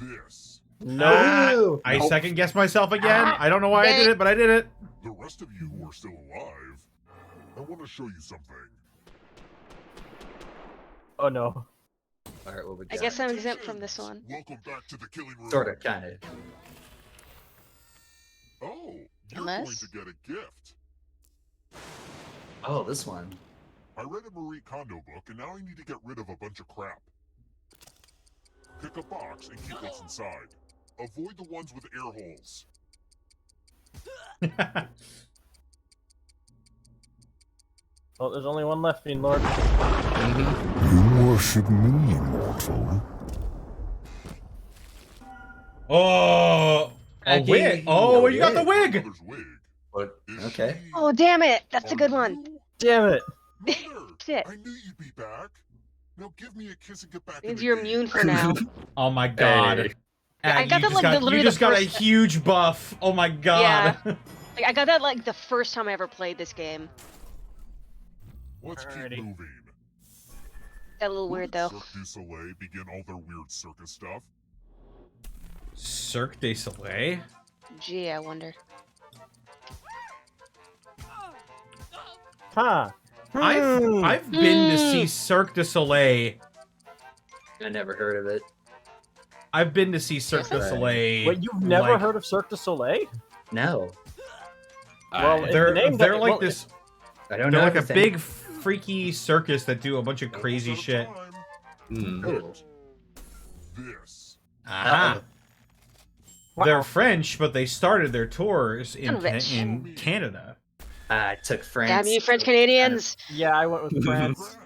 This. No. I second guess myself again. I don't know why I did it, but I did it. The rest of you who are still alive, I want to show you something. Oh no. All right, what we I got? guess I'm exempt from this one. Welcome back to the killing room. Sort of, kind of. Oh, you're Unless- going to get a gift. Oh, this one. I read a Marie Kondo book, and now I need to get rid of a bunch of crap. Pick a box and keep what's inside. Avoid the ones with air holes. Well, there's only one left, Fiend Lord. Mm-hmm. You worship me, mortal. Oh, a I gave wig. you Oh, a you got the wig. wig. Mother's wig. What? Is Okay. she- Oh, damn it! That's a good Are one. you? Damn it. Mother, Shit. I knew you'd be back. Now give me a kiss and get back in Means the you're game. immune for now. Oh my god. Hey. I And got you that, just like, got, literally you just the got a first- huge buff. Oh my god. Like, I got that like the first time I ever played this game. Let's Alrighty. keep moving. Got a little Where weird did though. Cirque du Soleil begin all their weird circus stuff? Cirque du Soleil? Gee, I wonder. Huh. I've been to see Cirque du Soleil. I never heard of it. I've been to see Cirque du Soleil. Wait, you've never like, heard of Cirque du Soleil? No. Well, in the they're name they're that- like well, this. I don't They're know. like a everything. big freaky circus that do a bunch of crazy shit. Ooh. This. Ah. Wow. They're French, but they started their tours in Son of a bitch. in Canada. I took France. Damn you, French Canadians! Yeah, I went with France.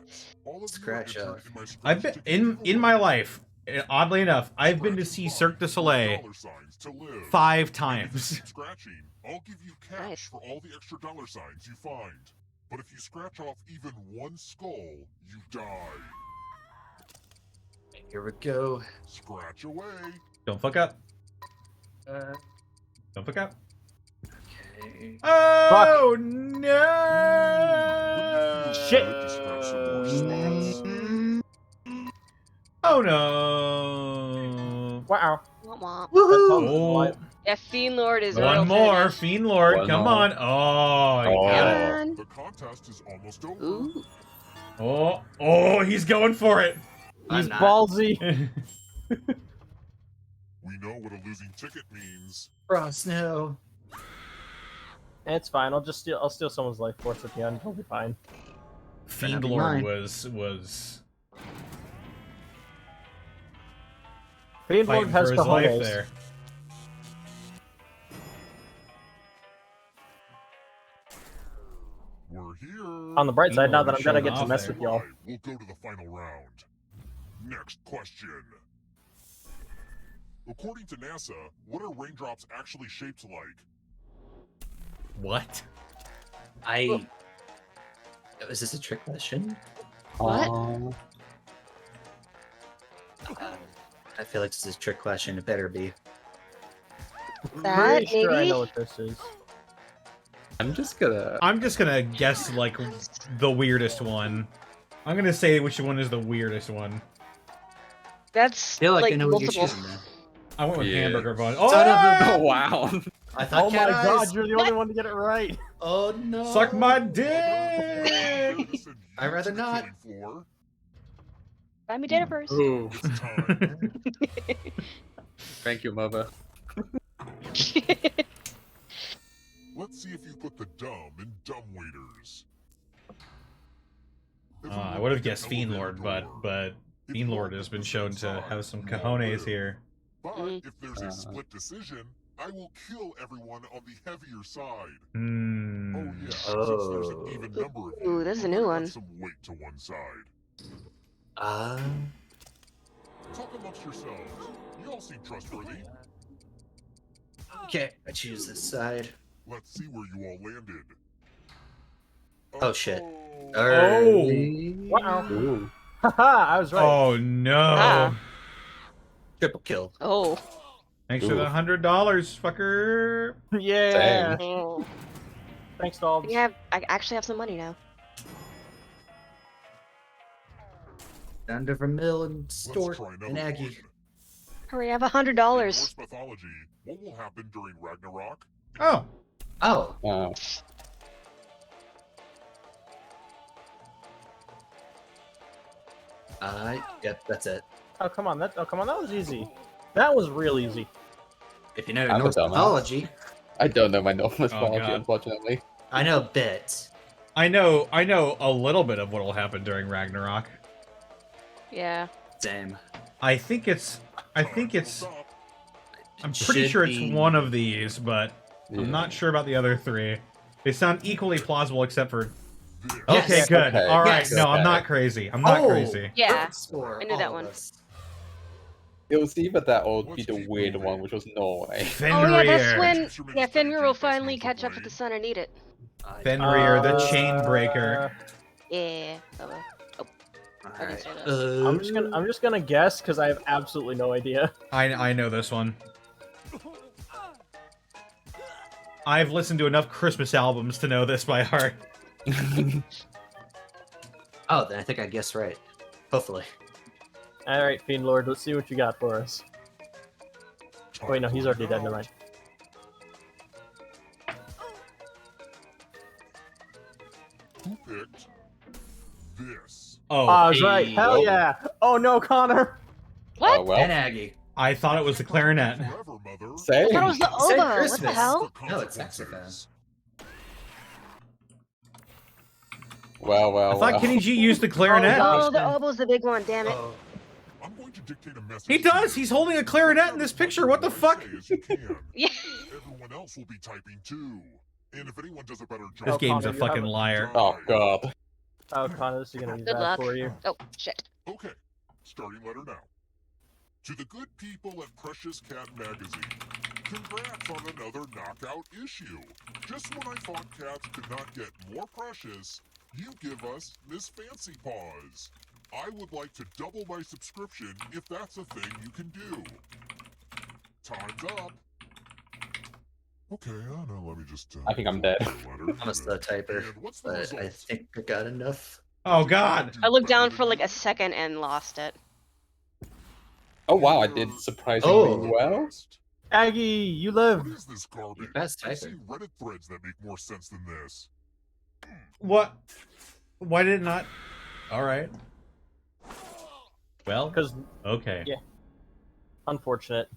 All of you Scratch are off. entered in my I've been spreadsheet. in my life. Oddly enough, I've been to see Cirque du Soleil Dollar signs to live. 5 If you times. keep scratching, I'll give you cash Nice. for all the extra dollar signs you find. But if you scratch off even one skull, you die. Here we go. Scratch away. Don't fuck up. Don't fuck up. Okay. Oh no! Shit. To scratch some more spots. Oh no! Wow. Womp womp. Oh, Yeah, Fiend Lord is one real more, finished. Fiend Lord, One come more. on! Oh, you Oh. got it. Come on. The contest is almost over. Ooh. Oh, he's going for it. He's I'm not. ballsy. We know what a losing ticket means. Frost, no. It's fine. I'll steal someone's life force at the end. He'll be fine. Fiend be Lord mine. was Fiend Lord fighting has for his life cojones. there. We're here. On the bright side, now that I'm gonna Showing get to off mess there. with y'all. Right, we'll go to the final round. Next question. According to NASA, what are raindrops actually shaped like? What? Is this a trick question? What? I feel like this is a trick question. It better be. That, Pretty sure I maybe? know what this is. I'm just gonna guess like the weirdest one. I'm gonna say which one is the weirdest one. That's I feel like I like know what you're multiple. choosing. Then. I went with Yeah. hamburger bun. Son of Oh, a- wow. I thought Oh my cat eyes. god, you're the only one to get it right. Oh no. suck my Here dick. to send you I'd rather to the not. killing floor. Buy me dinner first. Ooh, It's time. thank you, mother. Let's see if you put the dumb in dumb waiters. I would have guessed Fiend Lord, but Fiend Lord has been shown to have some cojones here. But Mm. if there's a split decision, I will kill everyone on the heavier side. Oh Hmm. yeah, since there's an Oh. even number of Ooh, you, this is a I'm new gonna one. add some weight to one side. Talk amongst yourselves. You all seem trustworthy. Okay, I choose this side. Let's see where you all landed. Oh, shit. Oh. Wow. Ooh. Haha, I was right. Oh no! Ah. Triple kill. Oh. Thanks for the $100, fucker. Yeah. Oh. Thanks, Dobbs. I actually have some money now. Down to Vermill and Let's Stork try another and Aggie. one. Hurry, I have In $100. Norse mythology, what will happen during Ragnarok? Oh, Oh, yep, that's it. Oh come on, that was easy. That was real easy. If you know I'm a Norse dumbass. mythology, I don't know my normal mythology, God. unfortunately. I know a bit. I know a little bit of what will happen during Ragnarok. Yeah. Same. I think it's Stop. I'm pretty Should sure it's be- one of these, but Yeah. I'm not sure about the other three. They sound equally plausible except for This. Yes. okay, good. Okay. All right, Yes. no, I'm Okay. not crazy. I'm not Oh! crazy. Yeah. Perfect score, I knew all that of one. us. It was either that or Let's be the keep weird moving. one, which was Norway. Oh Fenrir. yeah, that's when Fisherman's Fenrir will energy does finally no catch up with blade. the sun and eat it. Fenrir, the chain breaker. Yeah. Oh, I didn't say that. I'm just gonna guess because I have absolutely no idea. I know this one. I've listened to enough Christmas albums to know this by heart. Oh, then I think I guessed right. Hopefully. All right, Fiend Lord, let's see what you got for us. Wait, no, he's already dead. Never mind. Who picked this? Oh, I was right. Hey. Hell yeah. Oh no, Connor. What? Oh, well. And Aggie. I thought it was the clarinet. Forever, mother. Same. I thought it was the You said oboe. What the Christmas. hell? No, it's saxophone. Well, I thought Kenny G used the clarinet. Oh, the oboe's the big one. Damn it. Oh, I'm going to dictate a message. He does. He's holding a clarinet in this picture. What the fuck? Say as you can. Yeah. Everyone else will be typing too. And if anyone does a better job, This game's a Connor, you fucking have a- liar. Oh, God. Oh, Connor, this is gonna be Good bad luck. for you. Oh, shit. Okay, starting letter now. To the good people at Precious Cat Magazine, congrats on another knockout issue. Just when I thought cats could not get more precious, you give us Miss Fancy Paws. I would like to double my subscription if that's a thing you can do. Time's up. Okay, now let me just... I think I'm dead. I'm a slow typer, And what's the but result? I think I got enough. Oh God. I looked down for like a second and lost it. Oh, wow, I did surprisingly Oh. well. Aggie, you live. What is this garbage? Best I see typer. Reddit threads that make more sense than this. What? Why did it not? All right. Well, Because okay. Yeah. Unfortunate.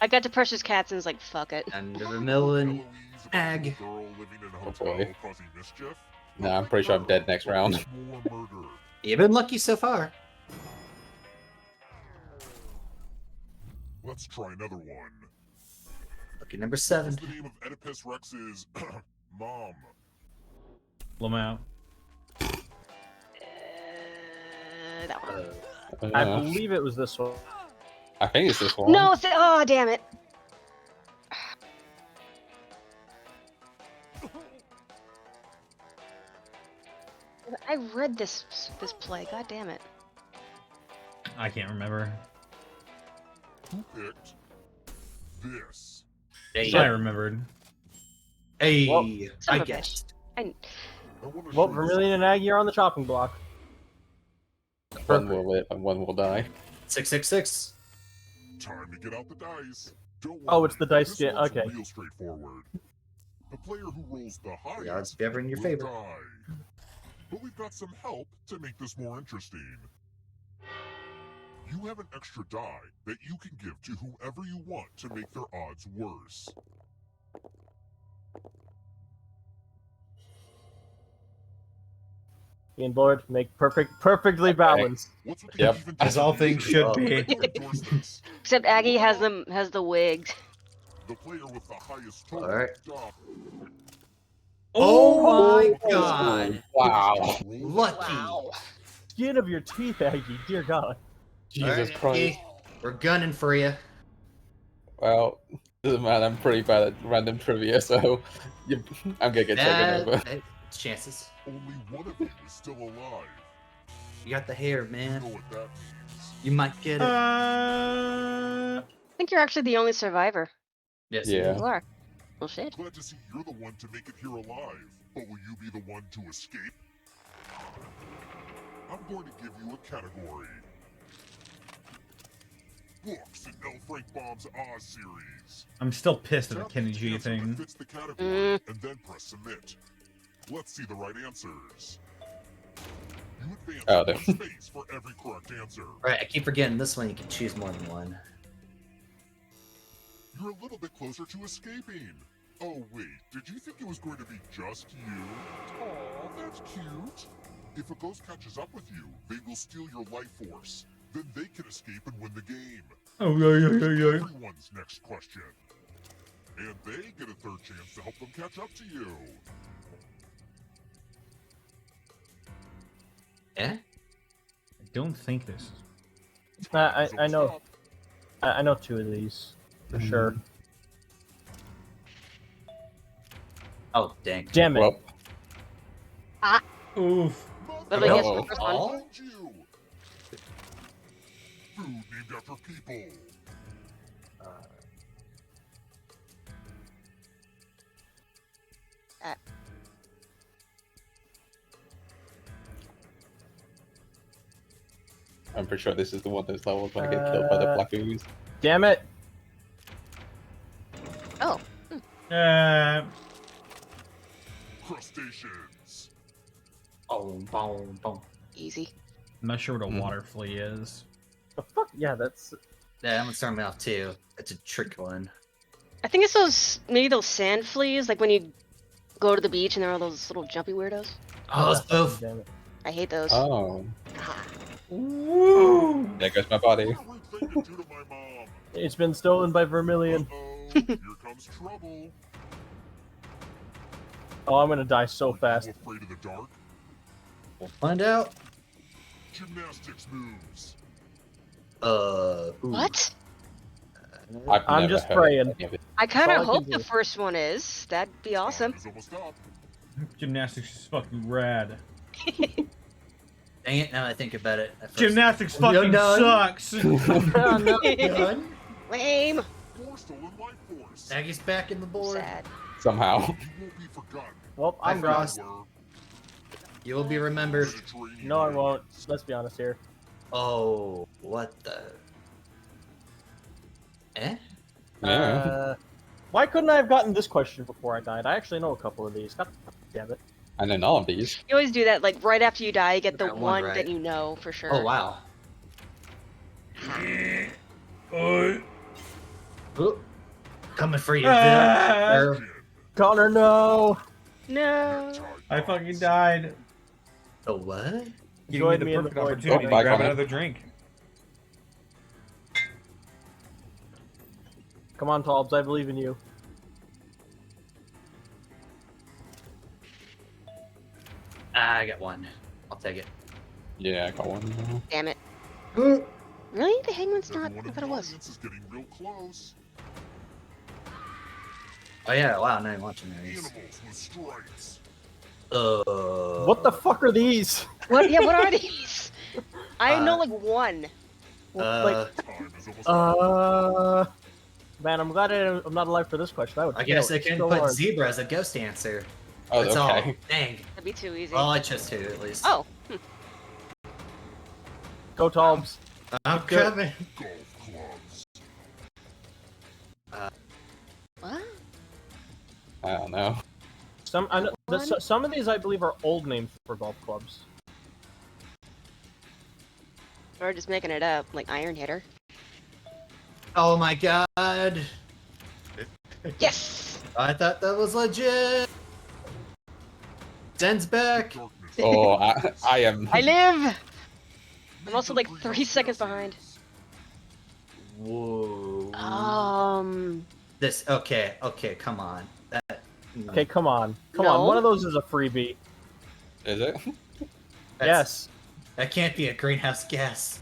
I got to Precious Cats and was like, fuck it. And the Vermillion. Eloise about Ag. a girl living in a Oh, hotel boy. causing mischief? Nah, I'm pretty sure I'm dead next round. More murder. You've been lucky so far. Let's try another one. Lucky number 7. What's the name of Oedipus Rex's mom? Lamau. That one. I believe it was this one. I think it's this one. No, oh, damn it. I read this play. God damn it. I can't remember. Who picked this? Hey, I remembered. hey Well, son I of a guessed. I, I wanna Well, show you Vermillion and Aggie are on the chopping block. One will live and one will die. 666. Time to get out the dice. Don't worry, Oh, it's the dice this game, one's okay. real straightforward. The player who rolls the highest The odds ever in your will favor. die. But we've got some help to make this more interesting. You have an extra die that you can give to whoever you want to make their odds worse. Game board, make perfectly balanced. What's with the Yep, even as all things should be. endorse this. except Aggie has the wigs. The player with the highest total Alright. die. Oh my god. Wow. Lucky. Skin of your teeth, Aggie. Dear God. Jesus Alright, Christ. Aggie, we're gunning for you. Well, doesn't matter. I'm pretty bad at random trivia, so I'm gonna get taken over. Chances. Only one of you is still alive. You got the hair, You man. know what that means. You might get it. I think you're actually the only survivor. Yes. Yeah. You are. Well, shit. Glad to see you're the one to make it here alive. But will you be the one to escape? I'm going to give you a category. Books in L. Frank Baum's Oz series. I'm still pissed at the Tap Kenny each G answer that thing. fits the category, and then press submit. Let's see the right answers. You advance Oh, one there. space for every correct answer. Right, I keep forgetting this one you can choose more than one. You're a little bit closer to escaping. Oh wait, did you think it was going to be just you? Aw, that's cute. If a ghost catches up with you, they will steal your life force. Then they can escape and win the game. Oh yeah. Everyone's next question. And they get a third chance to help them catch up to you. Eh? I don't think this. I know. I know 2 of these for sure. Oh, dang. Damn it. Well, Oof. Literally guess Uh-oh. the first one. Told you. Food named after people. I'm pretty sure this is the one that's leveled when I get killed by the black ooze. Damn it! Oh. Crustaceans. Boom, boom, boom. Easy. I'm not sure what a water flea is. The fuck? Yeah, that's. Yeah, that one's throwing me off too. It's a trick one. I think it's those sand fleas, like when you go to the beach and there are those little jumpy weirdos. Oh, those both. Damn it. I hate those. Oh. Ah. Woo! There goes my body. What a rude thing to do to my mom. It's been stolen by Vermilion. Uh-oh, here comes trouble. Oh, I'm gonna die so fast. You afraid of the dark? We'll find out. Gymnastics moves. Ooh. What? I've I'm never just heard praying. any of it. I kind That's of all I hope can the do. first one is. That'd be awesome. Time is almost up. Gymnastics is fucking rad. Dang it, now I think about it. at first. Gymnastics You're fucking done. sucks. Oh, no, done. Lame. Four stolen life force. Aggi's back in the board. Sad. Somehow. You won't be forgotten. Well, I'm Hi, gone. Frost. You will be remembered. No, I won't. Let's be honest here. Oh, what the? Eh? Yeah. Why couldn't I have gotten this question before I died? I actually know a couple of these. God damn it. I know none of these. You always do that, like right after you die, you get the Got one one right. that you know for sure. Oh, wow. Ooh. Coming for you, Bill. Connor, no! No. I fucking died. Oh, what? Join me in the void. opportunity Oh, to bye, grab Connor. another drink. Come on, Tolbs, I believe in you. I got one. I'll take it. Yeah, I got one. Damn it. Ooh. Really? The hangman's not. Everyone I in thought the it was. audience is getting real close. Oh, yeah, wow, now I'm watching these. Animals with stripes. What the fuck are these? What? Yeah. What are these? I know like one. Like, Time is almost up. man, I'm glad I'm not alive for this question. I would. I guess fail I it can so put hard. zebra as a ghost answer. Oh, That's okay. all. Dang. That'd be too easy. Well, I chose two at least. Oh. Go, Tolbs. I'm Good. coming. Golf clubs. What? I don't know. I know, some of these I believe are old names for golf clubs. Or just making it up, like Iron Hitter. Oh my god. Yes. I thought that was legit. Zen's back. Darkness. Oh, I am. I live. I'm also like 3 seconds behind. Whoa. This okay, come on. That Okay, come on. Come No. on, one of those is a freebie. Is it? Yes. That can't be a greenhouse gas.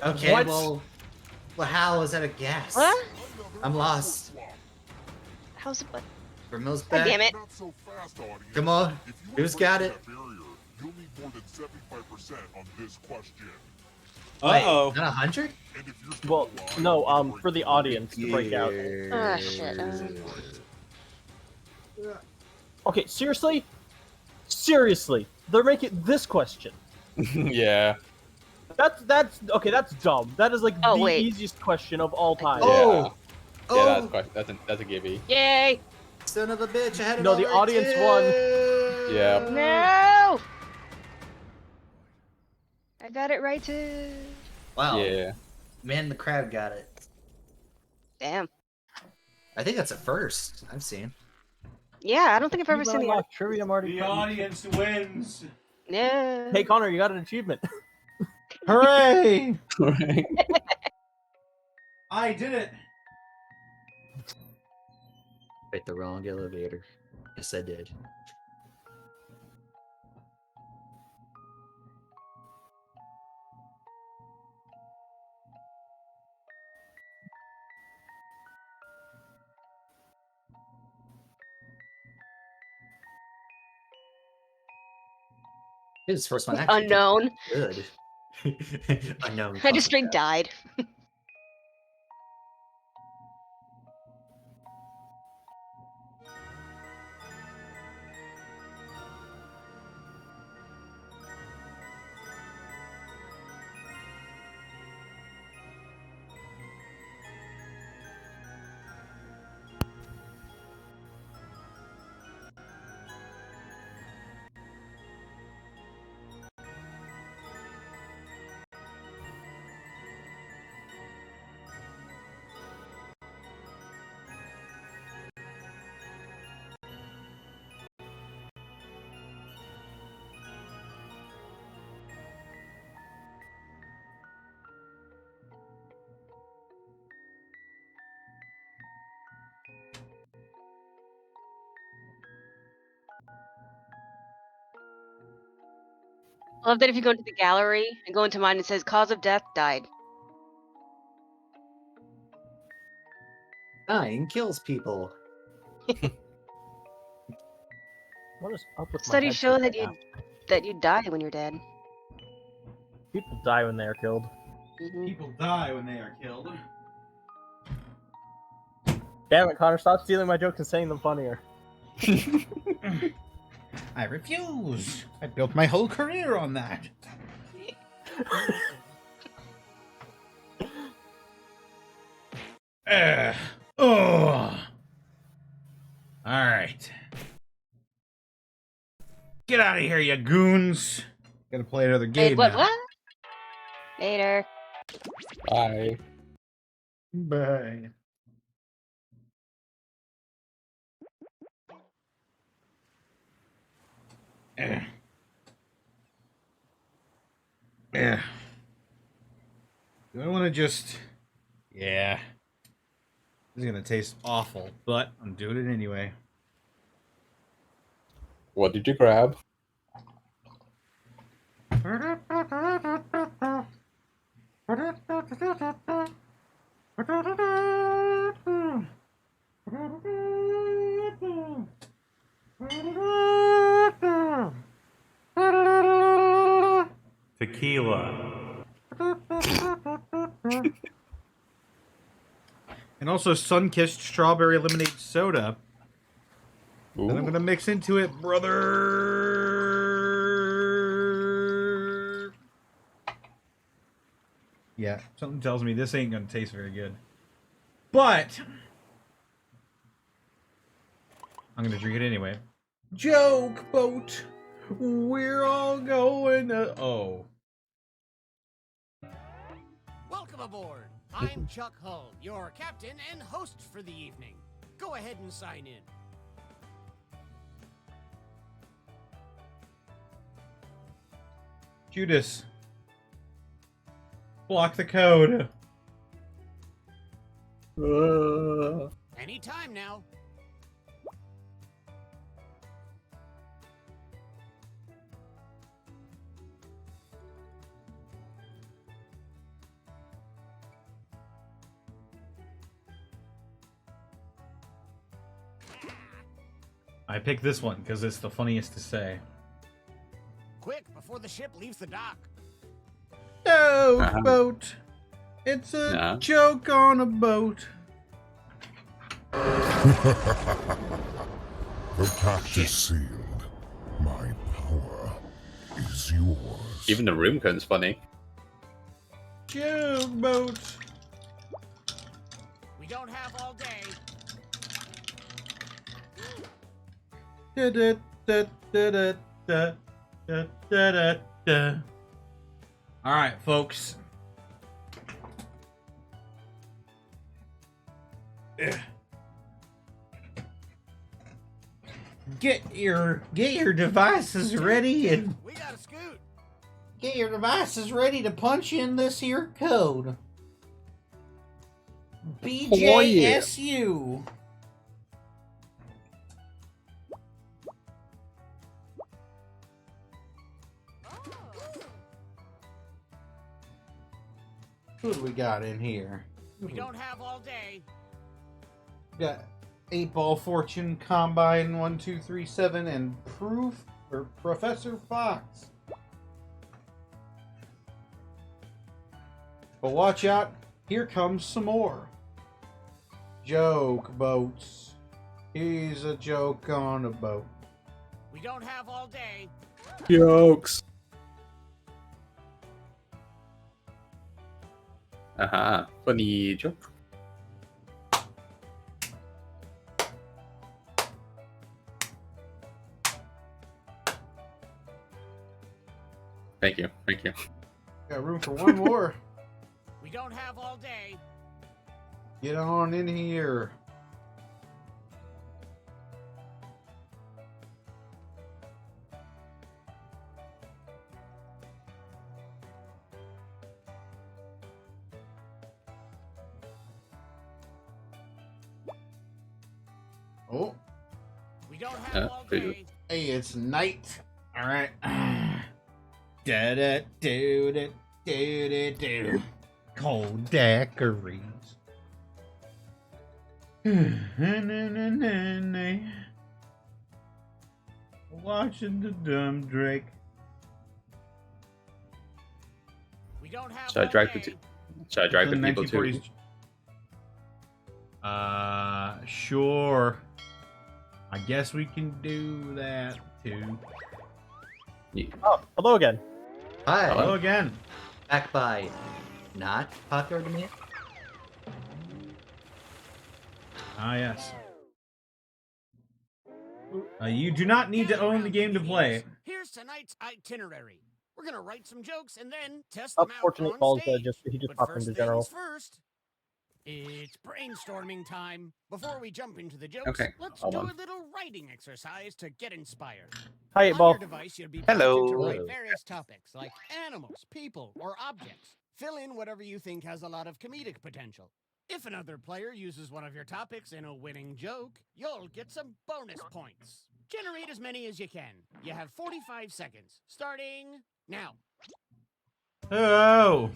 Okay, What? well how is that a gas? What? I'm lost. How's it? What? Vermil's God back. damn it. Not so fast, audience. Come on. If you Who's are got breaking it? that barrier, you'll need more than 75% on this question. Uh-oh. Wait, not 100? And if you're still Well, alive, no, you'll break for the the audience to break out. Ah, shit. Okay, seriously? Seriously. They're making this question. Yeah. That's okay, that's dumb. That is like Oh, the wait. easiest question of all time. Oh! Yeah, Oh! that's quite, that's a gibby. Yay! Son of a bitch, I had it No, all the right, audience too. won. Yeah. No! I got it right too. Wow. Yeah. Man, the crowd got it. Damn. I think that's a first I've seen. Yeah, I don't think I've ever seen the. Live trivia, Marty. audience wins. No. Hey, Connor, you got an achievement. Hooray! Right. I did it. Wait, the wrong elevator. Yes, I did. His first one actually Unknown. good. Unknown. I just straight died. I love that if you go into the gallery and go into mine, it says cause of death died. Dying kills people. What is up with my Studies headset show right now? that you die when you're dead. People die when they are killed. People die when they are killed. Damn it, Connor! Stop stealing my jokes and saying them funnier. I refuse. I built my whole career on that. Oh. All right. Get out of here, you goons. Gotta play another game Wait, now. what? Later. Bye. Bye. Yeah. Do I want to just... Yeah. This is going to taste awful, but I'm doing it anyway. What did you grab? Tequila. And also sun-kissed strawberry lemonade soda. Ooh. That I'm gonna mix into it, brother. Yeah, something tells me this ain't gonna taste very good. But I'm gonna drink it anyway. Joke boat. We're all going to... Oh. Welcome aboard. I'm Chuck Hull, your captain and host for the evening. Go ahead and sign in. Judas. Block the code. Anytime now. I picked this one because it's the funniest to say. Quick, before the ship leaves the dock. Joke boat. It's a joke on a boat. The pact is sealed. My power is yours. Even the room code's funny. Joke boat. We don't have all day. Da da da da da da da da da. All right, folks. Get your devices ready and We gotta scoot. get your devices ready to punch in this here code. BJSU. Who do we got in here? We don't have all day. We got 8-Ball Fortune, Combine 1237, and Professor Fox. But watch out, here comes some more. Joke boats. He's a joke on a boat. We don't have all day. Jokes. Aha, funny joke. Thank you. Got room for one more. We don't have all day. Get on in here. Oh. We don't have all day. Hey, it's night. All right. Da da do da do da do. Cold daiquiris. Watching the dumb Drake. We don't have Should I all drag day. Should I drag the people too? Sure. I guess we can do that too. Oh, hello again. Hi. Hello again. Back by not popular demand. Ah, yes. You do not need to own the game to play it. Here's tonight's itinerary. We're gonna write some jokes and then test them out Unfortunate on balls stage. he just But popped first into things general. first. It's brainstorming time. Before we jump into the jokes, Okay, let's hold do on. a little writing exercise to get inspired. Hi, On ball. your device, you'll be prompted Hello. to write various topics like animals, people, or objects. Fill in whatever you think has a lot of comedic potential. If another player uses one of your topics in a winning joke, you'll get some bonus points. Generate as many as you can. You have 45 seconds, starting now. Oh.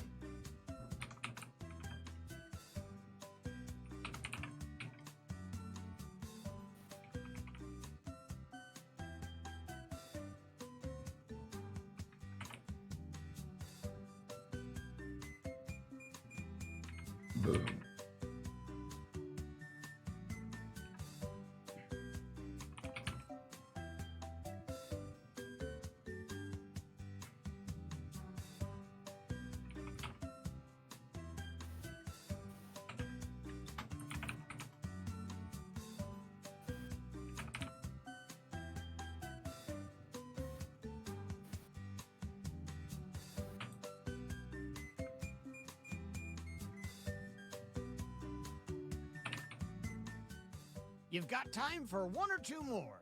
Boom. You've got time for one or two more.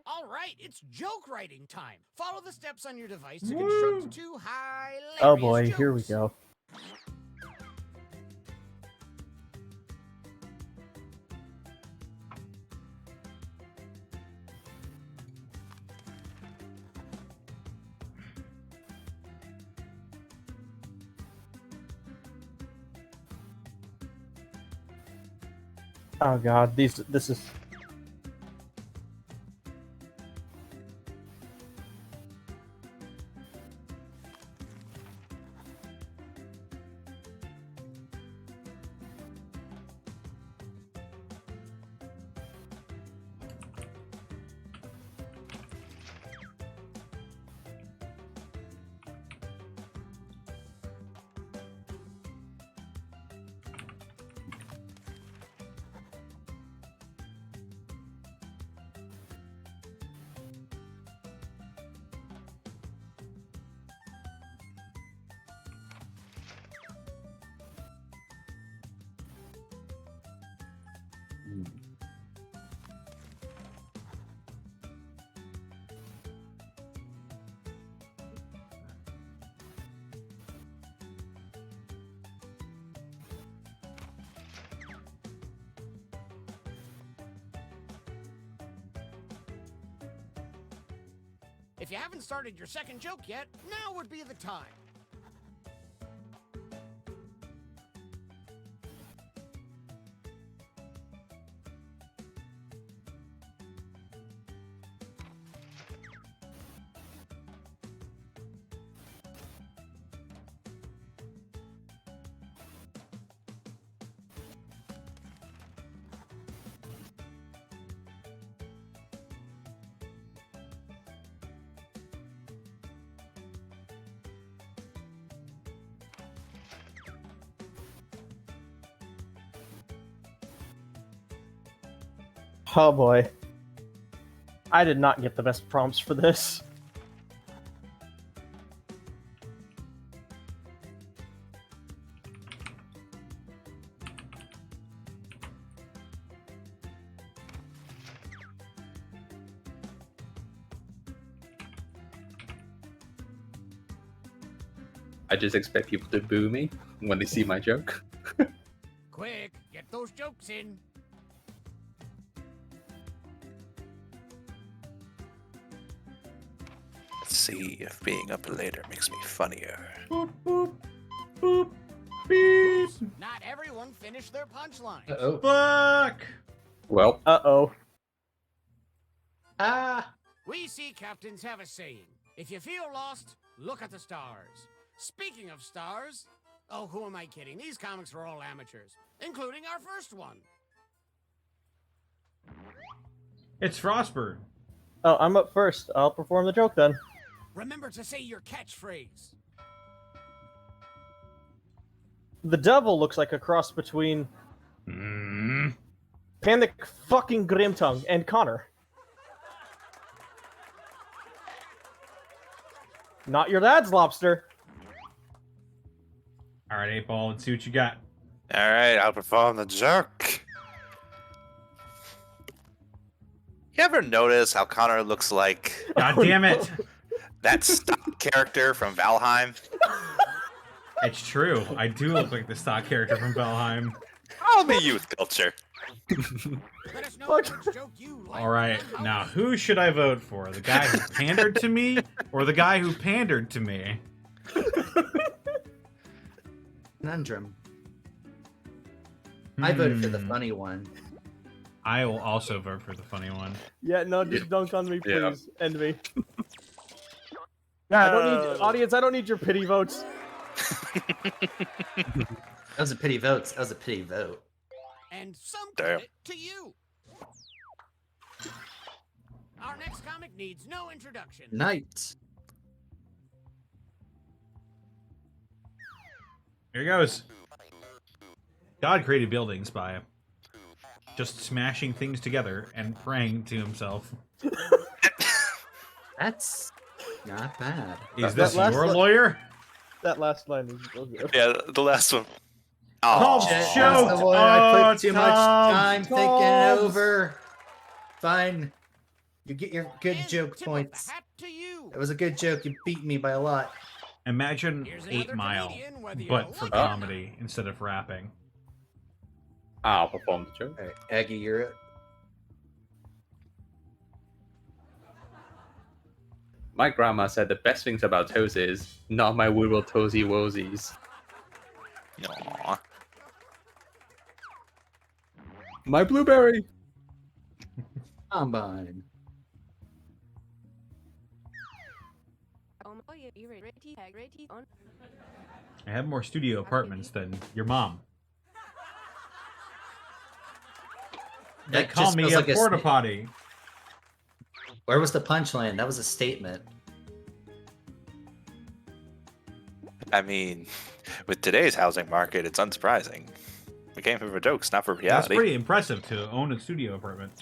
All right, it's joke writing time. Follow the steps on your device to construct two hilarious Oh boy, jokes. here we go. Oh god, this is... If you haven't started your second joke yet, now would be the time. Oh boy. I did not get the best prompts for this. I just expect people to boo me when they see my joke. Quick, get those jokes in. see if being up later makes me funnier. Boop, boop, boop, beep. Not everyone finished their punchline. Uh-oh. Fuck. Well, Uh-oh. Ah! We sea captains have a saying. If you feel lost, look at the stars. Speaking of stars, oh, who am I kidding? These comics are all amateurs, including our first one. It's Frostbird. Oh, I'm up first. I'll perform the joke then. Remember to say your catchphrase. The devil looks like a cross between Panic fucking Grimtongue and Connor. Not your dad's lobster. All right, 8-Ball, let's see what you got. All right, I'll perform the joke. You ever notice how Connor looks like God damn it. that stock character from Valheim? It's true. I do look like the stock character from Valheim. All the youth culture. Let us know which joke you like. All right, now who should I vote for? The guy who pandered to me or the guy who pandered to me? Conundrum. I voted for the funny one. I will also vote for the funny one. Yeah, no, just dunk on me, Yeah. please. End me. I don't need audience. I don't need your pity votes. That was a pity vote. That was a pity vote. And some Damn. credit to you. Our next comic needs no introduction. Night. Here goes. God created buildings by just smashing things together and praying to himself. That's not bad. Is That this last your li- lawyer? That last line is so good. Yeah, the last one. Oh, Oh, That's shoot. the one I put too much Tom, time thinking Tom. over. Fine. You get your good And joke tip of the points. hat to you. It was a good joke. You beat me by a lot. Imagine Here's 8 another Mile, comedian, whether you but for like it. comedy instead of rapping. I'll perform the joke. All right, Aggie, you're it. My grandma said the best things about toes is not my little toesy woesies. Aw. My blueberry. Combine. I have more studio apartments than your mom. They That call just me feels a like a porta sta- potty. Where was the punchline? That was a statement. I mean, with today's housing market, it's unsurprising. We came here for jokes, not for That's reality. pretty impressive to own a studio apartment.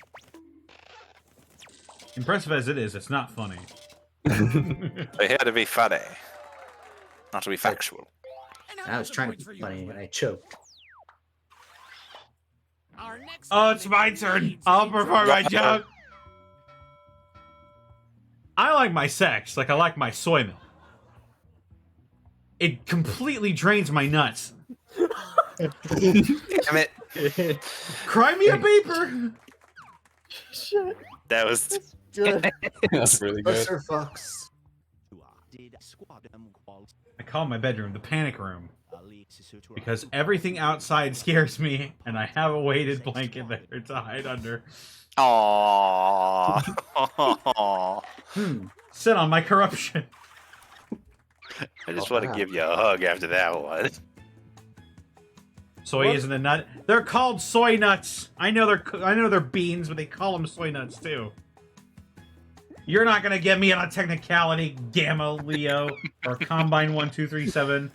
Impressive as it is, it's not funny. They had to be funny, not to be factual. And I was trying to be funny and I choked. Our next Oh, it's comic my turn. needs I'll a perform my introduction. joke. I like my sex like I like my soy milk. It completely drains my nuts. Damn it! Cry me a beeper. Shit. That was Good. That's really good. Buster Fox. I call my bedroom the panic room because everything outside scares me, and I have a weighted blanket there to hide under. Aww. Sit on my corruption. I just want to give you a hug after that one. Soy isn't a nut. They're called soy nuts. I know they're beans, but they call them soy nuts too. You're not gonna get me on a technicality, Gamma Leo or Combine 1237.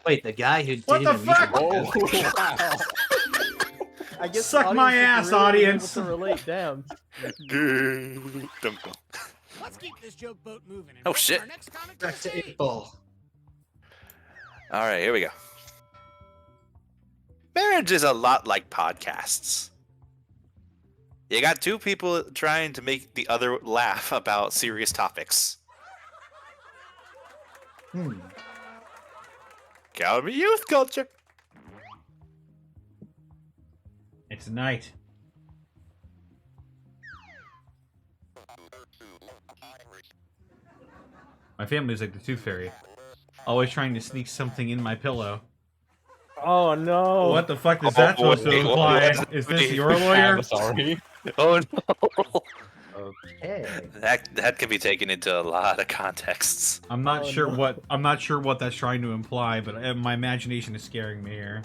Wait, the guy who What did the fuck? Oh, wow. I guess Suck the my audience is ass, really audience. Able to relate. Damn. Let's keep this joke boat moving. And Oh, welcome shit. Our next comic Back the to stage. 8-Ball. All right, here we go. Marriage is a lot like podcasts. You got two people trying to make the other laugh about serious topics. Call me youth culture. It's night. My family's like the Tooth Fairy. Always trying to sneak something in my pillow. Oh no! What the fuck is that supposed to imply? Is this your lawyer? I'm sorry. Oh no. Okay. That can be taken into a lot of contexts. I'm not Oh, sure no. what that's trying to imply, but my imagination is scaring me here.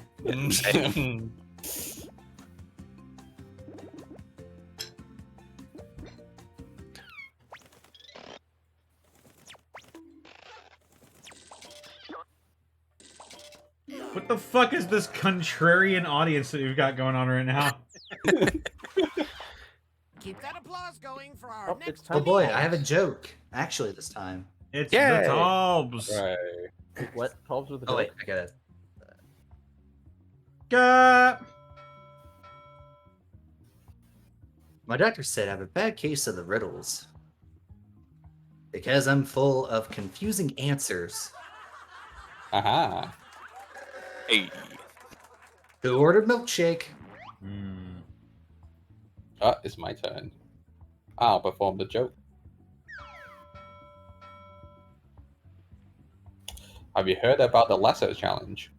What the fuck is this contrarian audience that we've got going on right now? Keep that applause going for our Oh, next it's time. Oh boy, video. I have a joke. Actually, this time. It's Yay! the Tobs. Right. What? 12s with a Oh wait, joke? I got it. My doctor said I have a bad case of the riddles. Because I'm full of confusing answers. Aha. Hey. Who ordered milkshake? It's my turn. I'll perform the joke. Have you heard about the lasso challenge?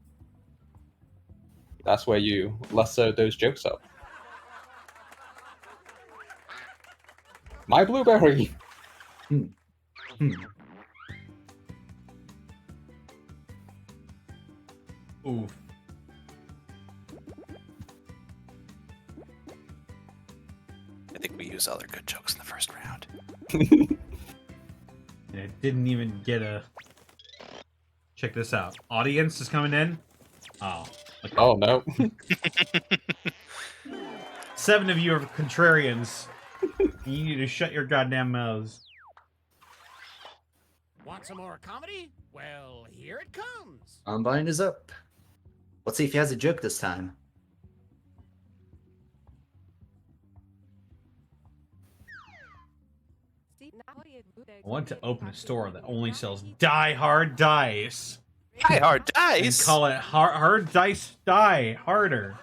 That's where you lasso those jokes up. My blueberry. Oof. I think we used other good jokes in the first round. And it didn't even get a... Check this out. Audience is coming in. Oh. Okay. Oh no. 7 of you are contrarians. You need to shut your goddamn mouths. Want some more comedy? Well, here it comes. Combine is up. Let's see if he has a joke this time. I want to open a store that only sells die-hard dice. Die-hard And dice? call it hard dice die harder.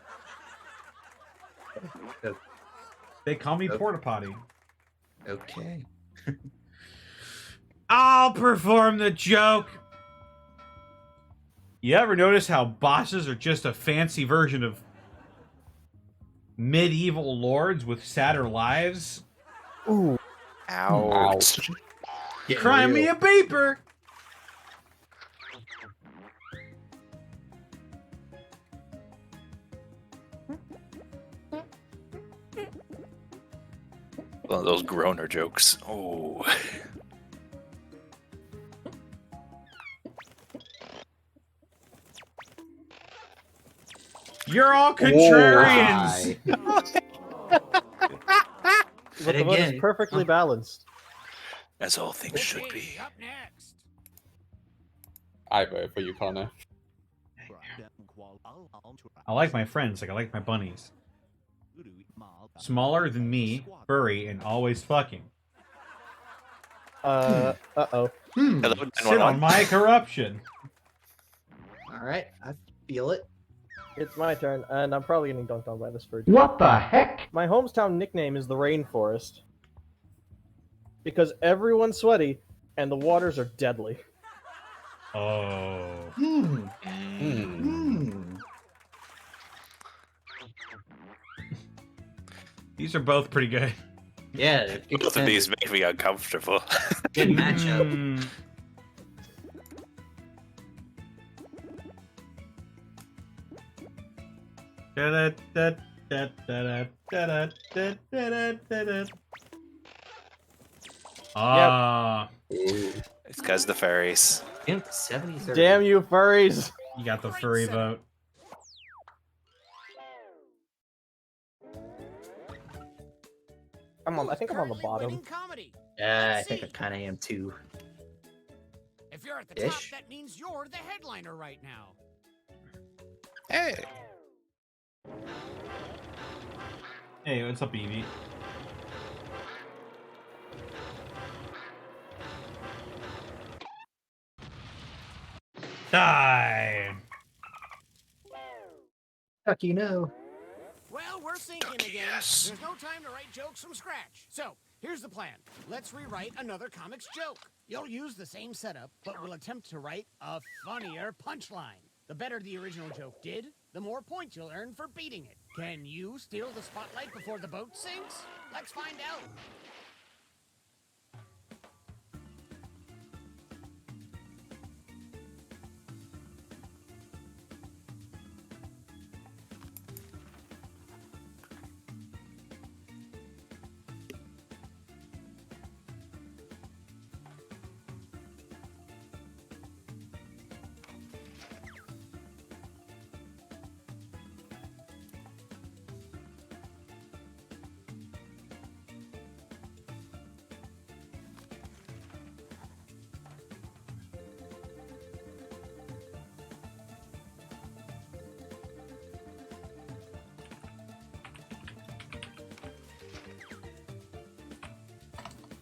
They call me Porta Potty. Okay. I'll perform the joke. You ever notice how bosses are just a fancy version of medieval lords with sadder lives? Ooh. Ouch. Cry me a beeper. One of those groaner jokes. Oh. You're all contrarians. But the vote is again, perfectly balanced. As all things should be. Up next. I vote for you, Connor. I like my friends like I like my bunnies. Smaller than me, furry, and always fucking. Uh-oh. Hello, Sit on my corruption. Alright, I feel it. It's my turn, and I'm probably getting dunked on by this bird. What the heck? My hometown nickname is the Rainforest. Because everyone's sweaty, and the waters are deadly. Oh. These are both pretty good. Yeah, Both of these make me uncomfortable. good matchup. Mm. Ah, It's because the fairies. Imp 73. Damn you, furries! you got the furry vote. I think I'm on the bottom. Yeah, I think I kind of am too. If you're at the top, Ish. that means you're the headliner right now. Hey. Hey, what's up, Evie? Die! Fuck you know. Well, we're sinking again. yes. There's no time to write jokes from scratch. So, Here's the plan. Let's rewrite another comics joke. You'll use the same setup, but we'll attempt to write a funnier punchline. The better the original joke did, the more points you'll earn for beating it. Can you steal the spotlight before the boat sinks? Let's find out.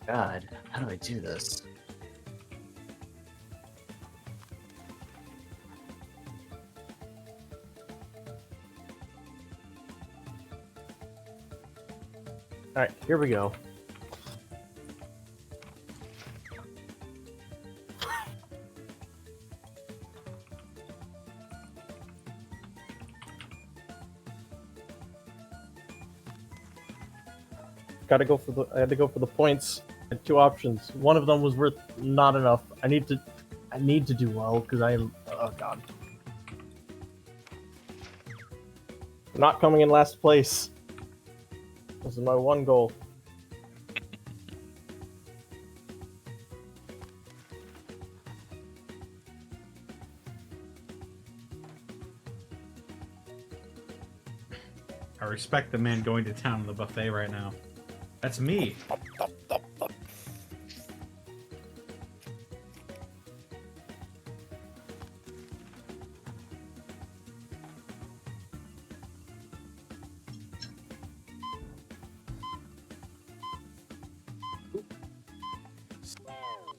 God, how do I do this? Alright, here we go. I had to go for the points. I had two options. One of them was worth not enough. I need to do well because I am. Oh god. I'm not coming in last place. This is my one goal. I respect the man going to town on the buffet right now. That's me.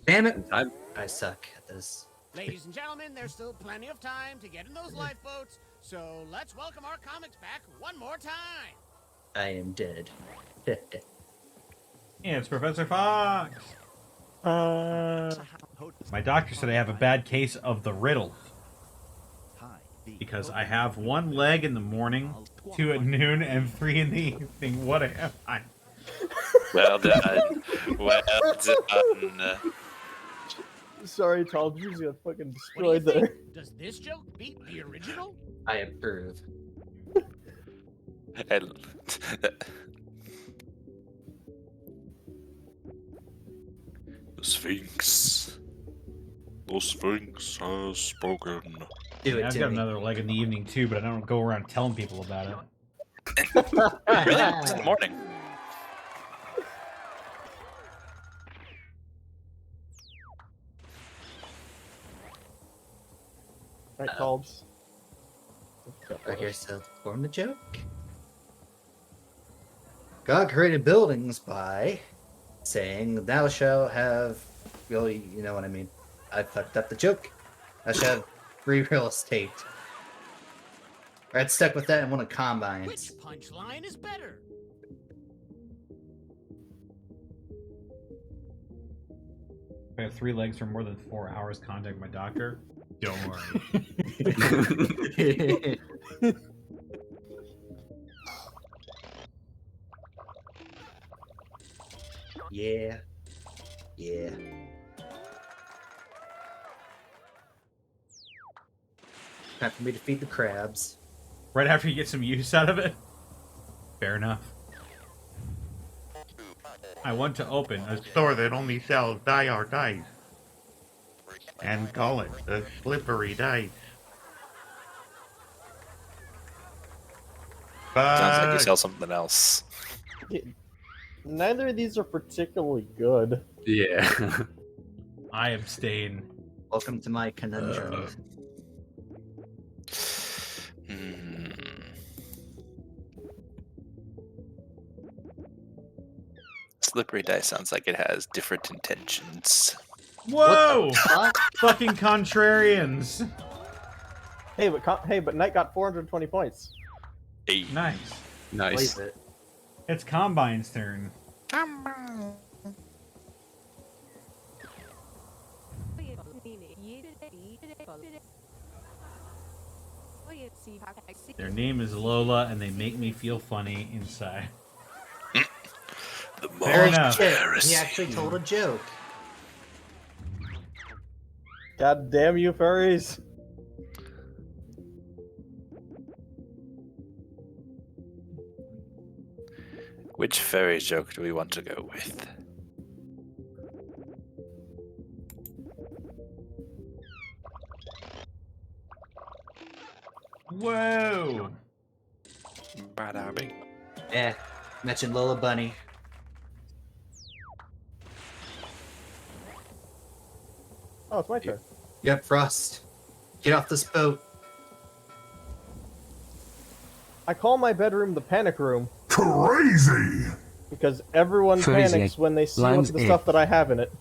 Damn it! I suck at this. Ladies and gentlemen, there's still plenty of time to get in those lifeboats, so let's welcome our comics back one more time. I am dead. It's Professor Fox. My doctor said I have a bad case of the riddle. Because I have one leg in the morning, 2 at noon, and 3 in the evening. What am I? Well done. Well done. Sorry, Tom. You just got fucking destroyed there. Does this joke beat the original? I approve. And the Sphinx. The Sphinx has spoken. Yeah, I've got another leg in the evening too, but I don't go around telling people about it. Really? It's in the morning. Right, Colbs. Right here, so form the joke. God created buildings by saying, "Thou shalt have." Really, you know what I mean. I fucked up the joke. I shall have free real estate. I'd stuck with that in one of combines. Which punchline is better? If I have 3 legs for more than 4 hours, contact my doctor. Don't worry. Yeah. Yeah. Time for me to feed the crabs. Right after you get some use out of it? Fair enough. I want to open a store that only sells die dice. And call it the Slippery Dice. Sounds like you sell something else. Neither of these are particularly good. Yeah. I abstain. Welcome to my conundrum. Slippery Dice sounds like it has different intentions. Whoa! Fucking contrarians. Hey, but Knight got 420 points. Hey. Nice. Nice. It. It's Combine's turn. Their name is Lola, and they make me feel funny inside. Fair enough. He actually told a joke. God damn you, furries! Which fairy joke do we want to go with? Whoa! Bada bing. Yeah, mention Lola Bunny. Oh, it's my turn. Yep, Frost. Get off this boat. I call my bedroom the panic room. Crazy! Because everyone panics when they see what's the stuff that I have in it.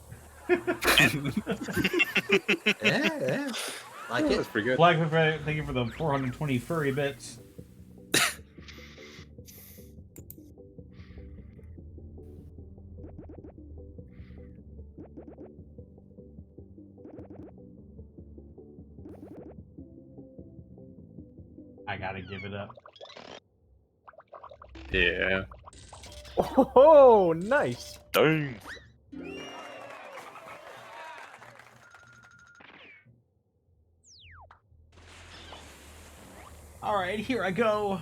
Yeah. Like it. That's pretty good. Black Pepper, thank you for the 420 furry bits. I gotta give it up. Yeah. Oh, nice! Dang. Alright, here I go.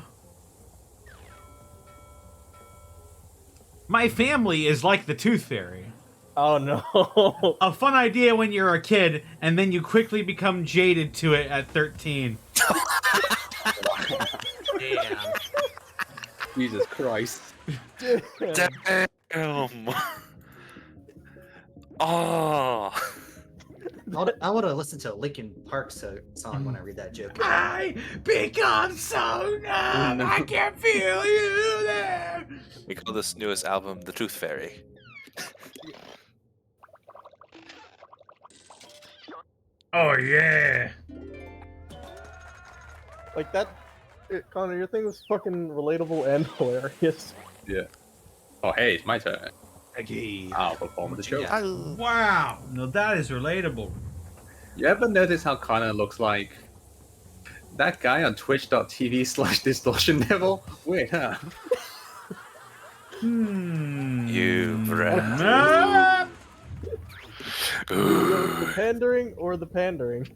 My family is like the Tooth Fairy. Oh no. A fun idea when you're a kid, and then you quickly become jaded to it at 13. Damn. Jesus Christ. Damn. Oh. I want to listen to a Linkin Park song when I read that joke. I become so numb, I can feel you there. We call this newest album The Tooth Fairy. Oh yeah. Like that, Connor, your thing was fucking relatable and hilarious. Yeah. Oh, hey, it's my turn. Okay. I'll perform the show. Wow. No, that is relatable. You ever notice how Connor looks like that guy on twitch.tv/distortion devil? Weird, huh? You brat. Ah! The pandering or the pandering?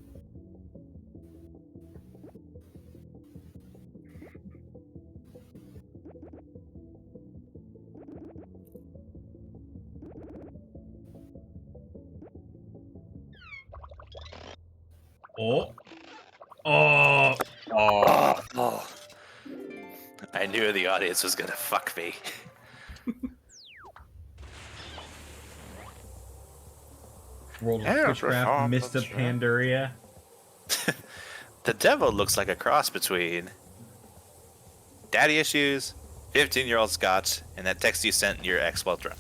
Oh. Oh. Oh. I knew the audience was gonna fuck me. World of Yeah, Witchcraft, perform, Mist of that's right. Pandaria. The devil looks like a cross between daddy issues, 15-year-old Scott, and that text you sent your ex while drunk.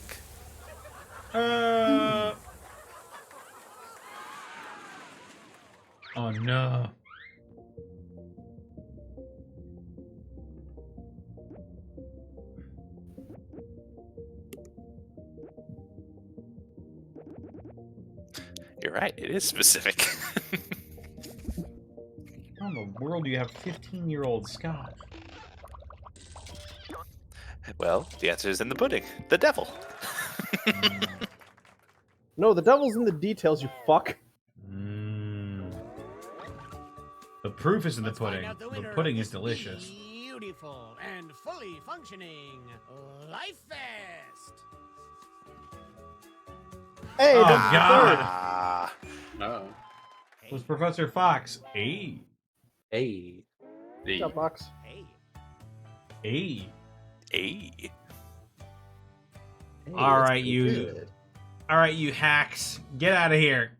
Oh no. You're right, it is specific. How in the world do you have 15-year-old Scott? Well, the answer is in the pudding. The devil. No, the devil's in the details, you fuck. The proof is in the Let's find pudding. out the The winner pudding of is this delicious. Beautiful and fully functioning Life Fest. Hey, Oh, that's God. Ah. Oh. It was Professor Fox. Hey. Hey. third. Shut box. Hey. Hey. Hey. Hey, All that's right, pretty you. good. All right, you hacks. Get out of here.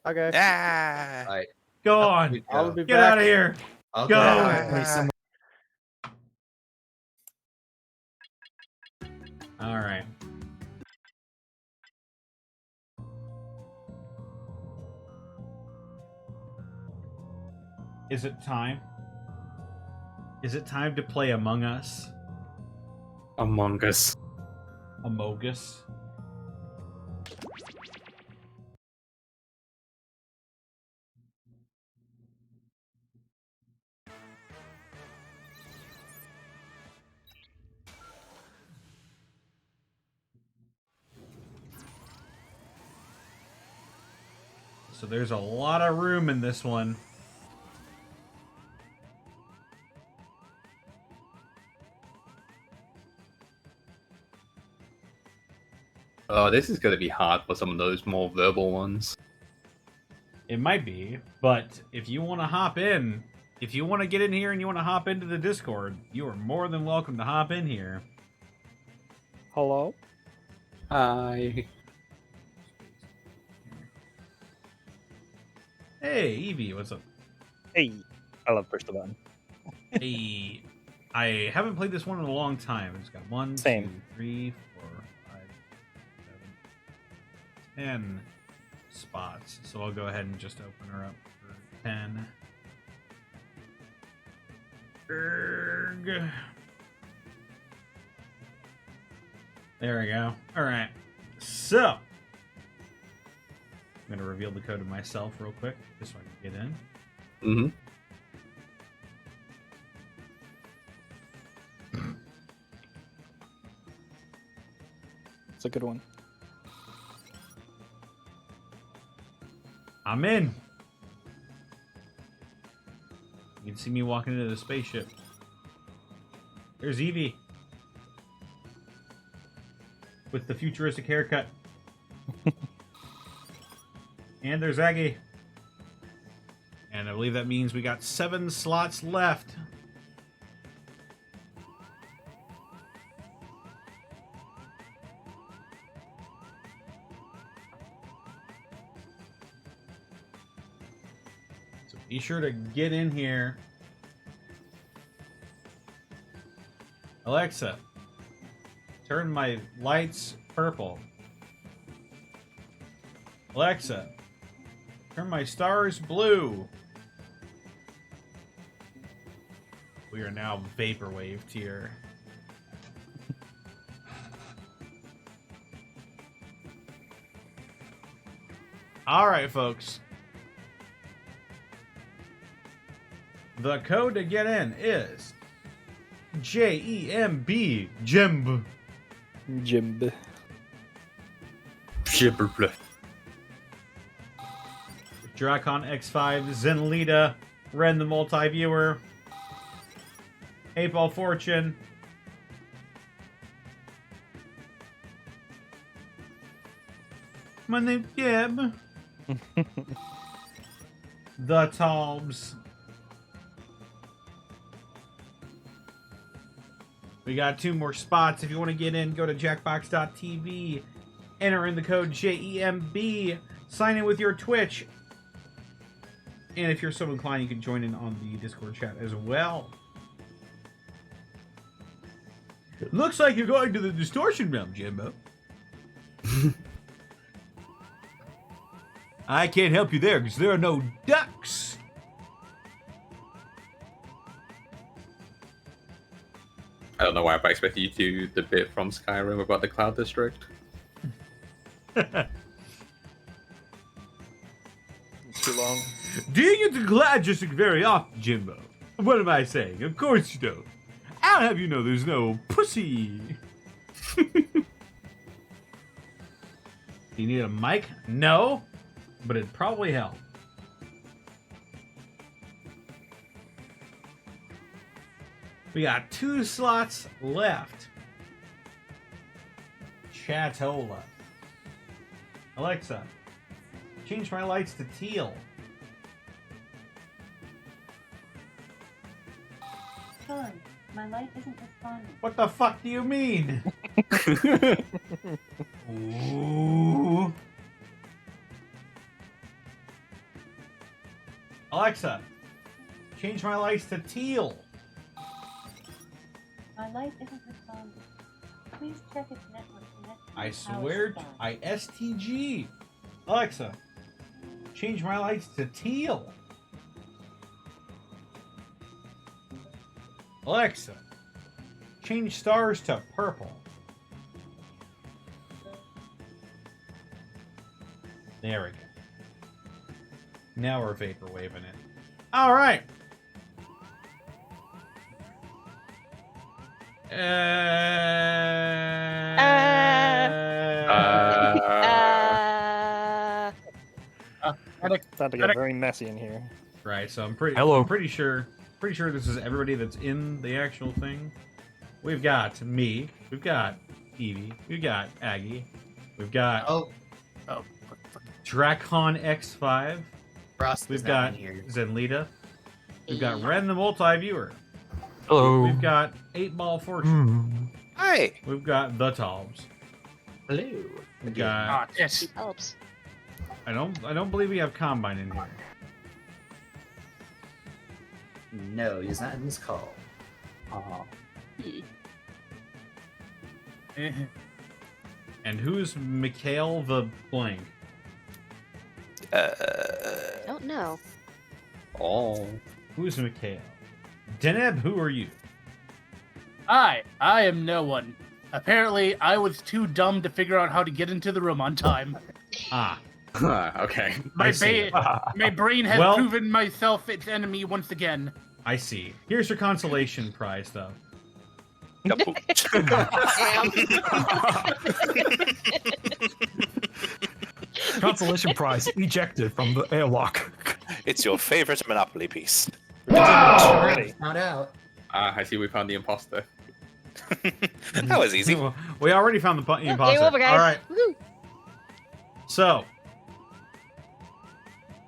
Okay. Ah. All right. Go Up on. we I'll go. be Get back. out of here. I'll Go. go somewhere. All right. Is it time? Is it time to play Among Us? Among Us. Amogus. So there's a lot of room in this one. Oh, this is going to be hard for some of those more verbal ones. It might be, but if you want to hop in, if you want to get in here and you want to hop into the Discord, you are more than welcome to hop in here. Hello? Hi. Hey, Evie, what's up? Hey, I love push the button. Hey, I haven't played this one in a long time. It's got 1, Same. 2, 3, 4, 5, 7, 10 spots. So I'll go ahead and just open her up for 10. Erg. There we go. All right. So I'm going to reveal the code to myself real quick, just so I can get in. Mm-hmm. It's a good one. I'm in. You can see me walking into the spaceship. There's Evie. With the futuristic haircut. And there's Aggie. And I believe that means we got 7 slots left. So be sure to get in here. Alexa, turn my lights purple. Alexa, turn my stars blue. We are now vaporwaved here. All right, folks. The code to get in is JEMB. Jimb. Jimb. Dracon X5, Zenlita, Ren the Multi-Viewer, 8-Ball Fortune, my name's Gib, the Talbs. We got 2 more spots. If you want to get in, go to jackbox.tv, enter in the code JEMB, sign in with your Twitch, and if you're so inclined, you can join in on the Discord chat as well. Looks like you're going to the distortion realm, Jimbo. I can't help you there because there are no ducks. I don't know why I expected you to do the bit from Skyrim about the Cloud District. Too long. Do you get to Cloud District very often, Jimbo? What am I saying? Of course you don't. I'll have you know there's no pussy. You need a mic? No, but it'd probably help. We got 2 slots left. Chatola. Alexa, change my lights to teal. Sorry, my light isn't responding. What the fuck do you mean? Ooh. Alexa, change my lights to teal. My light isn't responding. Please check its network connection. I swear, I STG. Alexa, change my lights to teal. Alexa, change stars to purple. There we go. Now we're vaporwaving it. All right. Time to get very messy in here. Right, so I'm pretty sure this is everybody that's in the actual thing. We've got me, we've got Evie, we've got Aggie, we've got Dracon X5. Frost We've is got not in here. Zenlita. We've got Ren the Multi-Viewer. Hello. We've got 8-Ball Fortune. Hi. We've got the Tobs. Hello. We've got. He helps. I don't believe we have Combine in here. No, he's not in this call. And who's Mikhail the blank? Don't know. Oh. Who's Mikhail? Deneb, who are you? I am no one. Apparently, I was too dumb to figure out how to get into the room on time. Ah. Okay. My brain has proven myself its enemy once again. I see. Here's your consolation prize, though. Consolation prize ejected from the airlock. It's your favorite Monopoly piece. Already found out. I see we found the imposter. That was easy. We already found the imposter. Game over, guys. All right. Woo. So.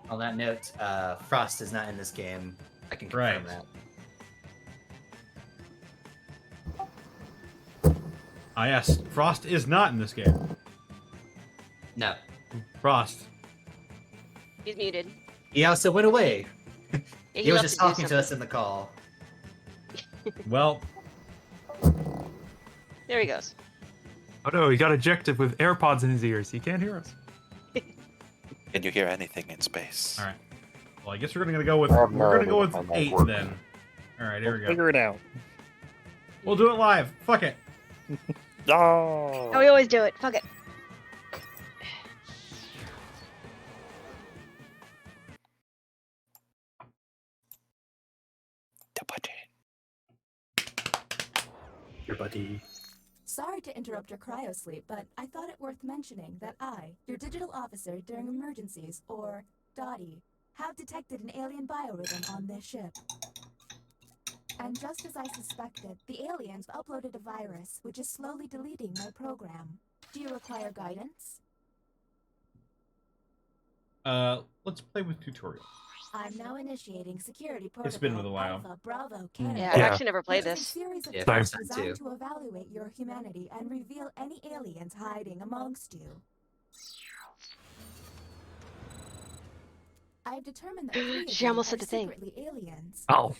On that note, Frost is not in this game. I can confirm that. Ah, yes. Frost is not in this game. No. Frost. He's muted. He also went away. Yeah, he was left just to do talking to us in the call. Well. There he goes. Oh no, he got ejected with AirPods in his ears. He can't hear us. Can you hear anything in space? All right. Well, I guess we're gonna go with 8 then. All right, here we go. Figure it out. We'll do it live. Fuck it. Oh. How we always do it. Fuck it. Your buddy. Sorry to interrupt your cryosleep, but I thought it worth mentioning that I, your digital officer during emergencies, or Dottie, have detected an alien biorhythm on this ship. And just as I suspected, the aliens uploaded a virus which is slowly deleting my program. Do you require guidance? Let's play with tutorial. I'm now initiating security protocol It's been a while. Alpha Bravo Canada. Yeah, I've actually never played which is this. a series of Yeah, tests first time designed too. to evaluate your humanity and reveal any aliens hiding amongst you. I've determined that three of She you almost are said the thing. secretly aliens. Oh.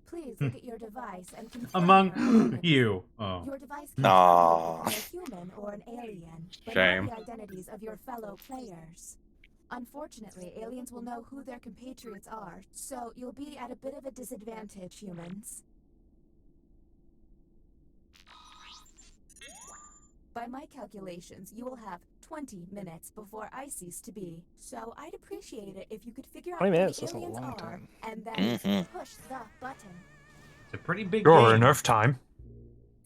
Please look at your device and confirm Among your identity. you. Oh. Your device can Aw. tell you if you're a human or an alien, but Shame. not the identities of your fellow players. Unfortunately, aliens will know who their compatriots are, so you'll be at a bit of a disadvantage, humans. By my calculations, you will have 20 minutes before I cease to be. So I'd appreciate it if you could figure out 20 who minutes, the that's a aliens long are, time. and then Mhm. push the button. It's a pretty big Sure, game. enough time.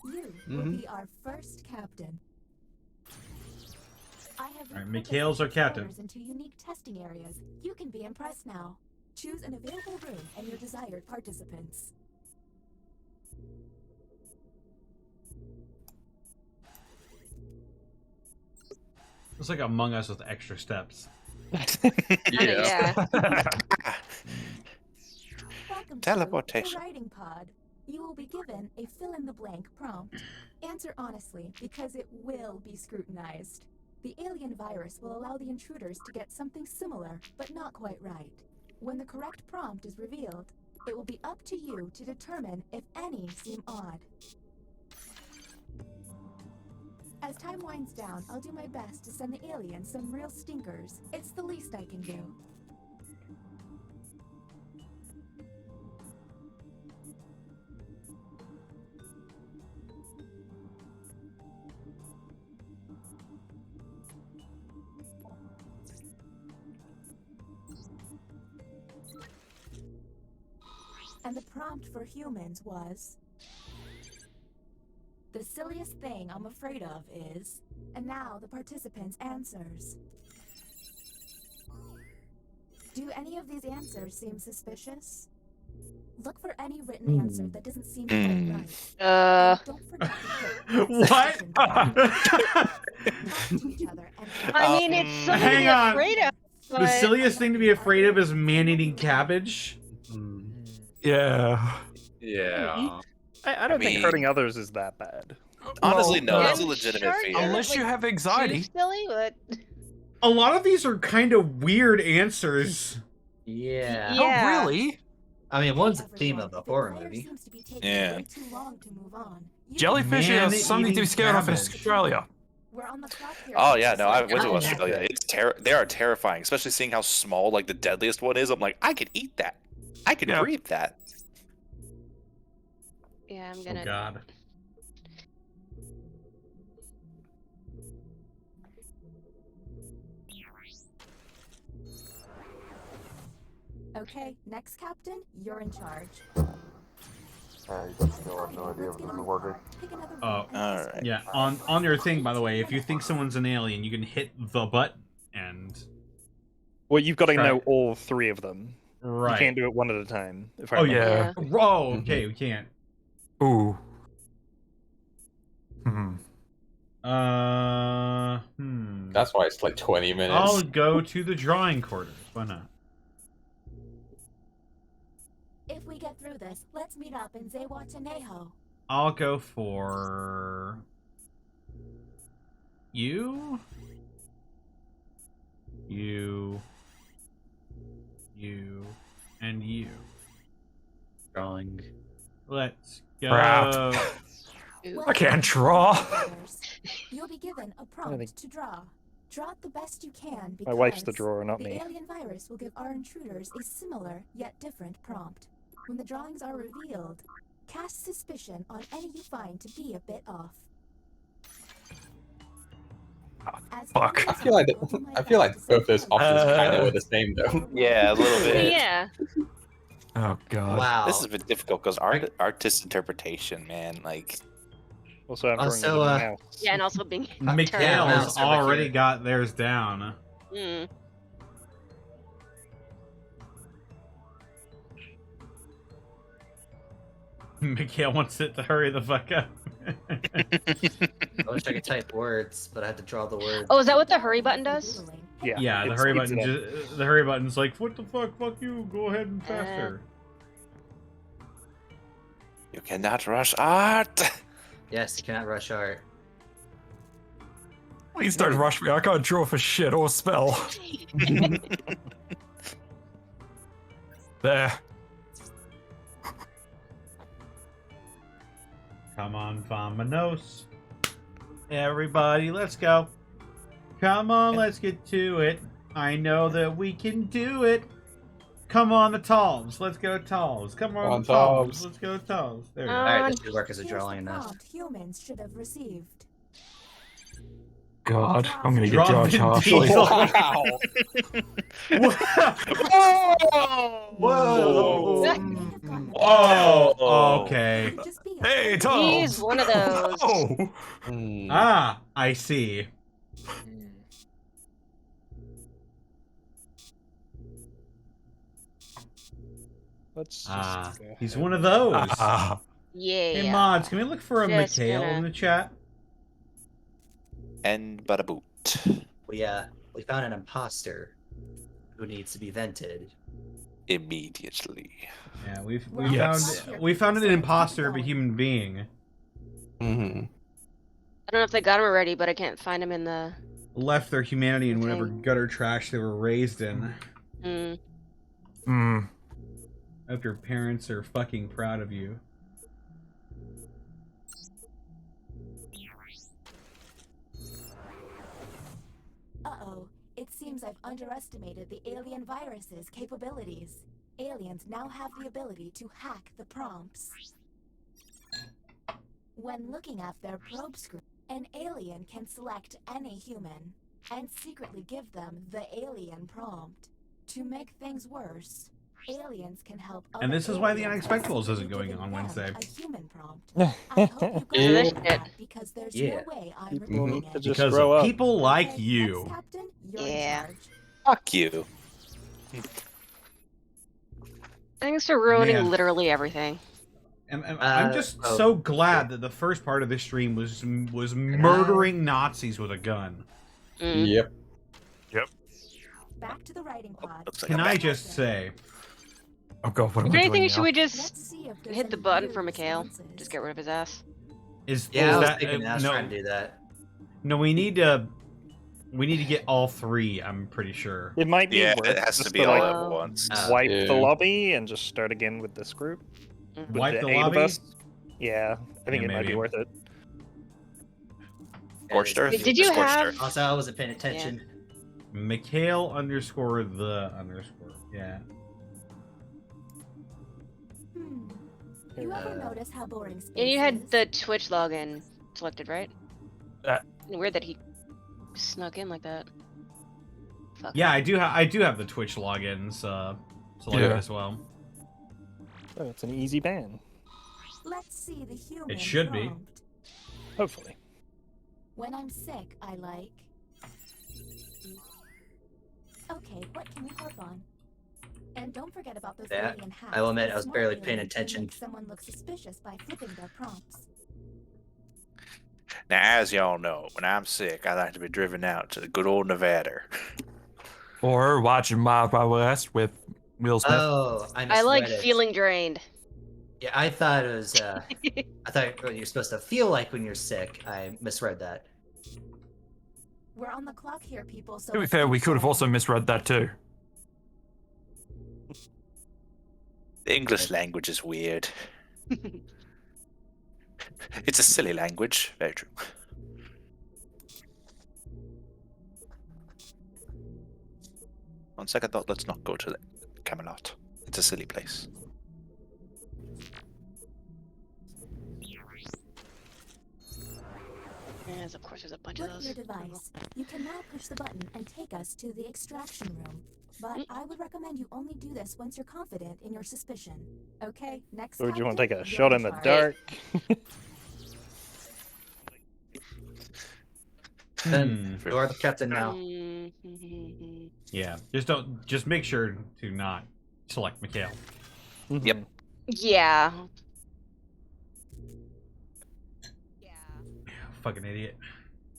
You will be our first captain. I have Alright, repurposed Mikhail's our the captain. quarters into unique testing areas. You can be impressed now. Choose an available room and your desired participants. It's like Among Us with extra steps. Yeah. Welcome Teleportation. to the writing pod. You will be given a fill-in-the-blank prompt. Answer honestly, because it will be scrutinized. The alien virus will allow the intruders to get something similar, but not quite right. When the correct prompt is revealed, it will be up to you to determine if any seem odd. As time winds down, I'll do my best to send the aliens some real stinkers. It's the least I can do. And the prompt for humans was... The silliest thing I'm afraid of is... And now the participants' answers. Do any of these answers seem suspicious? Look for any written answer that doesn't seem quite right. And don't forget to put What? to each other and I mean, it's something to Hang be on. afraid of. The But... silliest thing to be afraid of is man-eating cabbage. Yeah. Yeah. I don't think hurting others is that bad. Honestly, no, Yeah, that's a I'm legitimate sure fear. you're, Unless you like, have anxiety. too silly, but... A lot of these are kind of weird answers. Yeah. Yeah. Oh, really? I mean, one's a theme of the horror movie. seems to be taking Yeah. way too long to move on. Jellyfish is something to be scared of in cabbage. Australia. We're on the clock here. Oh yeah, no, I went to Oh, Australia. okay. It's they are terrifying, especially seeing how small like the deadliest one is. I'm like, I could eat that. I could Yeah. breathe that. Yeah, I'm Oh gonna... God. Okay, next captain, you're in charge. I still have no idea if this is working. Pick another Oh, route and alright. Yeah, on your thing, by the way, if you think someone's an alien, you can hit the button and... Well, you've got to Try- know all three of them. Right. You can't do it one at a time. If I Oh, remember. yeah. Oh, okay, we can't. Ooh. Hmm. That's why it's like 20 minutes. I'll go to the drawing quarters. Why not? If we get through this, let's meet up in Zihuatanejo. I'll go for... You? You... And you. Drawing. Let's go. Crap. I can't draw. You'll be given a prompt to draw. Draw it the best you can because My wife's the drawer, not the me. alien virus will give our intruders a similar yet different prompt. When the drawings are revealed, cast suspicion on any you find to be a bit off. Fuck. I feel like both those options kind of were the same though. Yeah, a little bit. Yeah. Oh God. Wow. This has been difficult because artist interpretation, man. Like, Also, I'm Also, drawing a mouse. Yeah, and also being... Mikhail's over already here. got theirs down. Mm. Mikhail wants it to hurry the fuck up. I wish I could type words, but I had to draw the word. Oh, is that what the hurry button does? Yeah, the it hurry speeds button. it up. The hurry button's like, what the fuck? Fuck you! Go ahead and faster. you cannot rush art. Yes, you cannot rush art. Please don't rush me. I can't draw for shit or spell. There. Come on, Vamonos. Everybody, let's go. Come on, let's get to it. I know that we can do it. Come on, the Toms. Let's go, Toms. Come on, the Toms. Let's go, Toms. There you go. Alright, this should work as a Here's drawing the now. prompt humans should have received. God, I'm gonna get Draw judged Vin harshly. Diesel. Whoa! Oh, okay. Hey, Tom. He's one of those. Oh. Ah, I see. Let's just Ah, go he's ahead. one of those. Yeah. Hey, mods, can we look for a Just Mikhail gonna- in the chat? And bada boot. We found an imposter who needs to be vented. Immediately. Yeah, we Yes. found an imposter of a human being. Mm-hmm. I don't know if they got him already, but I can't find him in the... Left their humanity in whatever gutter trash they were raised in. Mm. Hmm. I hope your parents are fucking proud of you. Uh-oh. It seems I've underestimated the alien virus's capabilities. Aliens now have the ability to hack the prompts. When looking at their probe screen, an alien can select any human and secretly give them the alien prompt. To make things worse, Aliens can help. And this is why the aliens Unexpectables by isn't going giving on them Wednesday. a human prompt. I hope you got This that shit. because there's Yeah. no way I'm People repeating need to it. just Because grow of up. people like Okay, you. Ex-Captain, you're in Yeah. charge. Fuck you. Thanks for ruining Man. literally everything. And I'm just so glad that the first part of this stream was murdering Nazis with a gun. Yep. Back to the writing pod. Looks like Can a I bad- just say, Oh god, what am If I doing anything, now? should we Let's just see if there's hit the any button weird for Mikhail? responses. Just get rid of his ass. is Yeah, I was that thinking I was no, trying to do that. no? We need to get all three. I'm pretty sure. It might be Yeah, worth it has just to be to, all like, at once. wipe Yeah. the lobby and just start again with this group. With Wipe the 8 of lobby? us. Yeah, I think Yeah, it might be maybe. worth it. Scorched Earth? Did you Scorched have- Earth. Also, I wasn't paying attention. Mikhail underscore the underscore. Yeah. You ever notice how boring space And you had is? the Twitch login selected, right? Uh, Weird that he snuck in like that. Fuck. Yeah, I do have the Twitch logins selected Yeah. as well. Oh, it's an easy ban. Let's see the human It should be. prompt. Hopefully. When I'm sick, I like. Okay, what can we harp on? And don't forget about those Yeah, alien hats. I will admit I was Smart barely aliens paying can attention. make someone look suspicious by flipping their prompts. Now, as y'all know, when I'm sick, I like to be driven out to the good old Nevada. Or watching Wild Wild West with Will Smith. Oh, I I like misread it. feeling drained. Yeah, I thought it was. I thought what you're supposed to feel like when you're sick. I misread that. We're on the clock here, people. So To be let's fair, keep we could have going. also misread that too. The English language is weird. It's a silly language. Very true. On second thought, let's not go to Camelot. It's a silly place. Yes, of course, there's a bunch of Put those. your device. You can now push the button and take us to the extraction room. But I would recommend you only do this once you're confident in your suspicion. Okay, next. Or do you want to take captain, a you're shot in the charge. dark? Then you're the captain now. Yeah. Just make sure to not select Mikhail. Yep. Yeah. Fucking idiot.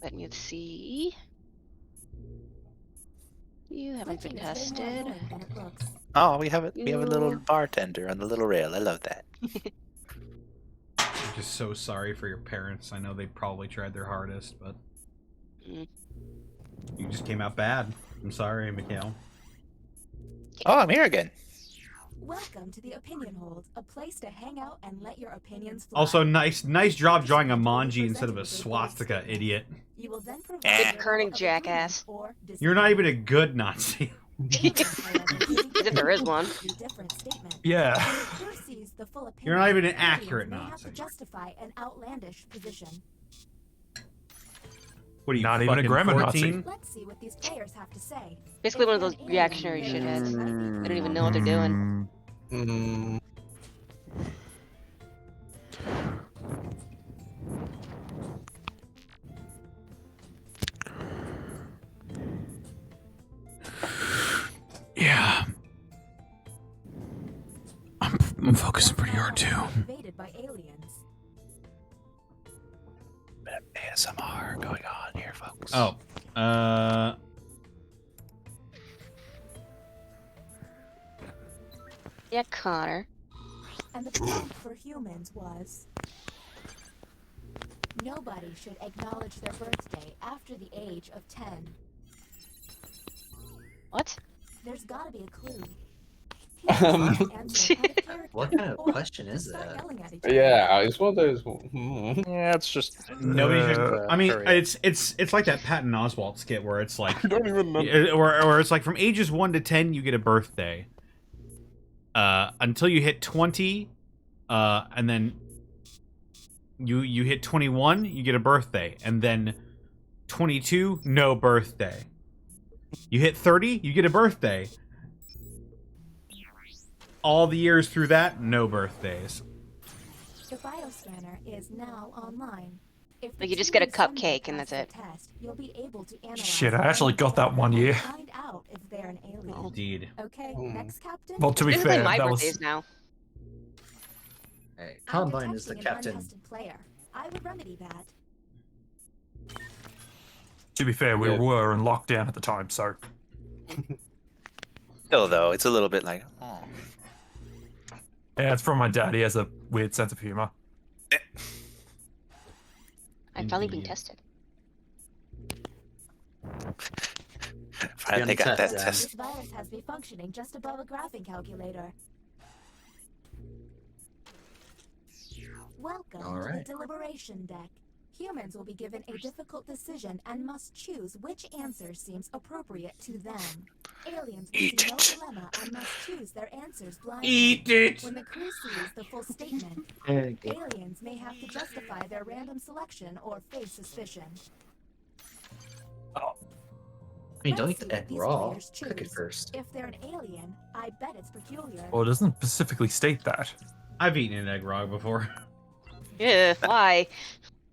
Let me see. You haven't been tested. Oh, we have a little You- bartender on the little rail. I love that. I'm just so sorry for your parents. I know they probably tried their hardest, but you just came out bad. I'm sorry, Mikhail. Oh, I'm here again. Welcome to the Opinion Hold, a place to hang out and let your opinions fly. Also, nice job drawing a manji instead of a swastika, idiot. You will then Good kerning, jackass. You're not even a good Nazi. If there is one. Yeah. You're not even an accurate May have Nazi. to justify an outlandish position. What are you, Not even a fucking grammar Nazi. 14? Let's see what these players have to say. Basically one of those reactionary shitheads. They don't even know what they're doing. Yeah. I'm focusing pretty hard too. Invaded by aliens. ASMR going on here, folks. Oh. Yeah, Connor. And the prompt for humans was nobody should acknowledge their birthday after the age of 10. What? There's gotta be a clue. What kind of question is that? Yeah, it's one of those. Yeah, it's just Nobody should. I mean, hurry. it's like that Patton Oswalt skit where it's like, I don't even know. or it's like from ages 1 to 10 you get a birthday. Until you hit 20, and then you hit 21, you get a birthday, and then 22, no birthday. You hit 30, you get a birthday. all the years through that, no birthdays. The bioscanner is now online. If Like you just get a cupcake and that's it. test, you'll be able to analyze Shit, I actually got that one year. find out if they're an alien. Indeed. Okay, next captain. Well, to be Basically fair, my that birthdays was now. Hey, I'm Combine is the detecting an captain. untested player. I would remedy that. to be fair, we Yeah. were in lockdown at the time, so Still, though, it's a little bit like, oh. yeah, it's from my dad. He has a weird sense of humor. I've finally been tested. Finally got that test. This virus has me functioning just above a graphing calculator. Welcome All to right. the deliberation deck. Humans will be given a difficult decision and must choose which answer seems appropriate to them. Aliens will see no dilemma and must choose their answers blindly. Eat it! When the crew sees the full statement, Very good. aliens may have to justify their random selection or face suspicion. I mean, don't eat Let's see the egg what these raw. players Cook it choose. first. If they're an alien, I bet it's peculiar. Well, it doesn't specifically state that. I've eaten an egg raw before. Yeah, why?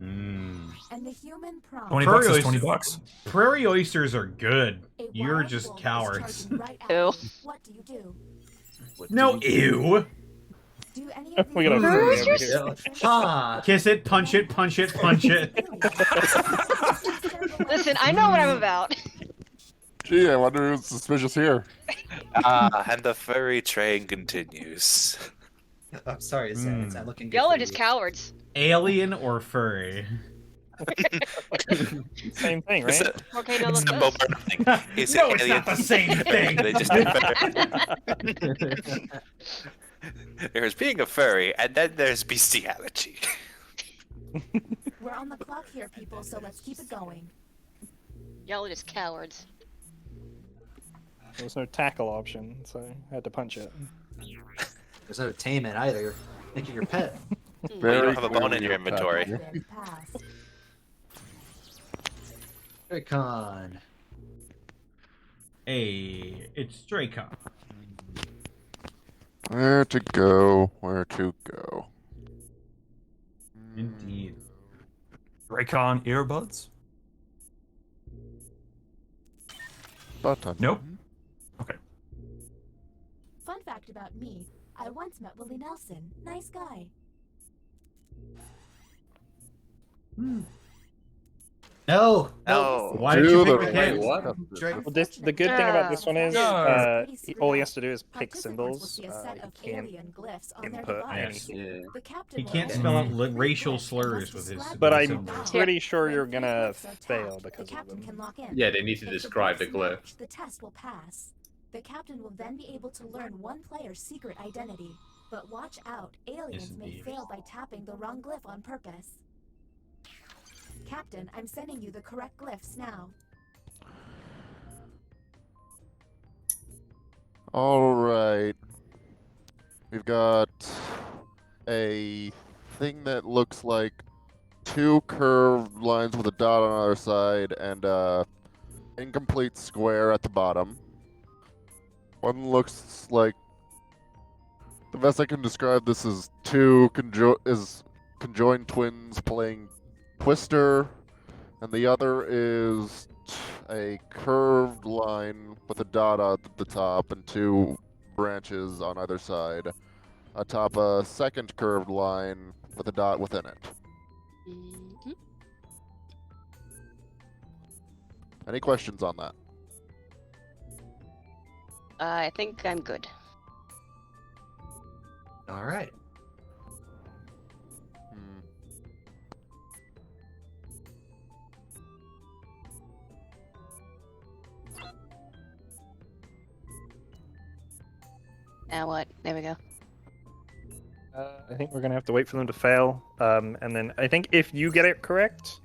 Mmm. And the human prompt. 20 bucks is 20 bucks. Prairie oysters are good. A You're wild just wolf is cowards. charging right at Ew. you. What do you do? No, ew. Do any of We these got a answers furry over seem here. suspicious? Ah, Kiss it, punch it, punch it, punch it. Listen, I know what I'm about. Gee, I wonder who's suspicious here. And the furry train continues. I'm sorry to say, it's not looking good. Y'all for are just you. cowards. Alien or furry? Same thing, right? Okay, no, look Simple good. or nothing. Is No, it it's alien? not the same thing. They just There's being a furry, and then there's bestiality. We're on the clock here, people, so let's keep it going. Y'all are just cowards. There was no tackle option, so I had to punch it. There's no tame it either. Think of your pet. Well, you don't have a bone in your inventory. Pass. Recon. Hey, it's Dracon. Where to go? Where to go? Indeed. Raycon earbuds? Button. Nope. Okay. Fun fact about me, I once met Willie Nelson. Nice guy. No. No. Why did you Do pick the the kid? what? Well, the good thing about this one is, all he has to do is pick Participants will symbols. see a set of He can't alien glyphs on their input device. anything. The captain He will can't then spell out input three racial glyphs and slurs must with his describe But the I'm symbol. pretty sure When you're three gonna glyphs are fail tapped, because the of captain them. can lock in. Yeah, they need to If describe the glyph. match, the test will pass. The captain will then be able to learn one player's secret identity. But watch out, aliens may indeed. fail by tapping the wrong glyph on purpose. Captain, I'm sending you the correct glyphs now. All right. We've got a thing that looks like two curved lines with a dot on either side and a incomplete square at the bottom. One looks like the best I can describe this is two conjoined twins playing Twister, and the other is a curved line with a dot at the top and two branches on either side, atop a second curved line with a dot within it. Mhm. Any questions on that? I think I'm good. All right. Now what? There we go. I think we're gonna have to wait for them to fail, and then I think if you get it correct,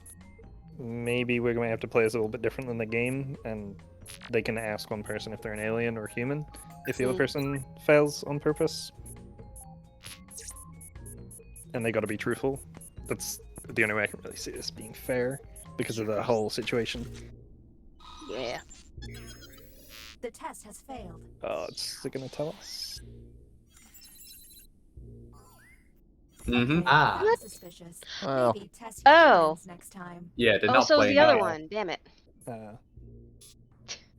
maybe we're gonna have to play this a little bit different than the game, and they can ask one person if they're an alien or human. If the other person fails on purpose, and they got to be truthful. That's the only way I can really see this being fair because of the whole situation. Yeah. The test has failed. Oh, it's gonna tell us. Mm-hmm. Ah. What? Suspicious. Well. Maybe test your Oh. feelings next time. Yeah, they're Oh, not so was playing the other up. one. Damn it.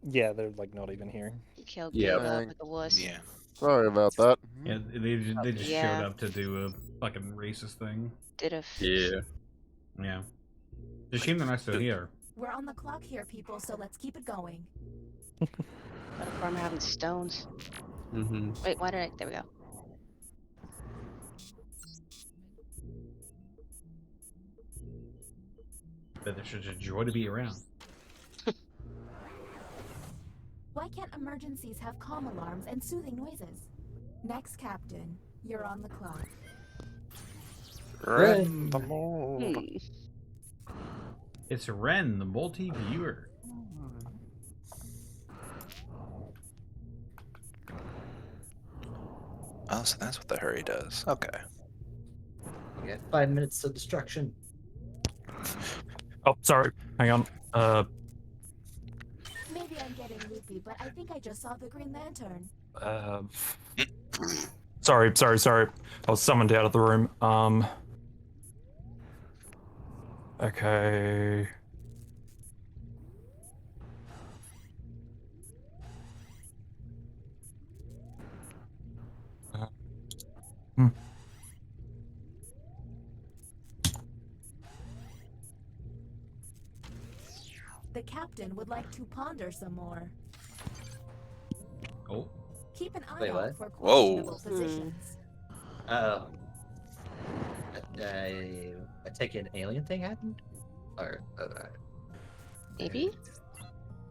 Yeah, they're like not even here. You killed Yeah. Caleb with the wuss. Yeah. Sorry about that. Yeah, they just Yeah. showed up to do a fucking racist thing. Did a. Yeah. Yeah. It's a shame they're not still here. We're on the clock here, people, so let's keep it going. What if I'm having stones? Mm-hmm. Wait, why did I? There we go. But they're such a joy to be around. Why can't emergencies have calm alarms and soothing noises? Next, Captain, you're on the clock. Ren the mole. It's Ren, the multi-viewer. Oh, so that's what the hurry does. Okay. We got 5 minutes to destruction. Oh, sorry. Hang on. Maybe I'm getting loopy, but I think I just saw the Green Lantern. Sorry. I was summoned out of the room. Okay. The captain would like to ponder some more. Oh. Keep an eye Wait, out what? for Whoa. questionable positions. Oh. I take an alien thing happened? Or Maybe?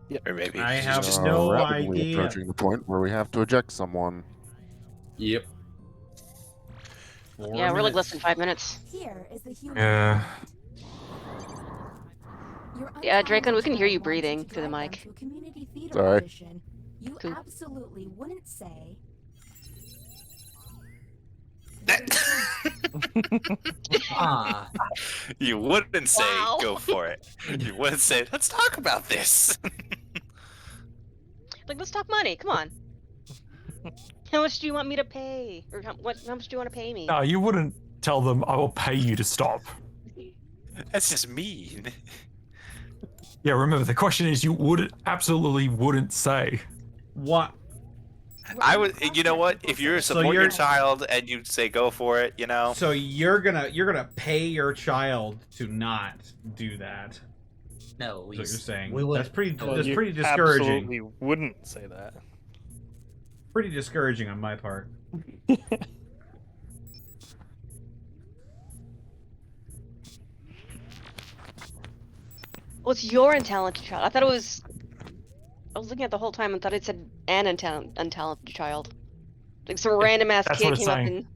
Yeah, or maybe I she's have just- no rapidly idea. approaching the point where we have to eject someone. Yep. Yeah, we're like less than 5 minutes. Here is the human. Yeah. Yeah, Dracon, we can hear you breathing through the mic. Community theater Sorry. audition. You Cool. absolutely wouldn't say. Ah. You wouldn't say Wow. go for it. You wouldn't say let's talk about this. Like, let's talk money. Come on. How much do you want me to pay? Or how much do you want to pay me? No, you wouldn't tell them I will pay you to stop. That's just mean. Yeah, remember the question is you absolutely wouldn't say. What? I would. You know what? If you're support your child and you say go for it, you know. So you're gonna pay your child to not do that. No, That's what you're saying. we would- That's pretty. Well, That's You pretty discouraging. Absolutely wouldn't say that. Pretty discouraging on my part. Well, it's your untalented child. I thought it was. I was looking at it the whole time and thought it said an untalented child. Like some random ass That's kid what it's came up saying.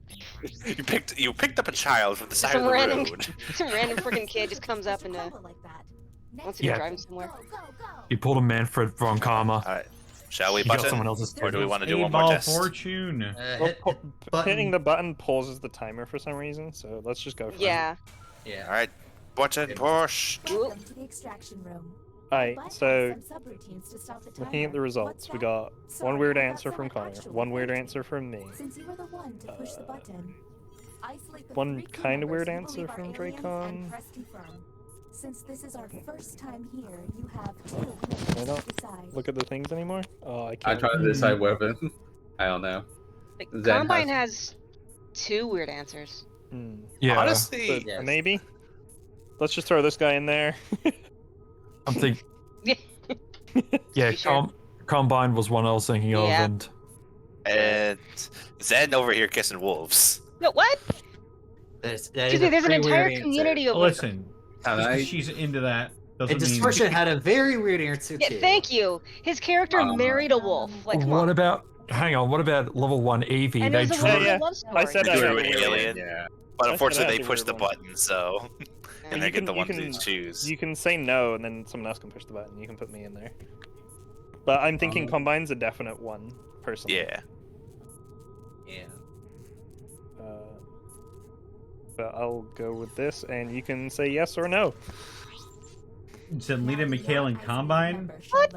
and You picked up a child from the side some of the random road. some random freaking kid just comes up and wants to go Yeah. driving somewhere. You pulled a Manfred von Karma. All right. Shall we You got button? someone else's Or do we want to do one Ball more test? fortune. Hitting the button pauses the timer for some reason, so let's just go for Yeah. Yeah. All right. Button push. Welcome to the extraction room. Alright, Bypass so some subroutines to stop the looking at the timer. results, What's we that? got Sorry, one weird I thought answer from someone Connor, actually one weird did. answer from me, Since you were the one to push the button. Isolate the one three crew kind of members weird who answer believe are from aliens Dracon. and press confirm. Since this is our first time here, you have 2 I minutes don't to decide. look at the things anymore. Oh, I I can't. tried to decide whether. I don't know. Like, Zen Combine has- has 2 weird answers. Yeah. Honestly, But maybe. Let's just throw this guy in there. I'm thinking. Yeah. Yeah, You sure? Combine was one I was thinking of, Yeah. and Zen over here kissing wolves. No, what? There's Excuse me, there's an entire community of. Listen, Can just I- 'cause she's into that doesn't And mean. Distortion had a very weird answer Yeah, too. thank you. His character married a wolf. Like, come What on. about? Hang on. What about level 1 Evie? And They it was a drew. weird love story. I said They I drew had an a weird alien, Yeah. but I unfortunately said I they had a pushed the weird one. button, so and I get the one to choose. You can say no, and then someone else can push the button. You can put me in there. But I'm thinking Combine's a definite one, personally. Yeah. Yeah. But I'll go with this, and you can say yes or no. Said Lita McHale and Combine. What?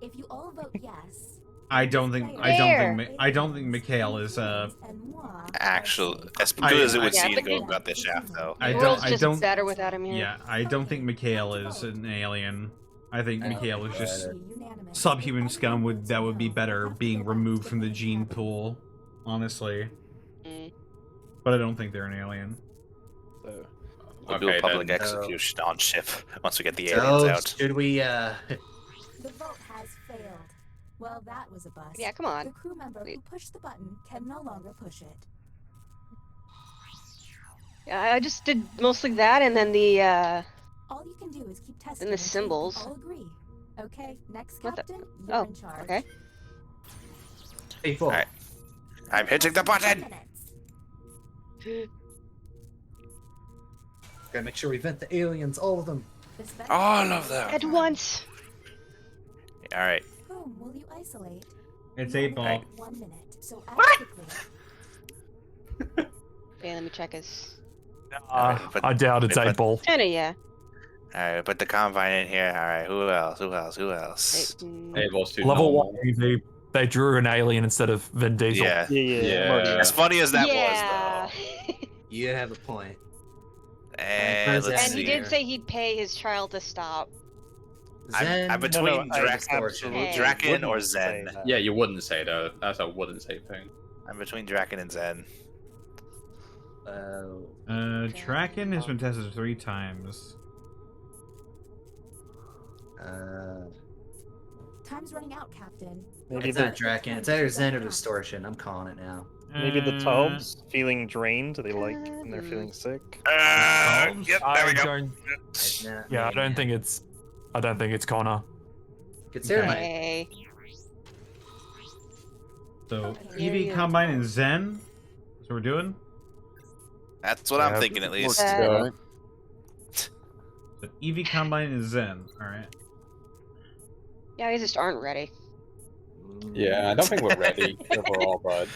If you all vote yes, I don't think Mikhail is Actual, as good as it would seem to go about this shaft, though. I The don't. world's I just don't. better without him here. Yeah, I don't think Mikhail is an alien. I think Mikhail is just subhuman scum that would be better being removed from the gene pool, honestly. But I don't think they're an alien. So, We'll do a public then. execution on ship once we get the aliens out. Should we, The vote has failed. Well, that was a bust. Yeah, come on. The crew member who pushed the button can no longer push it. Yeah, I just did mostly that, and then the All you can do is keep testing. and the until you symbols. all agree. Okay, next What the- captain, you're Oh, in charge. okay. People. Alright. I'm hitting the button! Gotta make sure we vent the aliens, all of them. All of them! At once. Alright. Whom will you isolate? It's 8-ball. 1 minute. So act quickly. Okay, let me check his. I doubt it's 8-ball. Kinda, yeah. Alright, put the Combine in here. Alright, who else? Who else? Level 1, they drew an alien instead of Vin Diesel. Yeah. As funny as that Yeah. You have a point. And let's And he see. did say he'd pay his child to stop. I'm between Hey. Draken or Zen. Yeah, you wouldn't say that. That's a wouldn't say thing. I'm between Draken and Zen. Draken has been tested 3 times. Time's running out, Captain. Maybe It's the not Draken. It's either Zen or Distortion. I'm calling it now. maybe the Tubbs feeling drained. They like when they're feeling sick. Yep, there we go. Yeah, I don't think it's Connor. Consider my Okay. So Eevee, Combine, and Zen. That's what we're doing. That's what I'm thinking, at least. So Eevee, Combine, and Zen. All right. Yeah, they just aren't ready. Yeah, I don't think we're ready overall, bud.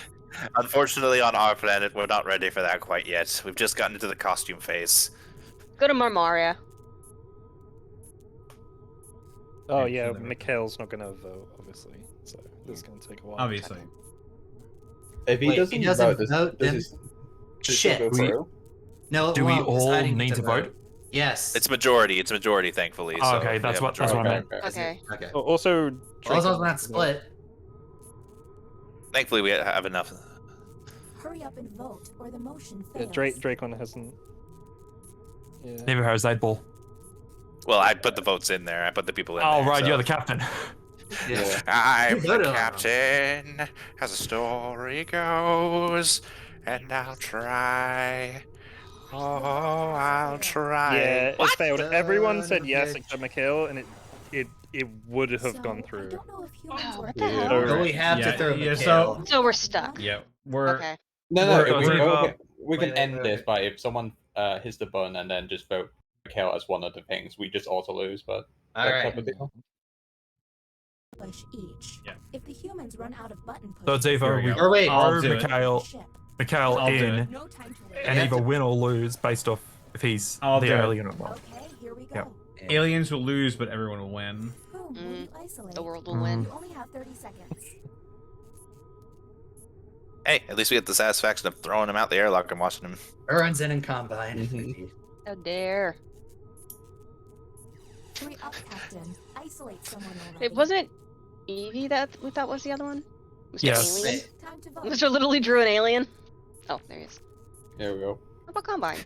Unfortunately, on our planet, we're not ready for that quite yet. We've just gotten into the costume phase. Go to Marmaria. Oh yeah, Mikhail's not gonna vote, obviously. So this is gonna take a while. Obviously. If he Wait, doesn't, he doesn't vote, vote, does then- his- does it Shit. go through? No, Do we all need to vote? Yes. It's majority. It's majority, thankfully. Oh, so okay, if we that's have what I majority- meant. Okay. Okay. Also, Well, as long as we're not split. Thankfully, we have enough. Hurry up and vote, or the motion Yeah, fails. Dracon hasn't. Yeah. Never has 8-ball. Well, I put the votes in there. I put the people in Oh, there. right, so. you're the captain. Yeah. I'm You the voted on him. captain, as the story goes, and I'll try. Oh, I'll try. Yeah, it What? failed. Everyone Son said of a yes bitch. except Mikhail, and it would have So, gone through. I don't know if humans Oh, are what the hell? But we have to throw yeah, Mikhail. So we're stuck. Yeah, we're. Okay. No, We're- we can Wait, end wait, this wait. by if someone hits the button and then just vote Mikhail as one of the things. We just auto lose, but All that right. type of deal. push each. Yeah. If the humans run out of button push, So it's either we Or wait, I'll throw do it. Mikhail ship. I'll do in, it. No time to wait. and either win or lose based off if he's I'll the do it. alien or not. Okay, here we go. Yep. Aliens will lose, but everyone will win. Whom will you isolate? The world will win. You only have 30 seconds. Hey, at least we get the satisfaction of throwing him out the airlock and watching him. Aaron's in and Combine. How dare. Hurry up, Captain. Isolate someone already. It wasn't Eevee that we thought was the other one? Mr. Yes. Alien? Time to vote. Mr. Literally drew an alien? Oh, there he is. There we go. How about Combine?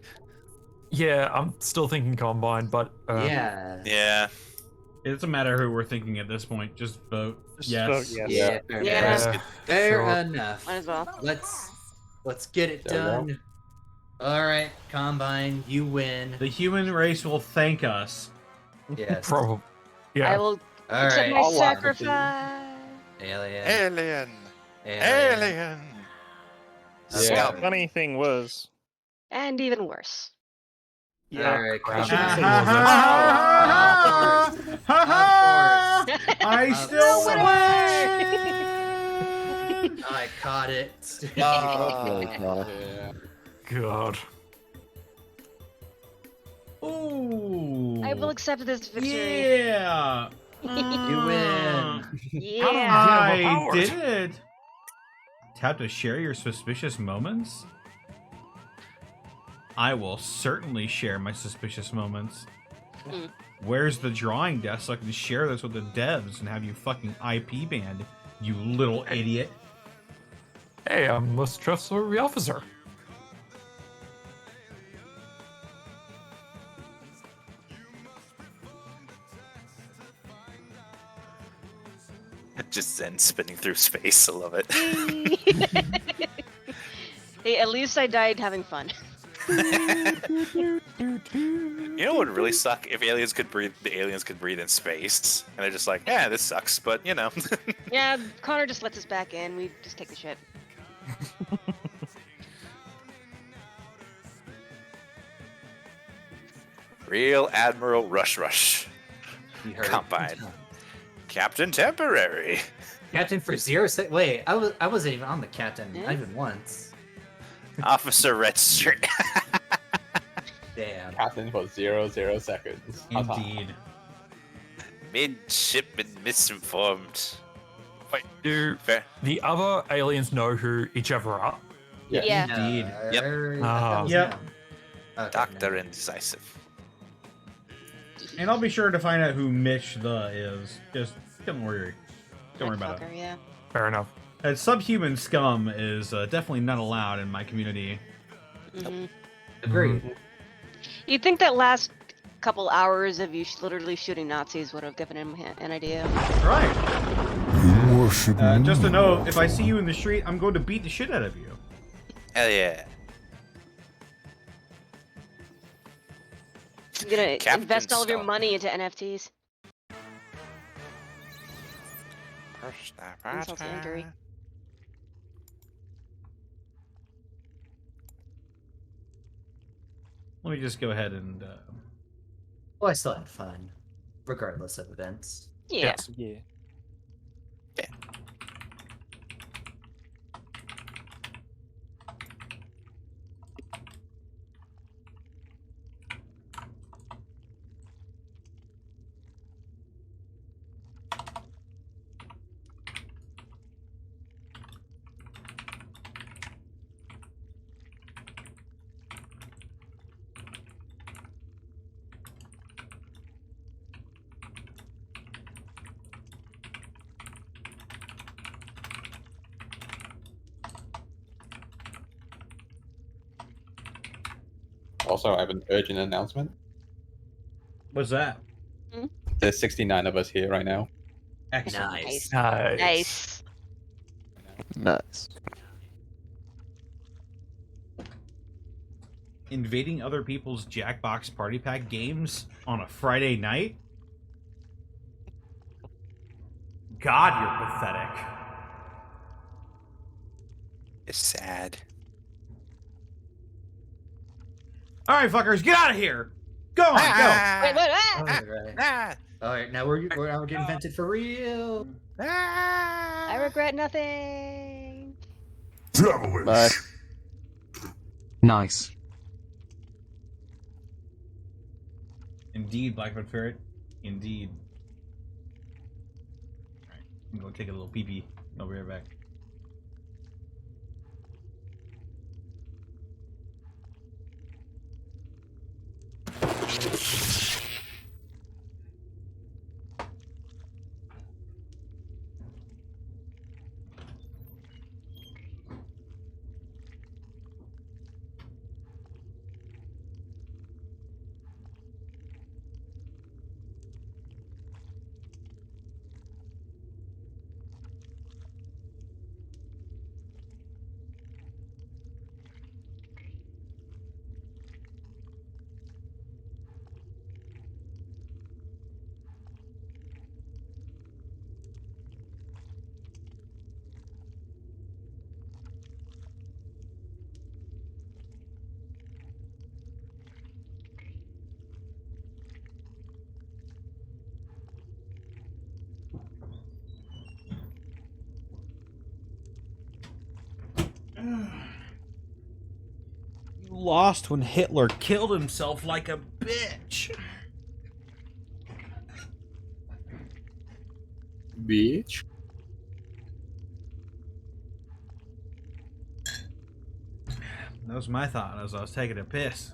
Yeah, I'm still thinking Combine, but Yeah. Yeah. It doesn't matter who we're thinking at this point. Just vote. Just Yes. vote yes. Yeah, fair Yeah. enough. Fair Sure. enough. Might as well. Let's get it There we go. done. All right, Combine, you win. The human race will thank us. Yes. probably. I Yeah. will All accept right. my I'll laugh at you. sacrifice. Alien. Alien! Alien. Alien! Yeah. Scum. Funny thing was, And even worse. yeah, All right, I Combine. shouldn't say Ha, ha, was ha, ha, ha, ha, ha. I still win. I caught it. Yeah. God. Ooh. I will accept this victory. Yeah. You win. Yeah. I did it. Tap to share your suspicious moments. I will certainly share my suspicious moments. Mm. Where's the drawing desk so I can share this with the devs and have you fucking IP banned, you little idiot? Hey, I'm less trustworthy officer. Just Zen spinning through space. I love it. Hey, at least I died having fun. You know what would really suck if aliens could breathe? The aliens could breathe in space, and they're just like, "Yeah, this sucks," but you know. Yeah, Connor just lets us back in. We just take the shit. Real Admiral Rush. You heard it. Combine. Captain Temporary. Captain for 0 sec. Wait, I wasn't even on the captain, not even once. Officer Red Street. Damn. Captain for 0 seconds. Indeed. Midshipman misinformed. Wait, Do the other aliens know who each other are? Yeah. Indeed. Yep. Yep. Doctor Indecisive. And I'll be sure to find out who Mitch the is. Just don't worry. Don't worry about it. Fucker, yeah. Fair enough. And subhuman scum is definitely not allowed in my community. Mm-hmm. Agreed. You'd think that last couple hours of you literally shooting Nazis would have given him an idea. Right. You worship me. Just to know, if I see you in the street, I'm going to beat the shit out of you. Hell yeah. You're gonna Captain invest all of your Stone. money into NFTs. Insult to injury. Let me just go ahead and... Well, I still had fun, regardless of events. Yeah. Yeah. Also, I have an urgent announcement. What's that? There's 69 of us here right now. Excellent. Nice. Nice. Nice. Invading other people's Jackbox Party Pack games on a Friday night? God, you're pathetic. It's sad. Alright, fuckers, get out of here! Go on, go! Wait, what? Alright. Alright, now we're getting vented for real. I regret nothing. Devilish. Nice. Indeed, Blackfoot Ferret. Indeed. Alright, I'm gonna go take a little pee-pee. I'll be right back. You lost when Hitler killed himself like a bitch. Bitch. That was my thought as I was taking a piss.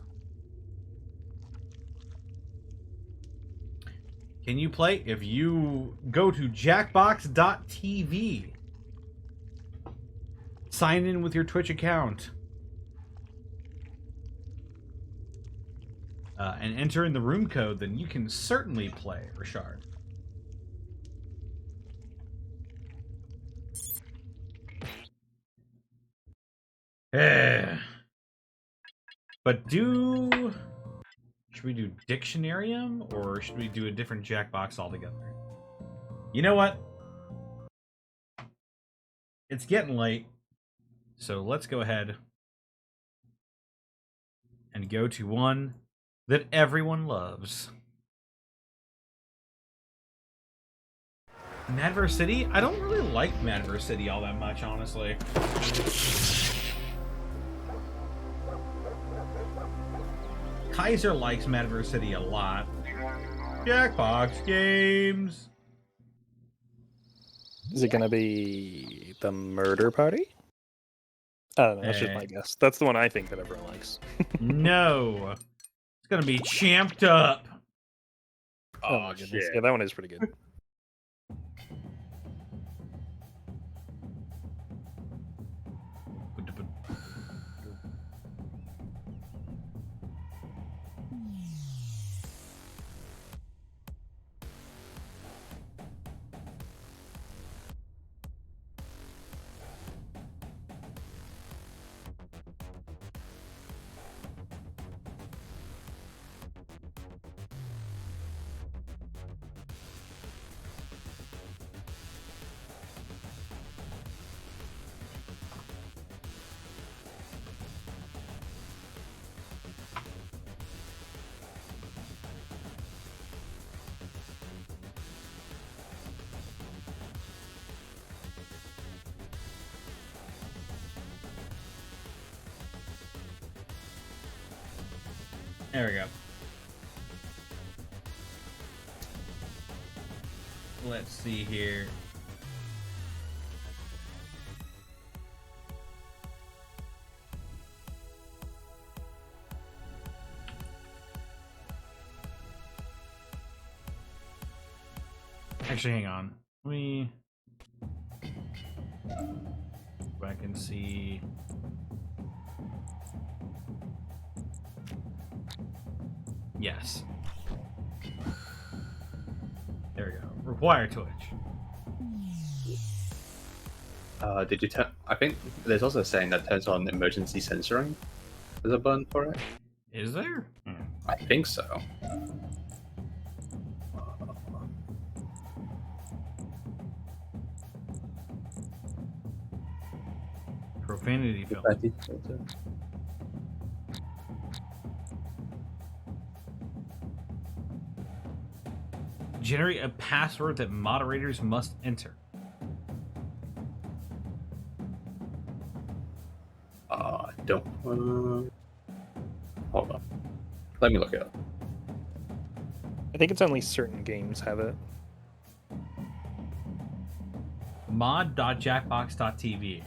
Can you play? If you go to jackbox.tv, sign in with your Twitch account, and enter in the room code, then you can certainly play, Richard. But should we do Dictionarium, or should we do a different Jackbox altogether? You know what? It's getting late, so let's go ahead and go to one that everyone loves. Madverse City? I don't really like Madverse City all that much, honestly. Kaiser likes Madverse City a lot. Jackbox games. Is it gonna be the Murder Party? I don't know. That's just my guess. That's the one I think that everyone likes. No, it's gonna be Champed Up. Oh my goodness! Yeah, that one is pretty good. There we go. Let's see here. Actually, hang on. Let me go back and see. Yes. There we go. Require Twitch. Did you turn? I think there's also a saying that turns on emergency censoring. There's a button for it. Is there? I think so. Profanity filter. Generate a password that moderators must enter. Don't. Hold on. Let me look it up. I think it's only certain games have it. Mod.jackbox.tv.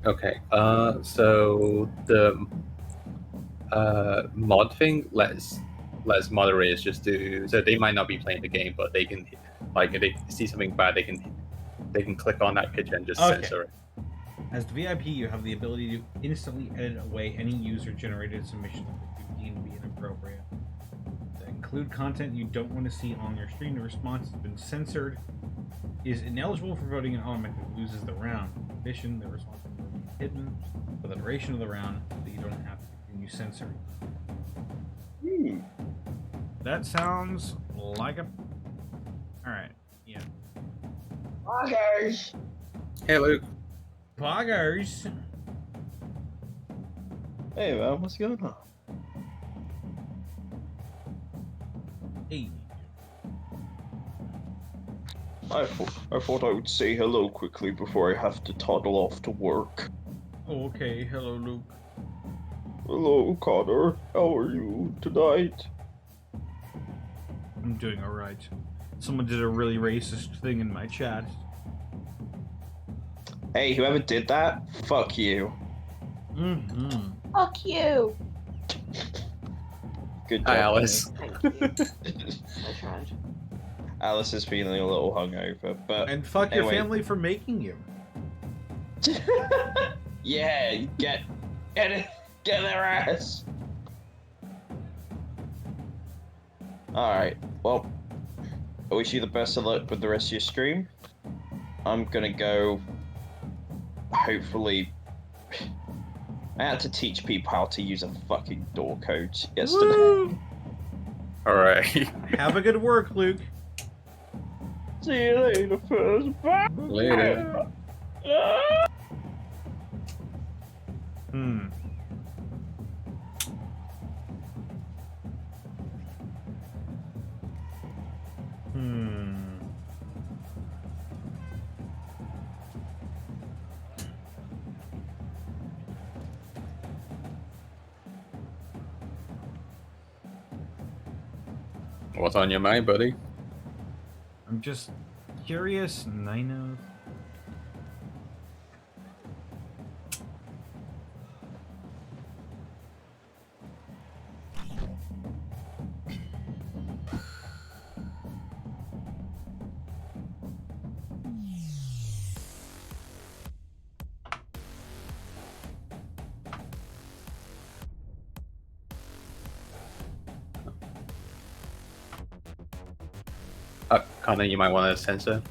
Okay. So the mod thing lets moderators just do. So they might not be playing the game, but they can, like, if they see something bad, they can click on that picture and just censor it. As the VIP, you have the ability to instantly edit away any user-generated submission that you deem to be inappropriate. appropriate. They include content you don't want to see on your stream. The response has been censored. Is ineligible for voting and automatically loses the round. In addition, the response will be hidden for the duration of the round, so you don't have to continue censoring. That sounds like a... Alright, yeah. Poggers! Hey, Luke. Poggers! Hey, man, what's going on? Hey. I thought I would say hello quickly before I have to toddle off to work. Oh, okay. Hello, Luke. Hello, Connor. How are you tonight? I'm doing alright. Someone did a really racist thing in my chat. Hey, whoever did that, fuck you. Mm-hmm. Fuck you! Good job, Hi, Alice. Penny. I tried. Alice is feeling a little hungover, but And fuck anyway. your family for making you. Yeah, get their ass. Alright, well, I wish you the best of luck with the rest of your stream. I'm gonna go, hopefully... I had to teach people how to use a fucking door code yesterday. Alright. Have a good work, Luke. See you later, first. Bye. Later. Hmm. What's on your mind, buddy? I'm just curious, Nino. Connor, you might want to censor.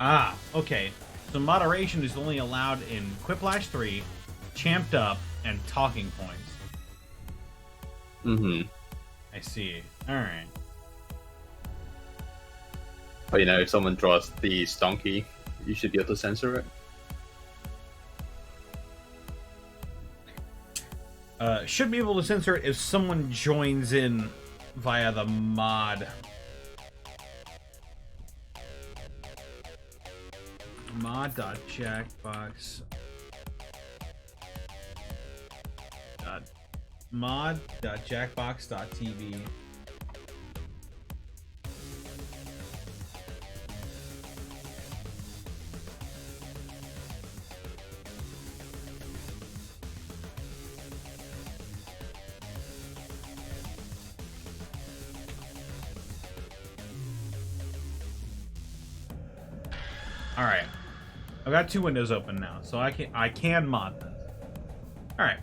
Ah, okay. So moderation is only allowed in Quiplash 3, Champed Up, and Talking Points. Mm-hmm. I see. Alright. But you know, if someone draws the stonky, you should be able to censor it. Should be able to censor it if someone joins in via the mod. Mod.jackbox. Mod.jackbox.tv. All right, I've got two windows open now, so I can mod this. All right.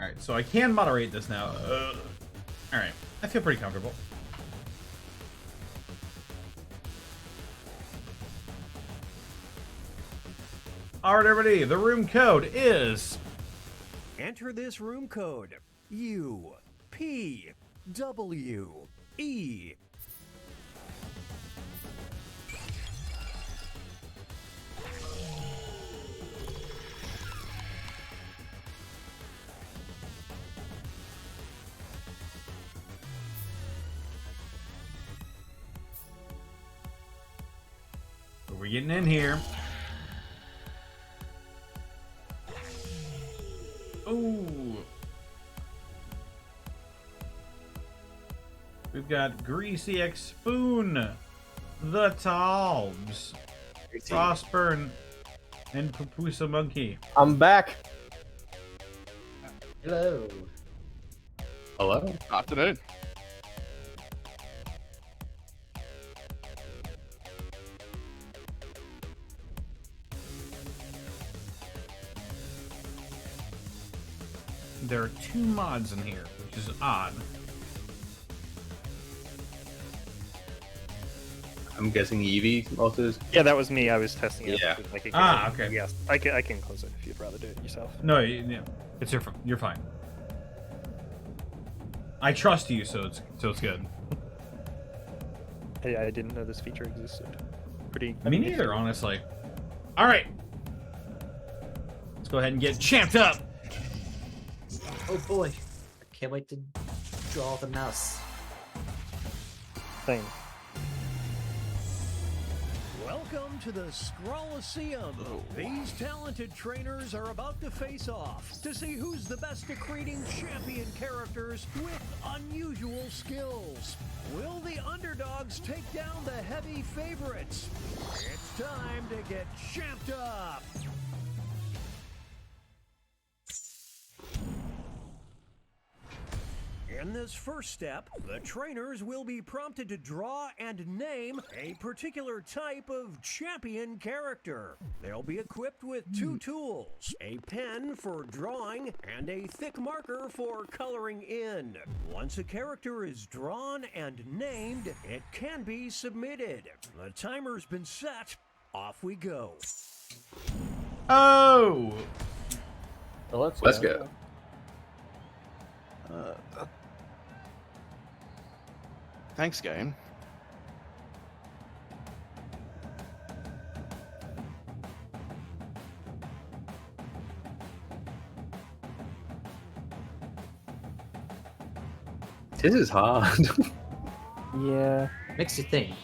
Alright, so I can moderate this now. Alright, I feel pretty comfortable. Alright, everybody, the room code is... Enter this room code. U P W, E. We're getting in here. Ooh. We've got Greasy X Spoon, the Talbs, Frostburn, and Papusa Monkey. I'm back. Hello. Hello. Afternoon. There are 2 mods in here, which is odd. I'm guessing Eevee also is. Yeah, that was me. I was testing it. Yeah. Like, Okay. Yes, I can close it if you'd rather do it yourself. No, it's you're fine. I trust you, so it's good. I didn't know this feature existed. Pretty. Me neither, honestly. All right, let's go ahead and get champed up. Oh boy, I can't wait to draw the mouse. Thing. Welcome to the Scrollaceum. These talented trainers are about to face off to see who's the best at creating champion characters with unusual skills. Will the underdogs take down the heavy favorites? It's time to get champed up. In this first step, the trainers will be prompted to draw and name a particular type of champion character. They'll be equipped with 2 tools, a pen for drawing and a thick marker for coloring in. Once a character is drawn and named, it can be submitted. The timer's been set. Off we go. Oh! So Let's go. Thanks, game. This is hard. Yeah. Makes you think.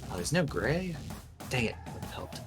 Oh, there's no gray? Dang it, that would've helped.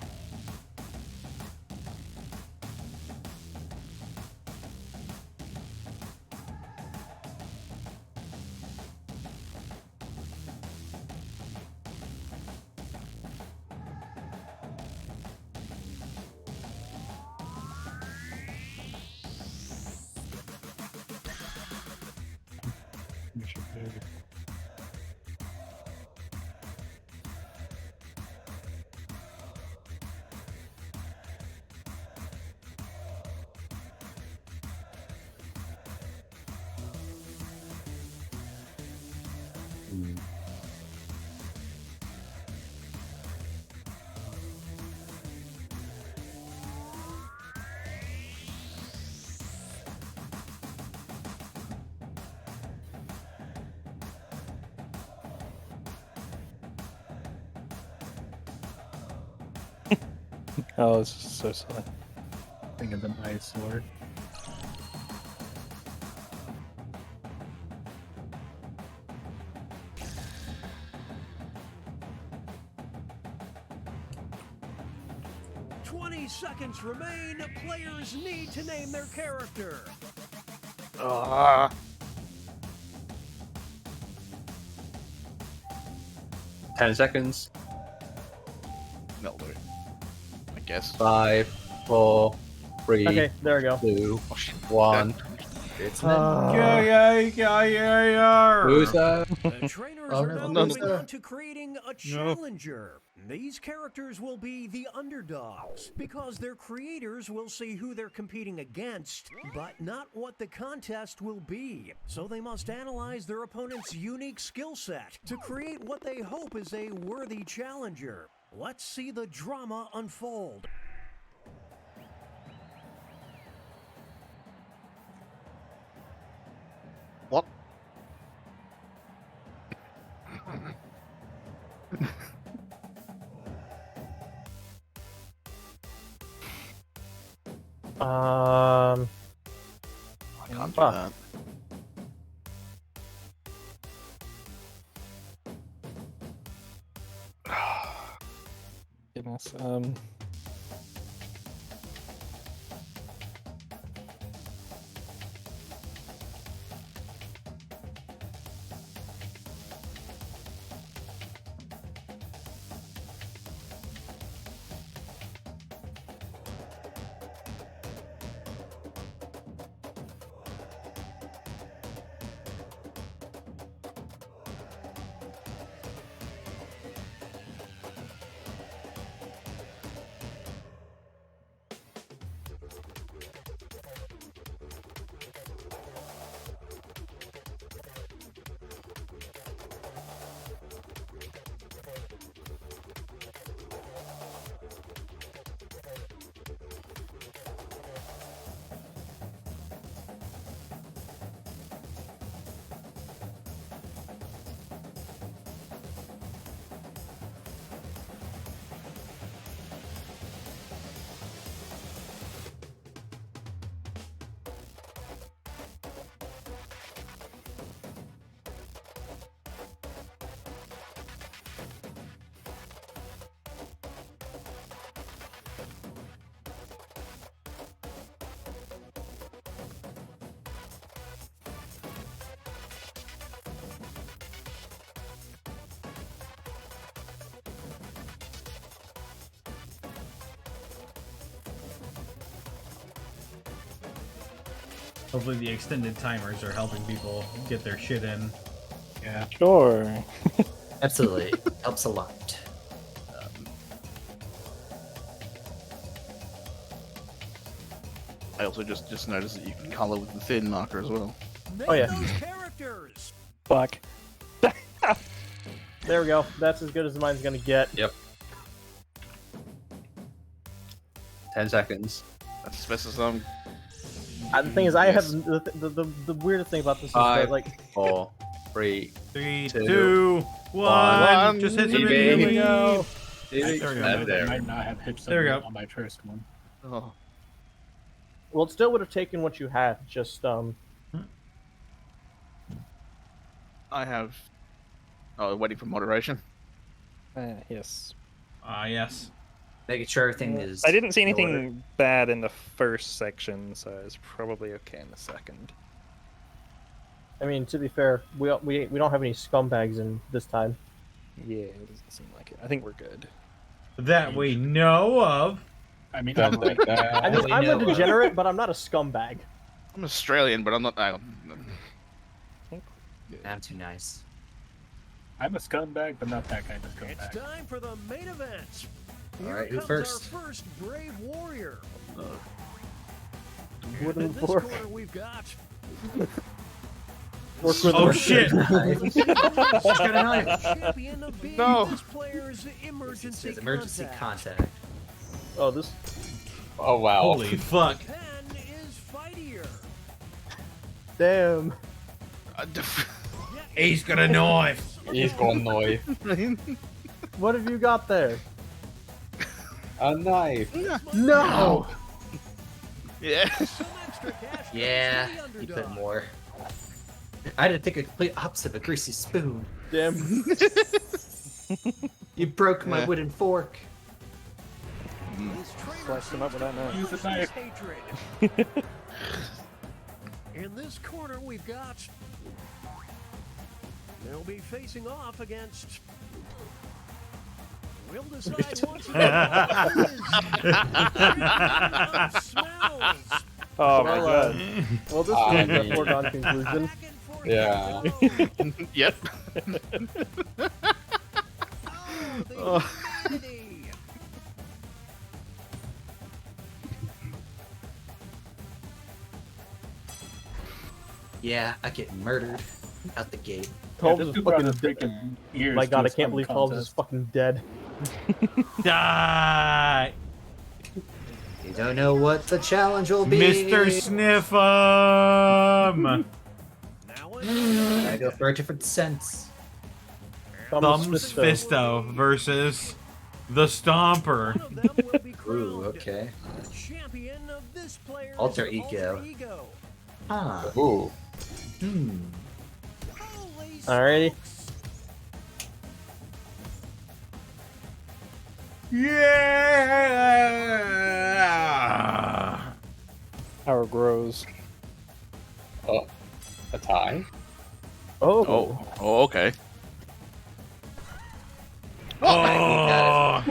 Oh, this is so sad. Think of the nice sword. Seconds remain. Players need to name their character. 10 seconds. That'll do. I guess. 5, 4, 3, Okay, there we go. 2, 1. It's Who's that? The trainers Oh, are no, now no, moving no. on to creating a challenger. These characters will be the underdogs because their creators will see who they're competing against, but not what the contest will be. So they must analyze their opponent's unique skill set to create what they hope is a worthy challenger. Let's see the drama unfold. What? Um. I can't do fuck. that. Goodness. Hopefully the extended timers are helping people get their shit in. Yeah. Sure. Absolutely. Helps a lot. I also just noticed that you can color with the thin marker as well. Oh yeah. Those characters. Fuck. There we go. That's as good as mine's gonna get. Yep. 10 seconds. That's as best as I'm. The thing is, I have the weirdest thing about this is that 5, like 4, 3, 3, 2, 2, 1. Just hit the Leave. Here we go. Leave. There we go. And there. might not have hit There we go. on my first one. Oh. Well, it still would have taken what you had. Just I have. Oh, waiting for moderation. Yes. Yes. Making sure everything is. I didn't see in order. anything bad in the first section, so it's probably okay in the second. I mean, to be fair, we don't have any scumbags in this time. Yeah, it doesn't seem like it. I think we're good. That we know of. I mean, I'm like that. I mean, I'm a degenerate, but I'm not a scumbag. I'm Australian, but I'm not. I'm too nice. I'm a scumbag, but not that kind of It's scumbag. time for the main event. All right, Here who comes first? our first brave warrior. Wooden In this fork. corner, we've got Fork with Oh a- shit! champion of being No. this player's emergency It's emergency contact. contact. Oh, this. Oh, wow. Holy fuck! Pen is fightier. Damn. He's got a knife. He's got a knife. What have you got there? A knife. No. Yeah. Some extra cash Yeah, goes to the you put underdog. more. I had to think a complete opposite of a greasy spoon. Damn. You broke my Yeah. wooden fork. These trainers Sliced him up with that knife. Use the seem knife. hatred. In this corner, we've got. They'll be facing off against We'll decide once again. Smells. Oh my Well, god. Well, this Ah, is a man. foregone conclusion. Yeah. Yep. Oh. Yeah, I get murdered out the gate. Holmes just is people have fucking the freaking ears My to god, I this can't fucking believe Holmes is contest. fucking dead. Die! You don't know what the challenge will be. Mr. Sniffum! I go for a different sense. Thumbs Fisto versus the Stomper. Ooh, okay. Champion of this player's Alter ego. Ah. Ooh. Alrighty. Yeah! Power grows. Oh, a tie? Oh. Oh, okay. Oh!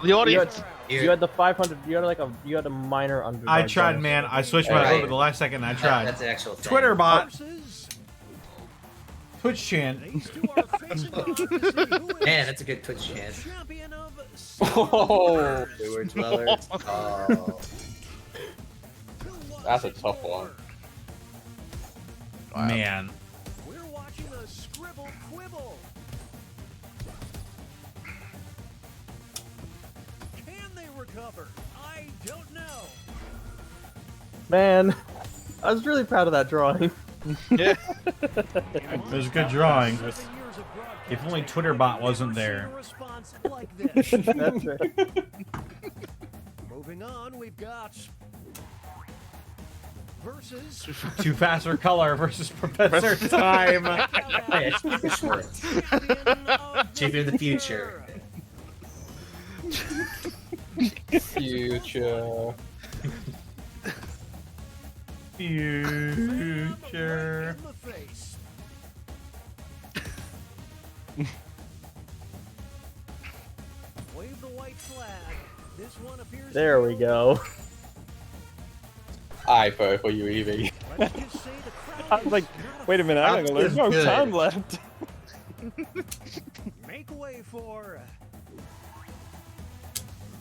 The audience. You had the 500. You had you had a minor underdog. I tried, bonus. man. I switched my vote at the last second. I tried. That's an actual thing. Twitter bot. Twitch chant. Man, that's a good Twitch chant. Oh, Sewer dwellers. Oh. That's a tough one. Man. We're watching a scribble quibble. Can they recover? I don't know. Man, I was really proud of that drawing. Yeah. It was a good drawing. If only Twitter bot wasn't there. That's right. Moving on, we've got versus Too Fast for Color versus Professor Time. Hey, it's super short. Champion of the future. Future. Future. wave the white flag. This one appears There we go. I vote for you, Evie. I was like, wait a minute, I'm gonna That's there's no good. time left. make way for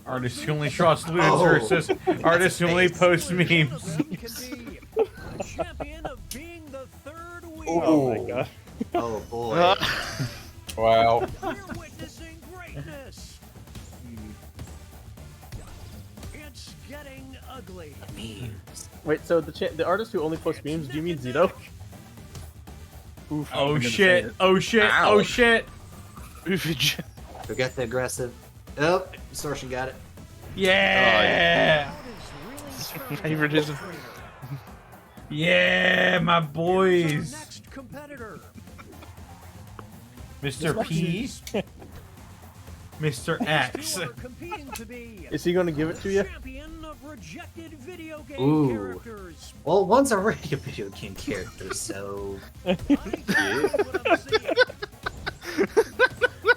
Artists who only draw salutes versus artists who only post memes. champion of being the third wheel. Oh my god. Oh boy. Wow. We're witnessing greatness. It's getting ugly. Wait, so the artist who only posts memes, do you mean Zito? Oof, oh shit! Oh shit! Oh shit! Forget the aggressive. Oh, Distortion got it. Yeah! Favoritism. Yeah, my boys. Next competitor. Mr. P. Mr. X. Competing to be Is he gonna give it to you? champion of rejected video game Ooh. characters. Well, one's already a video game character, so.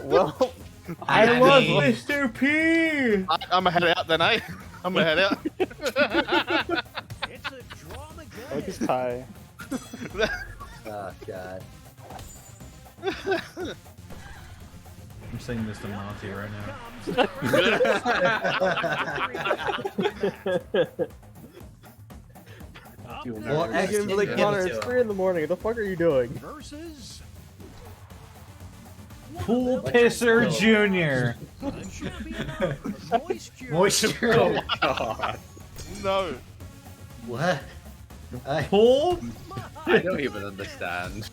Well, I love Mr. P. I'm gonna head out then, eh? I'm gonna head out. It's a drama I like his game. tie. Oh god. I'm saying this to Monty right Well, I can be like, give Connor, it it's to 3 in the morning. What the fuck are you doing? Versus now. Pool Pisser Jr. the champion of moisture. Moisture. Oh god. No. What? Pool? I don't even understand.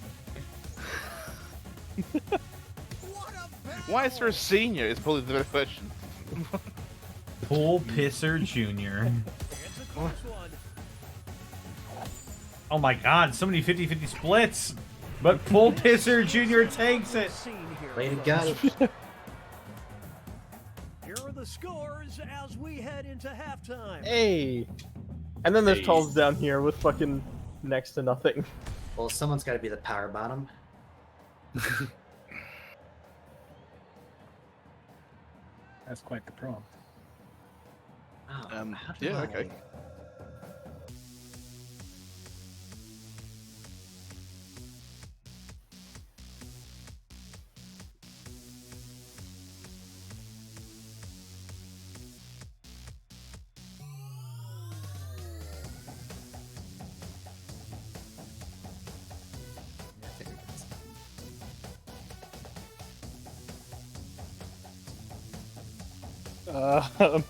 Why is there a senior? Is probably the better question. Pool Pisser Jr. It's a close one. Oh my god, so many 50-50 splits. But Pool Pisser Jr. takes it. Way to go. Here are the scores as we head into halftime. Hey! And then there's Tulls down here with fucking next to nothing. Well, someone's got to be the power bottom. That's quite the prompt. How do Yeah, I... okay. Um,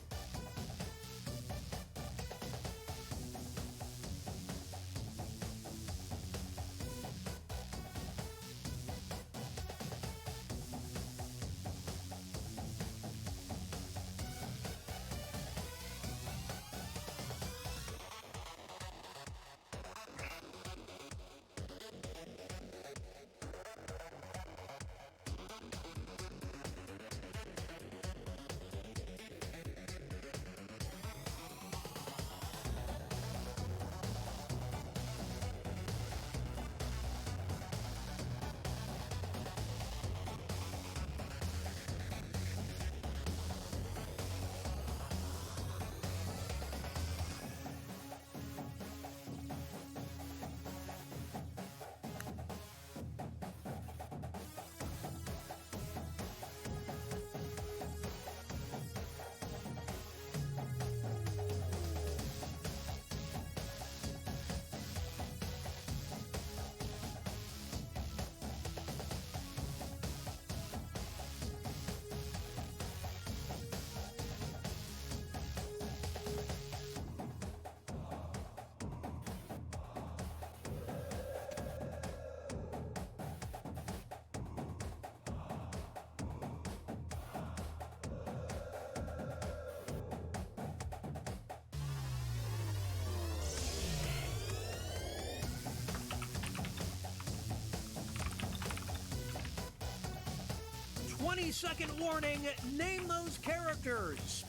20-second warning. Name those characters.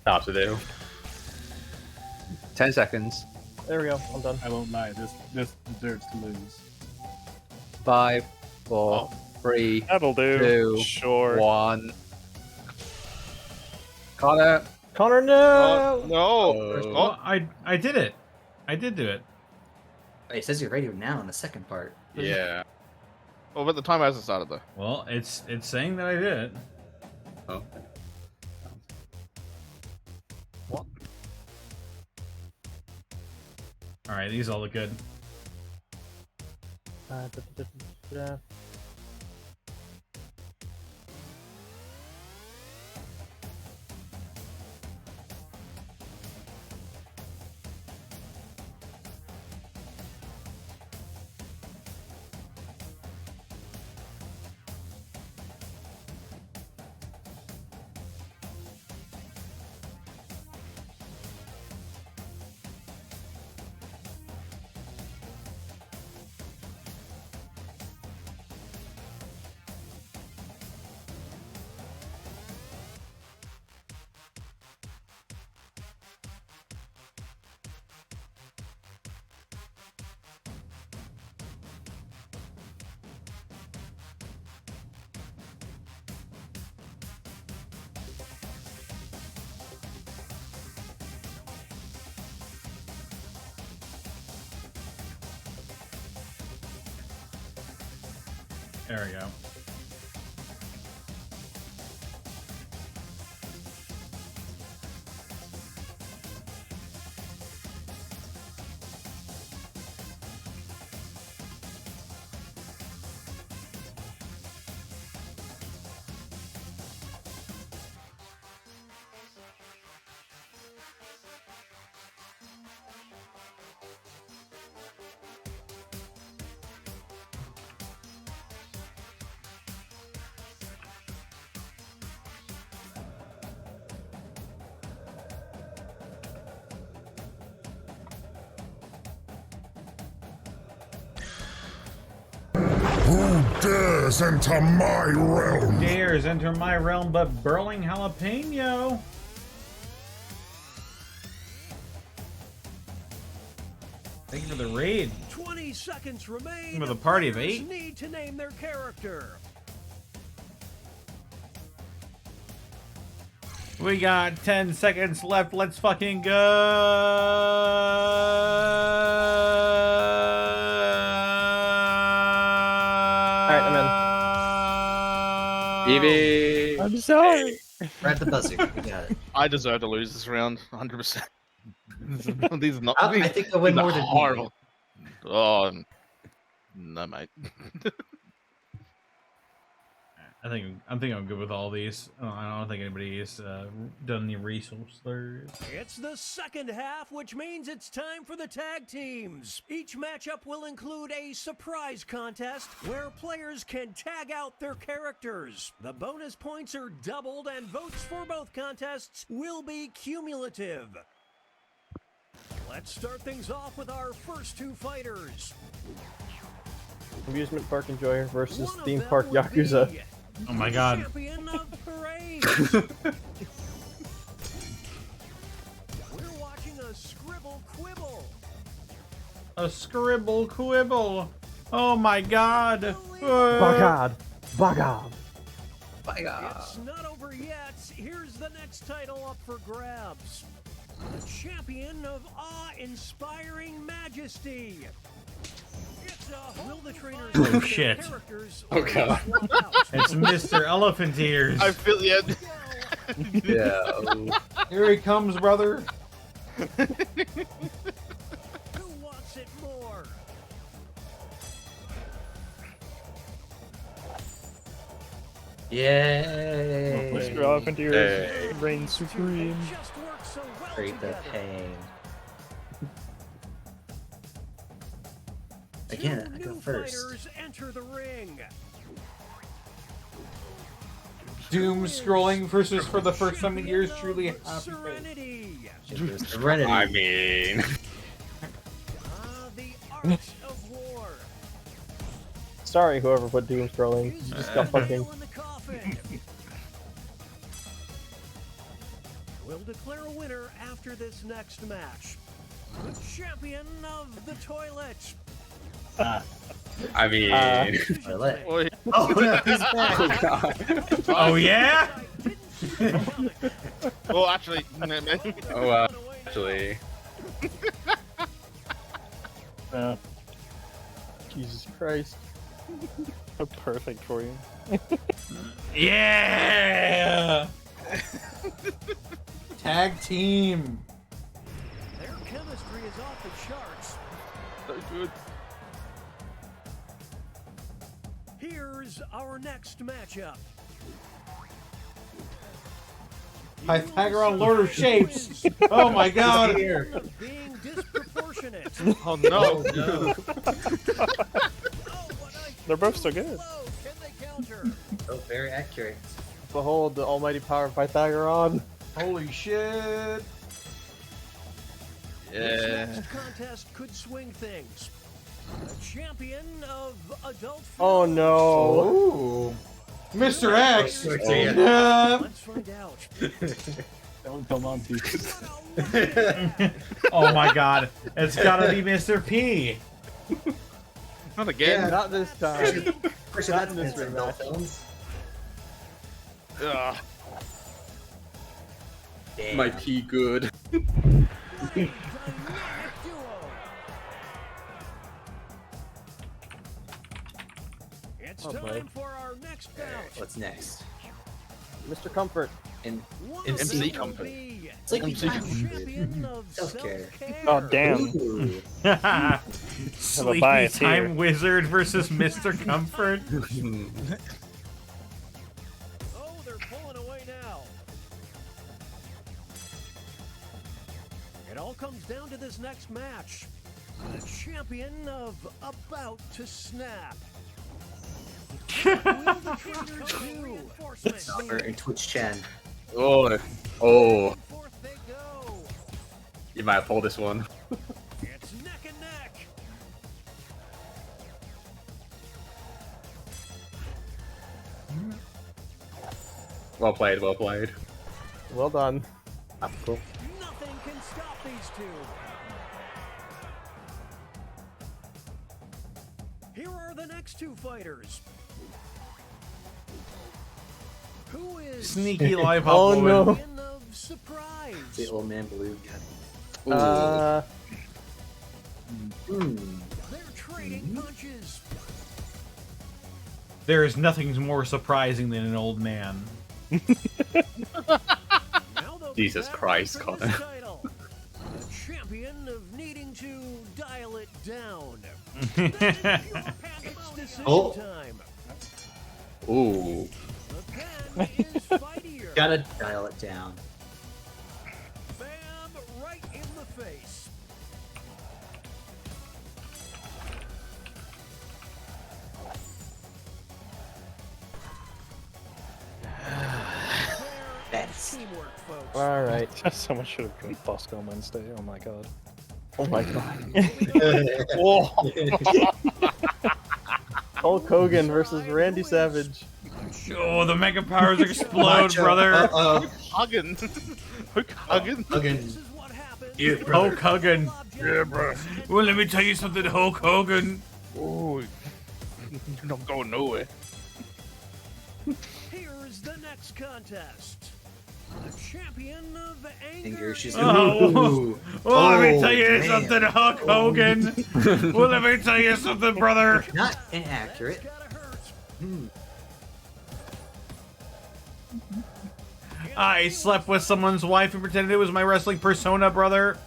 Hard to do. 10 seconds. There we go. I'm done. I won't lie. This deserves to lose. 5, 4, 3, That'll do. 2, Sure. 1. Connor. Connor, no. No. Well, I did it. I did do it. It says you're ready now in the second part. Yeah. Oh, but the time hasn't started though. Well, it's saying that I did it. Oh. What? All right, these all look good. There we go. Who dares enter my realm? Dares enter my realm, but Burling Jalapeno. Thank you for the raid. 20 seconds remain. For the party of Players 8. Need to name their character. We got 10 seconds left. Let's fucking go. Alright, I'm in. Evie! I'm sorry. We're at the buzzer. We got it. I deserve to lose this round, 100%. These are not. I think I win these are more than you. horrible. Oh, no, mate. I think I'm good with all these. I don't think anybody's done any resource there. It's the second half, which means it's time for the tag teams. Each matchup will include a surprise contest where players can tag out their characters. The bonus points are doubled and votes for both contests will be cumulative. Let's start things off with our first two fighters. Amusement Park Enjoyer versus Theme Park Yakuza. Oh my god. Champion of parade. We're watching a scribble quibble. A scribble quibble. Oh my god. Bagad. Bagad. It's not over yet. Here's the next title up for grabs. The champion of awe-inspiring majesty. Will the trainers Oh shit. Oh god. It's Mr. Elephant Ears. I feel it. Yeah. Here he comes, brother. Who wants it more? Yay! Mr. Elephant Ears reign supreme. Just work so well Create the together. pain. Again, I go New first. fighters enter the ring. Doom scrolling versus for the first time in years truly happy face. Serenity. Serenity. I mean. The art of war. Sorry, whoever put Doom scrolling. You just got fucking. In the coffin. We'll declare a winner after this next match. The champion of the toilet. I mean. Toilet. Oi. Oh no, he's back. Oh god. Oh yeah? Well, actually, no, man. Oh, actually. Jesus Christ. Perfect for you. Yeah! Tag team. Their chemistry is off the charts. So good. Here's our next matchup. Pythagorean Lord of Shapes. Oh my god. Being disproportionate. Oh no. They're both so good. Can they counter? Oh, very accurate. Behold the almighty power of Pythagorean. Holy shit. This Yeah. next contest could swing things. The champion of adult Oh film. no. Ooh. Mr. X. Let's find out. Don't come on, Oh my god. It's gotta be Mr. P. Not again. Not this time. Pretty sure that's Mr. Adult Films. Ugh. Damn. My pee good. Dynamic duo. It's Oh, time boy. for our next bout. What's next? Mr. Comfort. In One MC will Comfort. be It's like MC champion of Self-care. self-care. Oh damn. Ooh. Sleepy bias Time here. Wizard versus Mr. Comfort. Oh, they're pulling away now. It all comes down to this next match. The champion of About to Snap. Will the trainers do? Or in Twitch Chan. Oh. Oh. Forth they go. You might have pulled this one. It's neck and neck. Well played, well played. Well done. Cool. Nothing can stop these two. Here are the next two fighters. Who is Sneaky live Oh upload. no. champion of surprise. The old man blue gun. They're trading punches. There is nothing more surprising than an old man. Jesus Christ, For Connor. this title, the champion of needing to dial it down. It's decision Oh. time. Ooh. The pen is fightier. Gotta dial it down. Bam! Right in the face. That's teamwork, folks. All right. Someone should have been Bosco on Wednesday. Oh my god. Oh my god. Oh. Hulk Hogan versus Randy Savage. Oh, the mega powers explode, Macho. brother. Uh-oh. Huggin. Huggin. Huggin. Yeah, Hulk brother. Hogan. Yeah, bro. Well, let me tell you something, Hulk Hogan. Oh, you're not going nowhere. Here's the next contest. The champion of Anger issues. Oh, well, let me tell you man. something, Hulk Hogan. Well, let me tell you something, brother. Not inaccurate. I slept with someone's wife and pretended it was my wrestling persona, brother.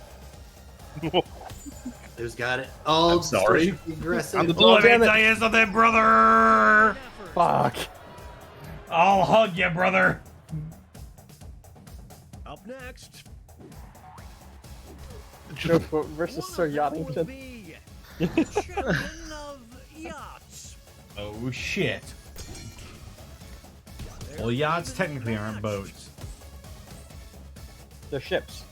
Who's got it? Oh, I'm sorry. Aggressive. Well, let me tell you something, brother. Fuck. I'll hug you, brother. Up next. Joe versus Sir Yachtington. Champion of yachts. Oh, shit. Well, yachts technically aren't boats. They're ships.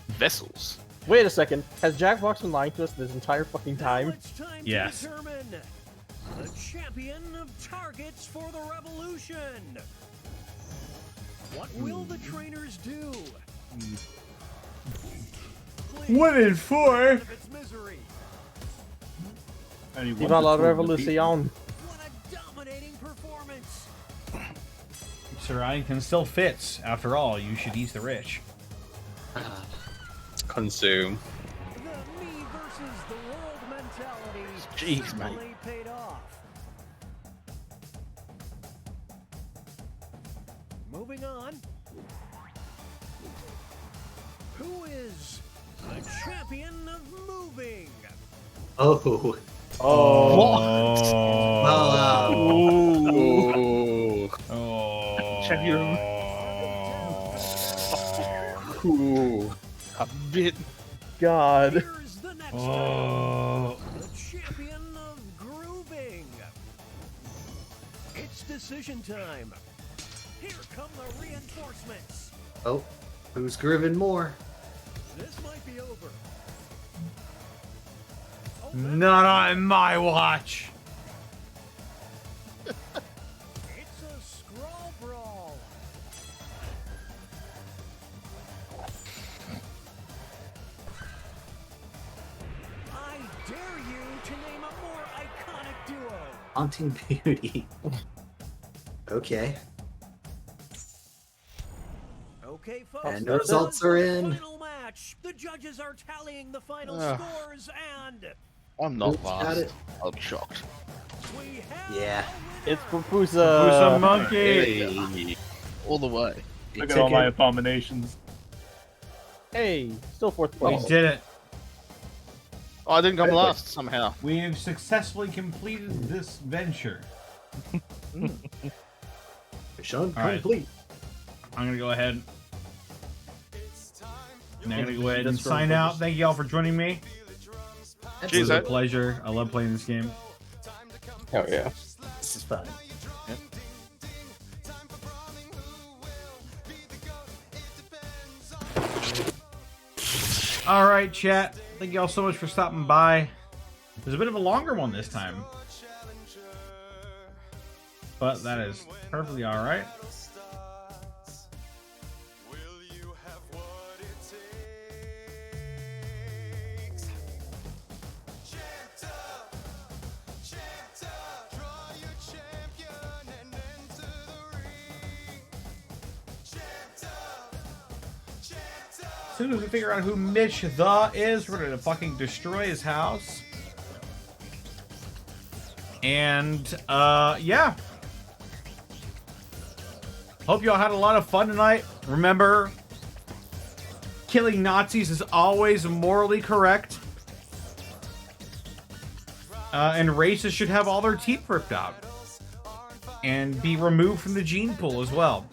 Vessels. Wait a second. Has Jack Box been lying to us this entire fucking time? It's time Yes. to determine the champion of targets for the revolution. What will the trainers do? 1 in 4. Of its misery. Viva la revolution. What a dominating performance. Sir Ironton still fits. After all, you should eat the rich. Consume. The me versus the world mentality Jeez, certainly mate. paid off. Moving on. Who is the champion of moving? Oh. Oh. Ooh. Champion. Ooh. A bit. God. Here's the next Oh. the champion of grooving. It's decision time. Here come the reinforcements. Oh, who's grooving more? This might be over. Not on my watch. It's a scroll brawl. I dare you to name a more iconic duo. Haunting Beauty. Okay. Okay, folks. And the results are in. Final match. The judges are tallying the final Ugh. scores, and I'm not Who's got fast. it? I'm shocked. we have Yeah. It's Who's Papusa. a monkey? Hey. All the way. Look at all my abominations. Hey, still fourth We place. did it. Oh, I didn't come last somehow. We have successfully completed this venture. Mission All right. complete. I'm gonna go ahead. And I'm gonna go ahead and That's sign from- out. Thank you all for joining me. It was a pleasure. I love playing this game. Hell yeah. This is fun. All right, chat. Thank you all so much for stopping by. There's a bit of a longer one this time, but that is perfectly all right. As soon as we figure out who Mitch the is, we're gonna fucking destroy his house. And, yeah. Hope y'all had a lot of fun tonight. Remember, killing Nazis is always morally correct. And racists should have all their teeth ripped out. And be removed from the gene pool as well.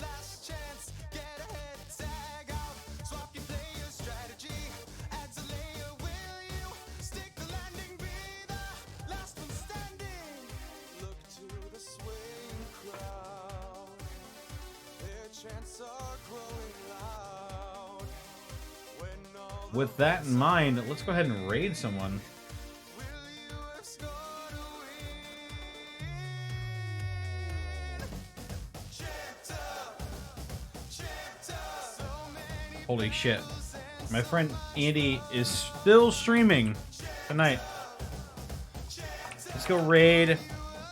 With that in mind, let's go ahead and raid someone. Holy shit. My friend Andy is still streaming tonight. Let's go raid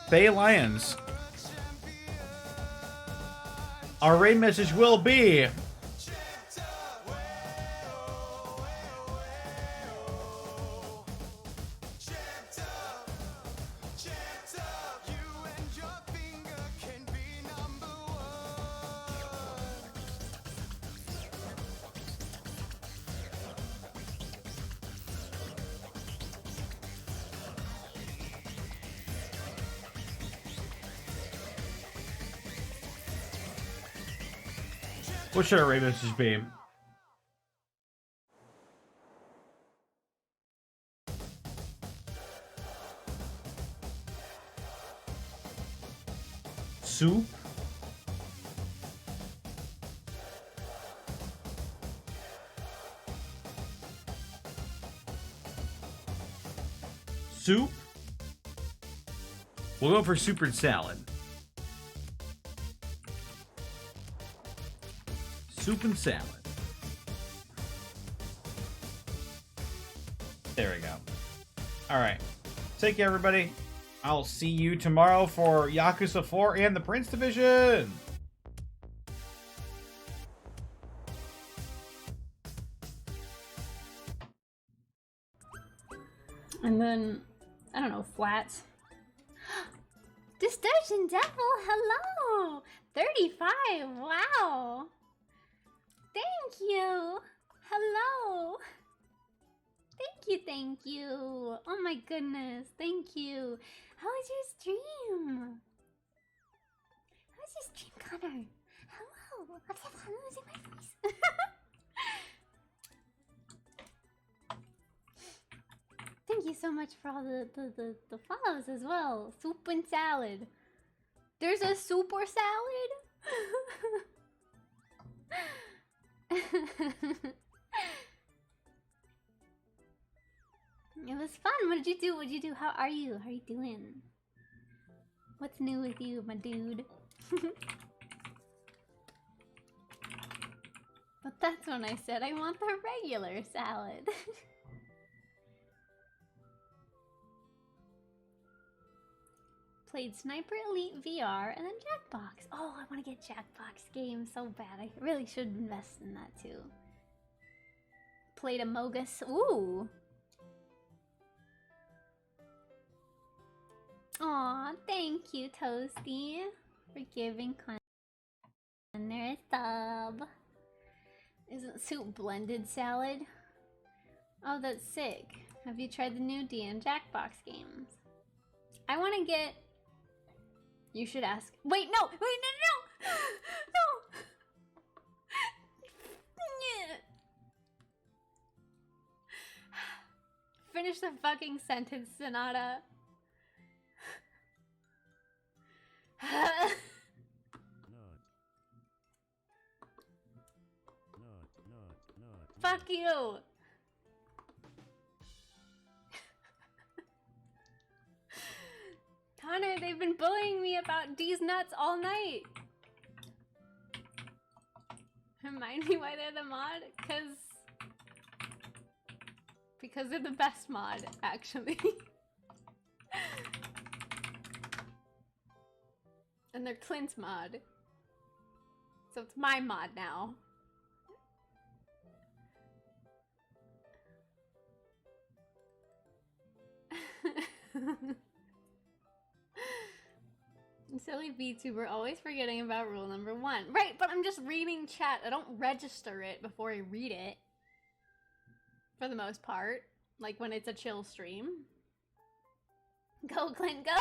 Bay Lions. Our raid message will be... What should our raid message be? Soup? Soup? We'll go for soup and salad. Soup and salad. There we go. Alright. Take care, everybody. I'll see you tomorrow for Yakuza 4 and the Prince Division. And then, I don't know, flats. Distortion Devil, hello! 35, wow! Thank you! Hello! Thank you! Oh my goodness, thank you! How was your stream? How was your stream, Connor? Hello! I'm losing my voice. Thank you so much for all the follows as well. Soup and salad. There's a soup or salad? It was fun. What did you do? What did you do? How are you? How are you doing? What's new with you, my dude? But that's when I said I want the regular salad. Played Sniper Elite VR and then Jackbox. Oh, I want to get Jackbox games so bad. I really should invest in that too. Played Amogus. Ooh. Aw, thank you, Toasty, for giving Connor a sub. Isn't soup blended salad? Oh, that's sick. Have you tried the new DN Jackbox games? I want to get... You should ask... Wait, no! Wait, no! No! Finish the fucking sentence, Sonata. Fuck you! Connor, they've been bullying me about D's nuts all night. Remind me why they're the mod? Because they're the best mod, actually. And they're Clint's mod. So it's my mod now. Silly VTuber always forgetting about rule number 1. Right, but I'm just reading chat. I don't register it before I read it. For the most part. Like when it's a chill stream. Go, Clint, go!